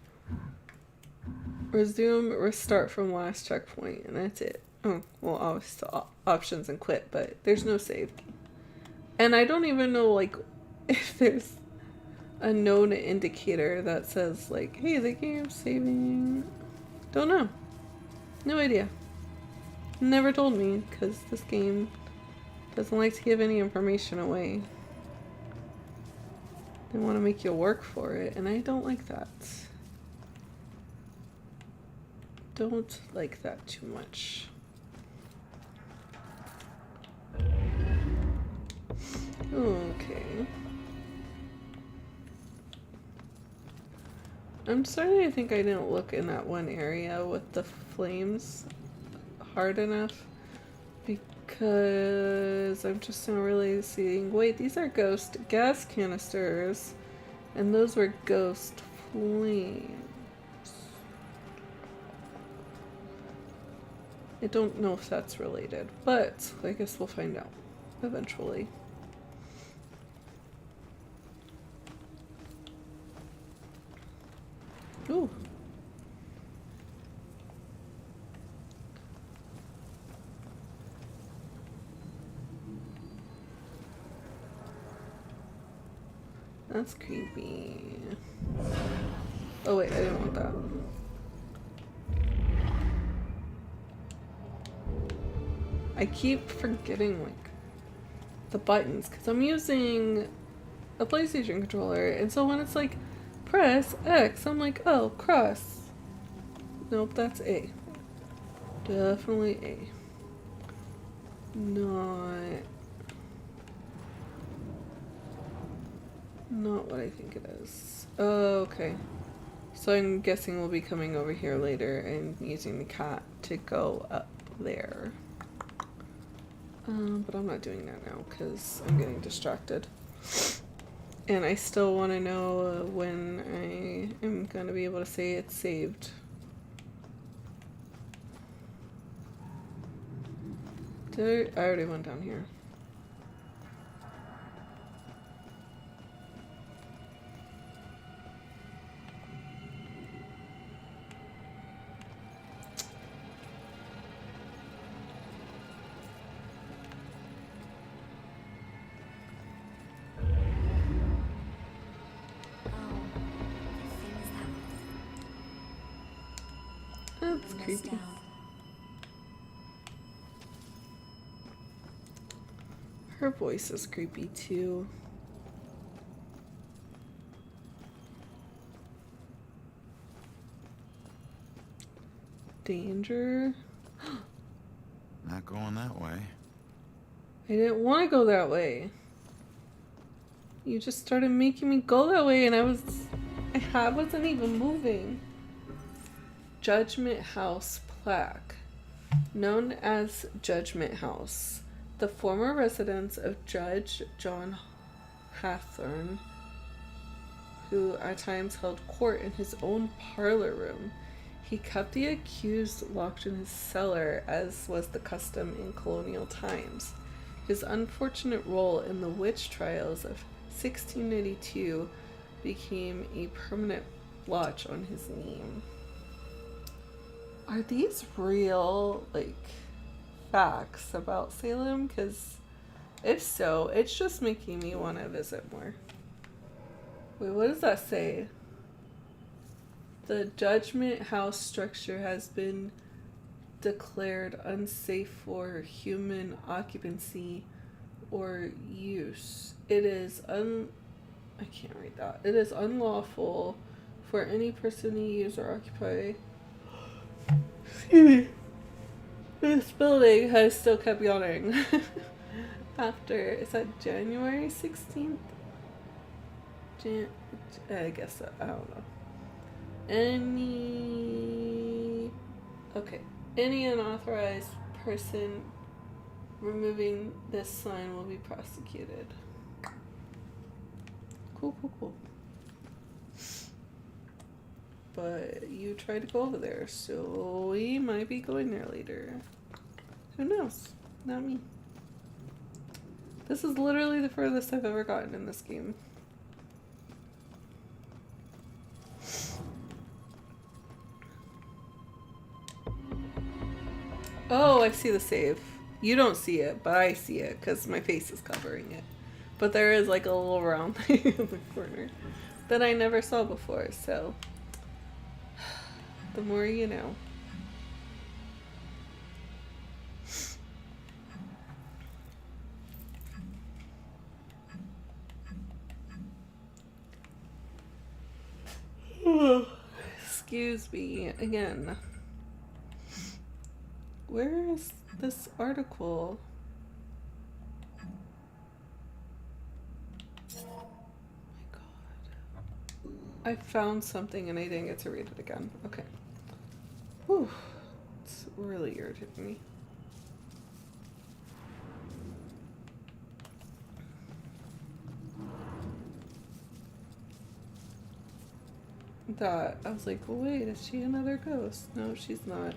[SPEAKER 1] restart from last checkpoint, and that's it. Oh, well, obviously options and quit, but there's no save. And I don't even know, like, if there's a known indicator that says, like, hey, the game's saving. Don't know. No idea. Never told me, because this game doesn't like to give any information away. They want to make you work for it, and I don't like that. Don't like that too much. Okay. I'm starting to think I didn't look in that one area with the flames hard enough, because I'm just not really seeing. Wait, these are ghost gas canisters, and those were ghost flames. I don't know if that's related, but I guess we'll find out eventually. Ooh. That's creepy. Oh wait, I didn't want that. I keep forgetting, like, the buttons, because I'm using a PlayStation controller, and so when it's like, press X, I'm like, oh, cross. Nope, that's A. Definitely A. Not what I think it is. Oh, okay. So I'm guessing we'll be coming over here later and using the cat to go up there. But I'm not doing that now because I'm getting distracted. And I still want to know when I am going to be able to say it's saved. I already went down here. That's creepy. Her voice is creepy too. Danger?
[SPEAKER 2] Not going that way.
[SPEAKER 1] I didn't want to go that way. You just started making me go that way, and I wasn't even moving. Judgment House plaque. Known as Judgment House, the former residence of Judge John Hathorne, who at times held court in his own parlor room. He kept the accused locked in his cellar, as was the custom in colonial times. His unfortunate role in the witch trials of 1682 became a permanent blotch on his name. Are these real, like, facts about Salem? Because if so, it's just making me want to visit more. Wait, what does that say? The Judgment House structure has been declared unsafe for human occupancy or use. It is I can't read that. It is unlawful for any person to use or occupy. Excuse me. This building has still kept yawning. After, is that January 16th? I guess, I don't know. Any unauthorized person removing this sign will be prosecuted. Cool. But you tried to go over there, so we might be going there later. Who knows? Not me. This is literally the furthest I've ever gotten in this game. Oh, I see the save. You don't see it, but I see it because my face is covering it. But there is like a little round thing in the corner that I never saw before, so the more you know. Excuse me again. Where is this article? Oh my god. I found something and I didn't get to read it again. Okay. Whew. It's really irritating me. That I was like, well, wait, is she another ghost? No, she's not.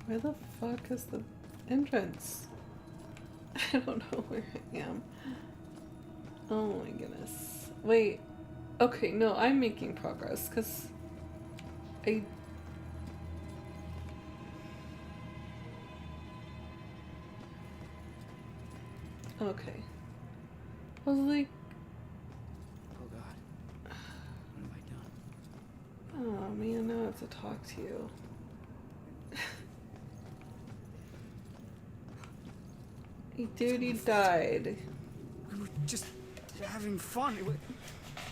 [SPEAKER 1] Where the fuck is the entrance? I don't know where I am. Oh my goodness. Wait. Okay, no, I'm making progress because I... Okay. I was like...
[SPEAKER 10] Oh god. What have I done?
[SPEAKER 1] Oh man, now I have to talk to you. Dude, he died.
[SPEAKER 5] We were just having fun.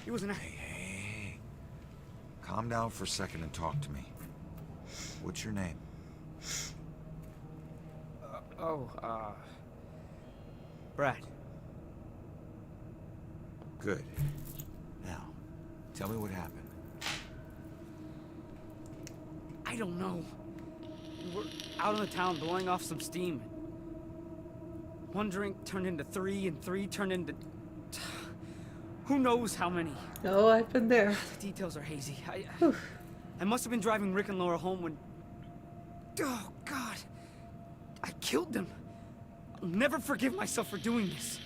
[SPEAKER 5] It wasn't.
[SPEAKER 2] Hey. Calm down for a second and talk to me. What's your name?
[SPEAKER 5] Brad.
[SPEAKER 2] Good. Now, tell me what happened.
[SPEAKER 5] I don't know. We were out in the town blowing off some steam. One drink turned into three, and three turned into... who knows how many.
[SPEAKER 1] Oh, I've been there.
[SPEAKER 5] The details are hazy. I must have been driving Rick and Laura home when... Oh, God. I killed them. I'll never forgive myself for doing this.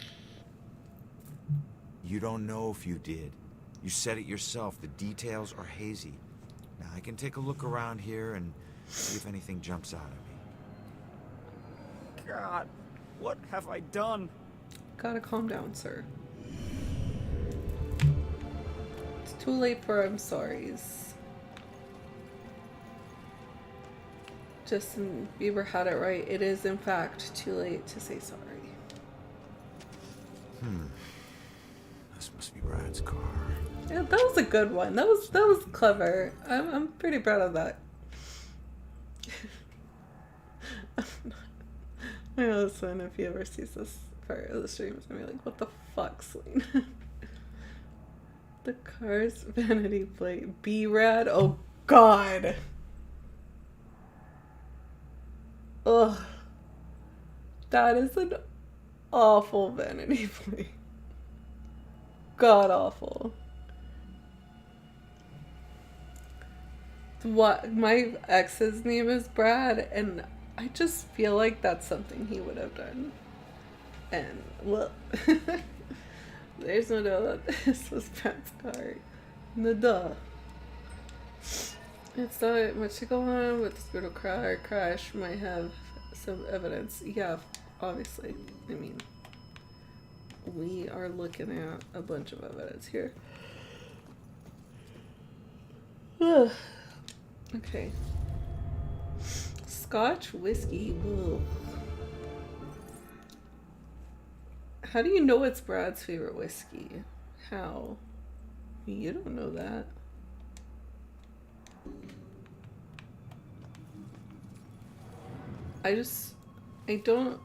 [SPEAKER 2] You don't know if you did. You said it yourself. The details are hazy. Now, I can take a look around here and see if anything jumps out at me.
[SPEAKER 5] God. What have I done?
[SPEAKER 1] Gotta calm down, sir. It's too late for I'm sorries. Justin Bieber had it right. It is, in fact, too late to say sorry.
[SPEAKER 3] This must be Brad's car.
[SPEAKER 1] Yeah, that was a good one. That was clever. I'm pretty proud of that. My husband, if he ever sees this part of the stream, is gonna be like, "What the fuck, Celine?" The car's vanity plate. B-Rad? Oh, God. Ugh. That is an awful vanity plate. God awful. What? My ex's name is Brad, and I just feel like that's something he would have done. And, well... There's no doubt that this was Brad's car. No duh. It's not much to go on, but this brutal car crash might have some evidence. Yeah, obviously. I mean, we are looking at a bunch of evidence here. Okay. Scotch whiskey. Ugh. How do you know it's Brad's favorite whiskey? How? You don't know that. I don't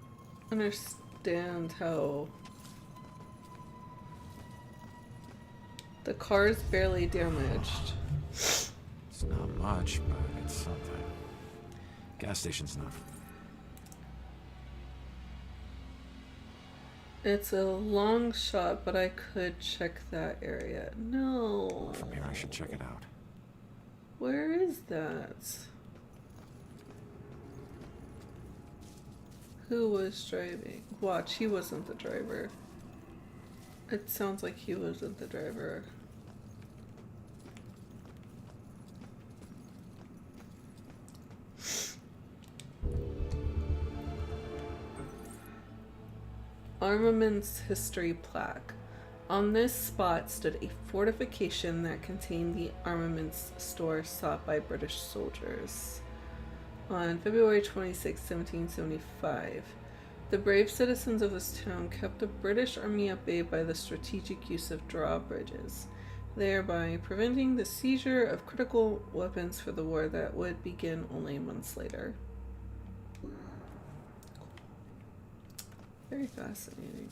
[SPEAKER 1] understand how the car's barely damaged.
[SPEAKER 2] It's not much, but it's something. Gas station's enough.
[SPEAKER 1] It's a long shot, but I could check that area. No.
[SPEAKER 2] From here, I should check it out.
[SPEAKER 1] Where is that? Who was driving? Watch, he wasn't the driver. It sounds like he wasn't the driver. Armaments history plaque. On this spot stood a fortification that contained the armaments store sought by British soldiers. On February 26, 1775, the brave citizens of this town kept the British army at bay by the strategic use of drawbridges, thereby preventing the seizure of critical weapons for the war that would begin only months later. Very fascinating.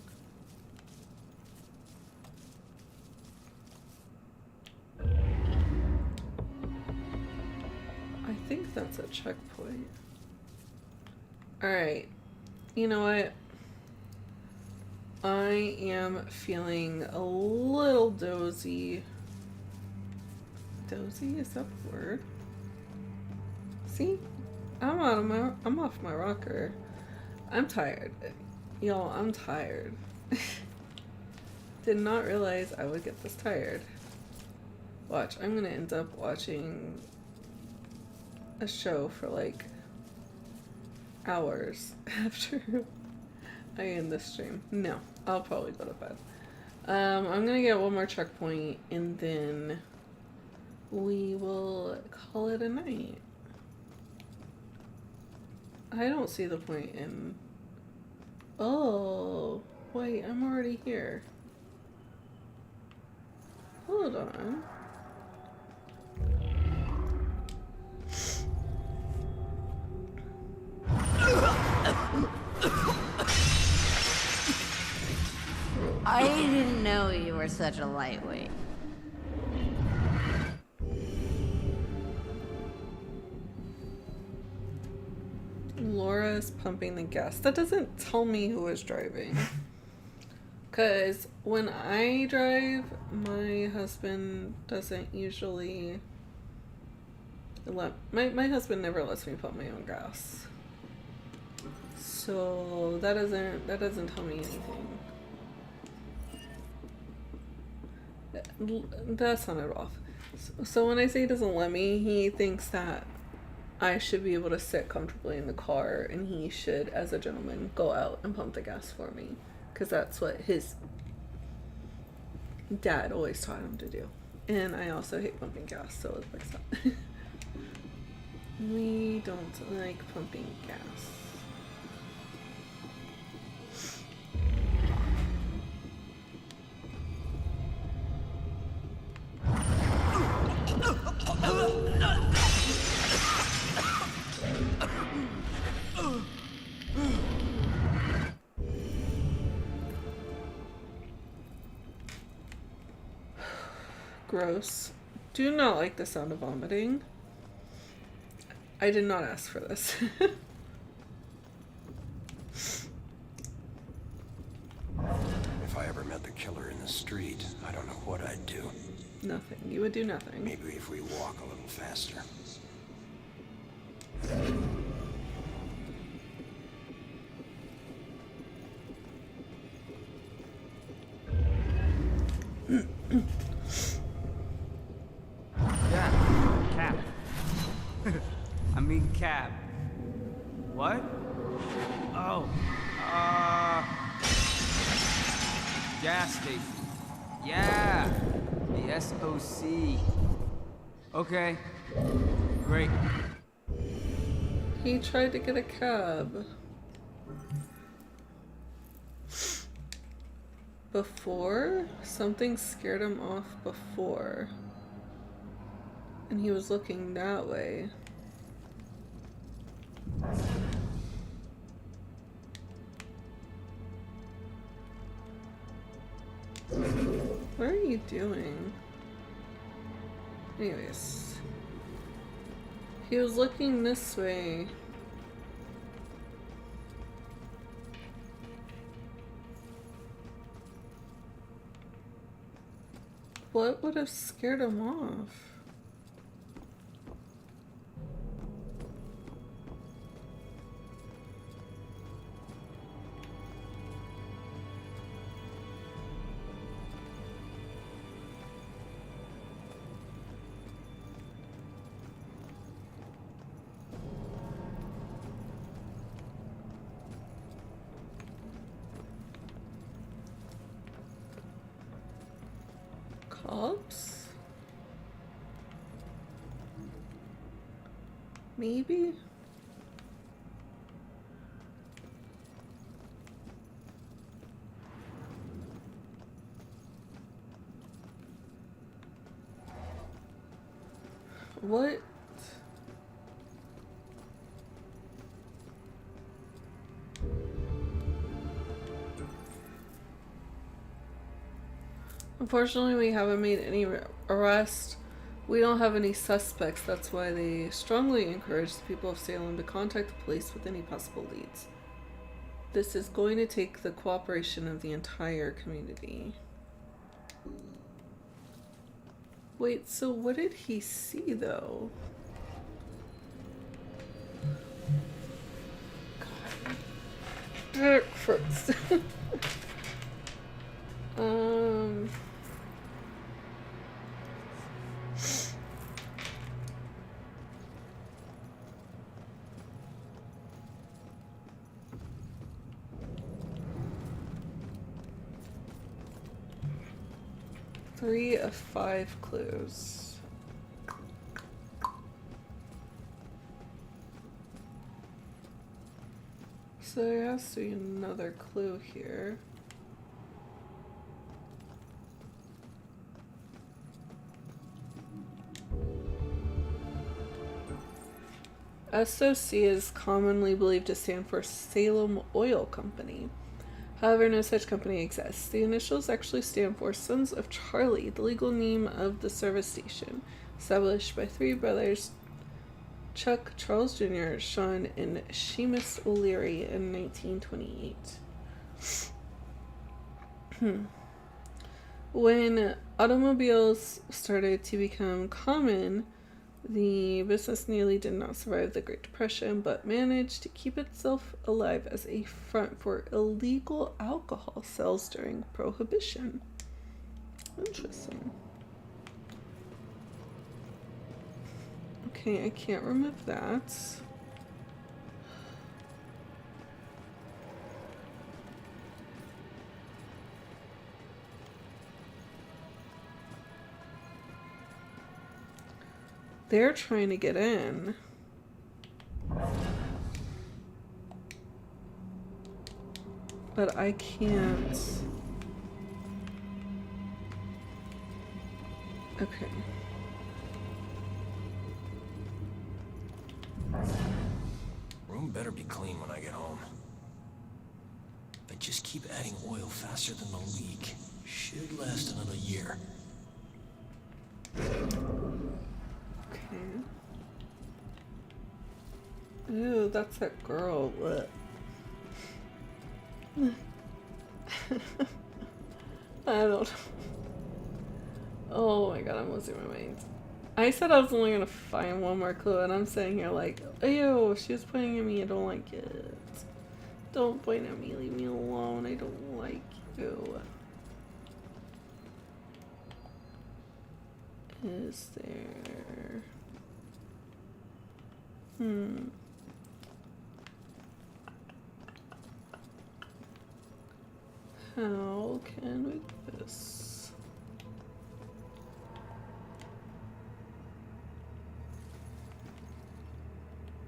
[SPEAKER 1] I think that's a checkpoint. Alright. You know what? I am feeling a little dozy. Dozy? Is that the word? See? I'm off my rocker. I'm tired. Y'all, I'm tired. Did not realize I would get this tired. Watch, I'm gonna end up watching a show for like hours after I end this stream. No, I'll probably go to bed. I'm gonna get one more checkpoint and then we will call it a night. I don't see the point in... Oh, wait, I'm already here. Hold on.
[SPEAKER 13] I didn't know you were such a lightweight.
[SPEAKER 1] Laura's pumping the gas. That doesn't tell me who was driving. Because when I drive, my husband doesn't usually let... My husband never lets me pump my own gas. So that doesn't tell me anything. That sounded off. So when I say he doesn't let me, he thinks that I should be able to sit comfortably in the car and he should, as a gentleman, go out and pump the gas for me. Because that's what his dad always taught him to do. And I also hate pumping gas, so it works out. We don't like pumping gas. Gross. Do not like the sound of vomiting. I did not ask for this.
[SPEAKER 10] If I ever met the killer in the street, I don't know what I'd do.
[SPEAKER 1] Nothing. You would do nothing.
[SPEAKER 10] Maybe if we walk a little faster.
[SPEAKER 5] Yeah, cab. I mean cab. What? Oh, gas station. Yeah, the SOC. Okay, great.
[SPEAKER 1] He tried to get a cab. Before? Something scared him off before. And he was looking that way. What are you doing? Anyways. He was looking this way. What would have scared him off? Cops? Maybe? What? Unfortunately, we haven't made any arrests. We don't have any suspects. That's why they strongly encourage the people of Salem to contact the police with any possible leads. This is going to take the cooperation of the entire community. Wait, so what did he see though? God. Dick first. Three of 5 clues. So there has to be another clue here. SOC is commonly believed to stand for Salem Oil Company. However, no such company exists. The initials actually stand for Sons of Charlie, the legal name of the service station, established by 3 brothers, Chuck, Charles Jr., Sean, and Seamus O'Leary in 1928. When automobiles started to become common, the business nearly did not survive the Great Depression, but managed to keep itself alive as a front for illegal alcohol sales during Prohibition. Interesting. Okay, I can't remove that. They're trying to get in. But I can't. Okay.
[SPEAKER 7] Room better be clean when I get home. If I just keep adding oil faster than the leak, should last another year.
[SPEAKER 1] Okay. Ew, that's that girl. What? I don't know. Oh my god, I'm losing my mind. I said I was only gonna find one more clue, and I'm sitting here like, ew, she was pointing at me, I don't like it. Don't point at me, leave me alone, I don't like you. Is there... How can we do this?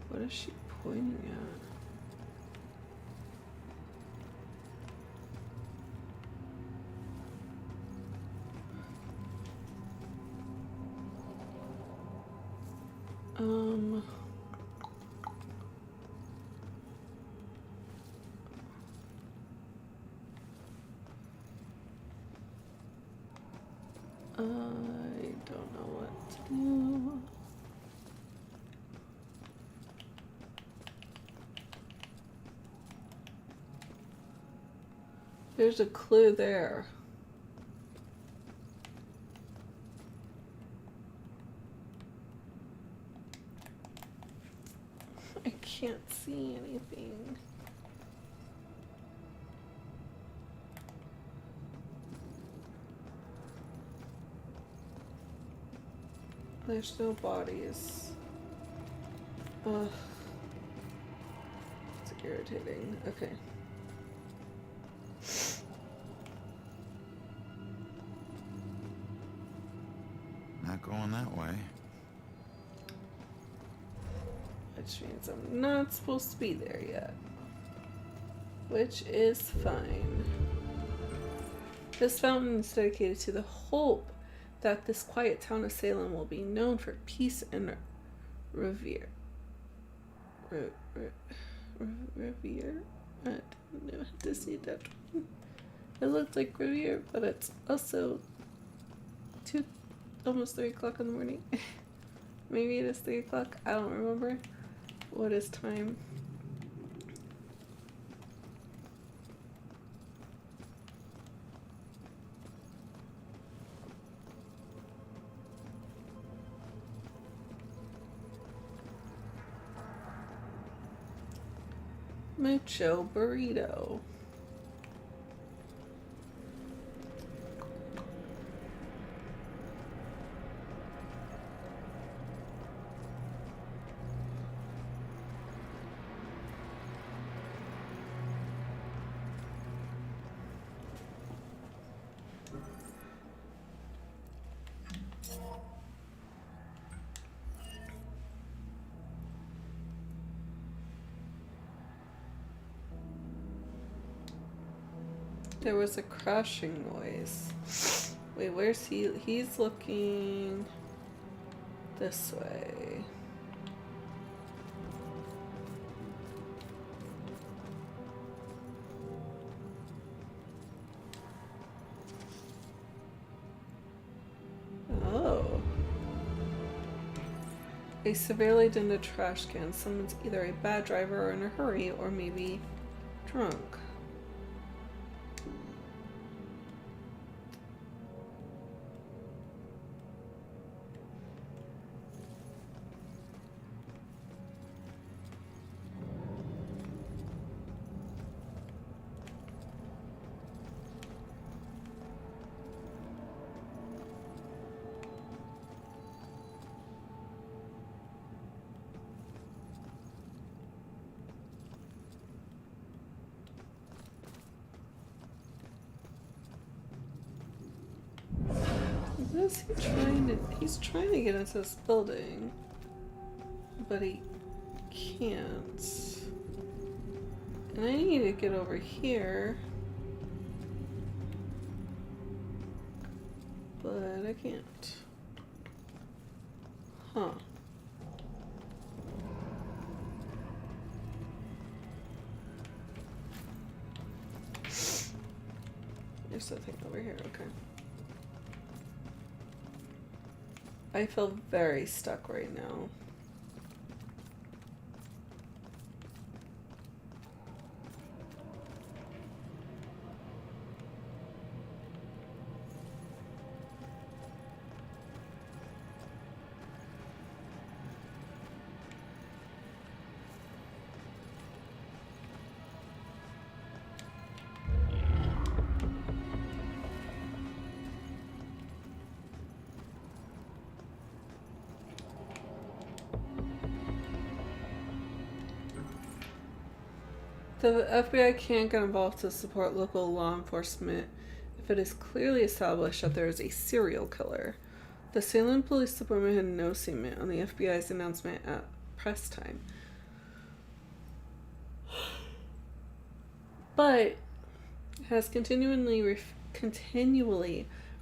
[SPEAKER 1] What is she pointing at? I don't know what to do. There's a clue there. I can't see anything. There's no bodies. Ugh. It's irritating. Okay.
[SPEAKER 2] Not going that way.
[SPEAKER 1] Which means I'm not supposed to be there yet. Which is fine. This fountain is dedicated to the hope that this quiet town of Salem will be known for peace and revere. Revere? I didn't know how to see that. It looked like revere, but it's also almost 3 o'clock in the morning. Maybe it is 3 o'clock. I don't remember. What is time? Mucho burrito. There was a crashing noise. Wait, where's he? He's looking this way. Oh. A severely dented trash can. Someone's either a bad driver or in a hurry, or maybe drunk. What is he trying to... He's trying to get into this building, but he can't. And I need to get over here. But I can't. Huh. There's something over here, okay. I feel very stuck right now. The FBI can't get involved to support local law enforcement if it is clearly established that there is a serial killer. The Salem Police Department had no statement on the FBI's announcement at press time. But has continually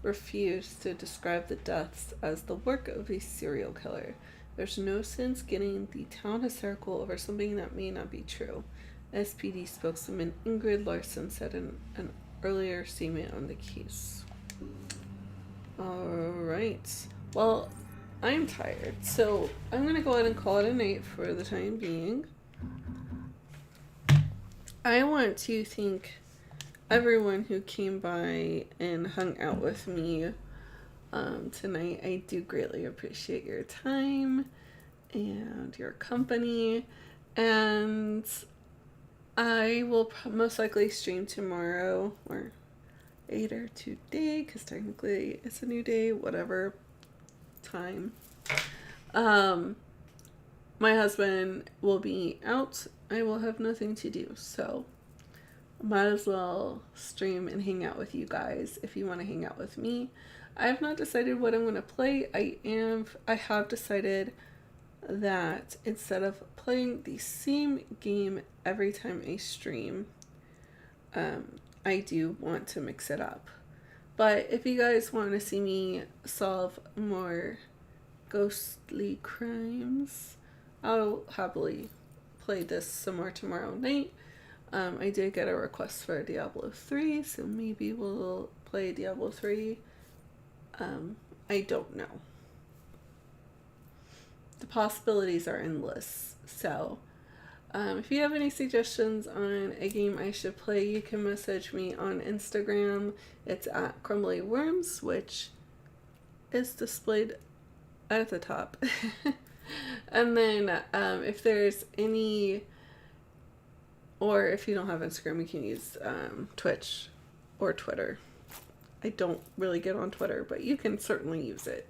[SPEAKER 1] refused to describe the deaths as the work of a serial killer. There's no sense getting the town hysterical over something that may not be true. SPD spokeswoman Ingrid Larson said in an earlier statement on the case. Alright. Well, I'm tired, so I'm going to go ahead and call it a night for the time being. I want to thank everyone who came by and hung out with me tonight. I do greatly appreciate your time and your company, and I will most likely stream tomorrow or later today, because technically it's a new day, whatever time. My husband will be out. I will have nothing to do, so might as well stream and hang out with you guys if you want to hang out with me. I have not decided what I'm going to play. I have decided that instead of playing the same game every time I stream, I do want to mix it up. But if you guys want to see me solve more ghostly crimes, I'll happily play this some more tomorrow night. I did get a request for Diablo 3, so maybe we'll play Diablo 3. I don't know. The possibilities are endless. So, if you have any suggestions on a game I should play, you can message me on Instagram. It's at crumbly worms, which is displayed at the top. And then if there's any, or if you don't have Instagram, you can use Twitch or Twitter. I don't really get on Twitter, but you can certainly use it.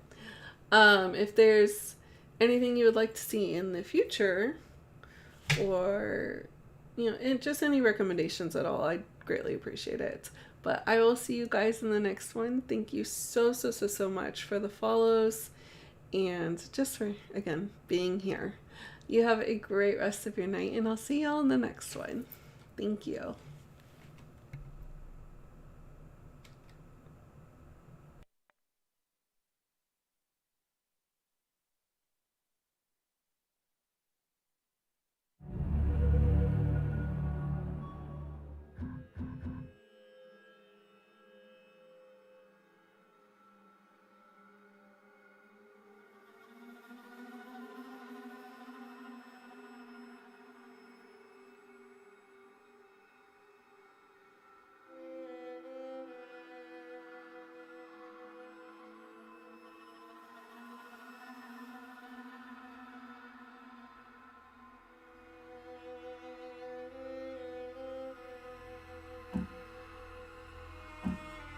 [SPEAKER 1] If there's anything you would like to see in the future, or just any recommendations at all, I'd greatly appreciate it. But I will see you guys in the next one. Thank you so much for the follows and just for, again, being here. You have a great rest of your night, and I'll see y'all in the next one. Thank you.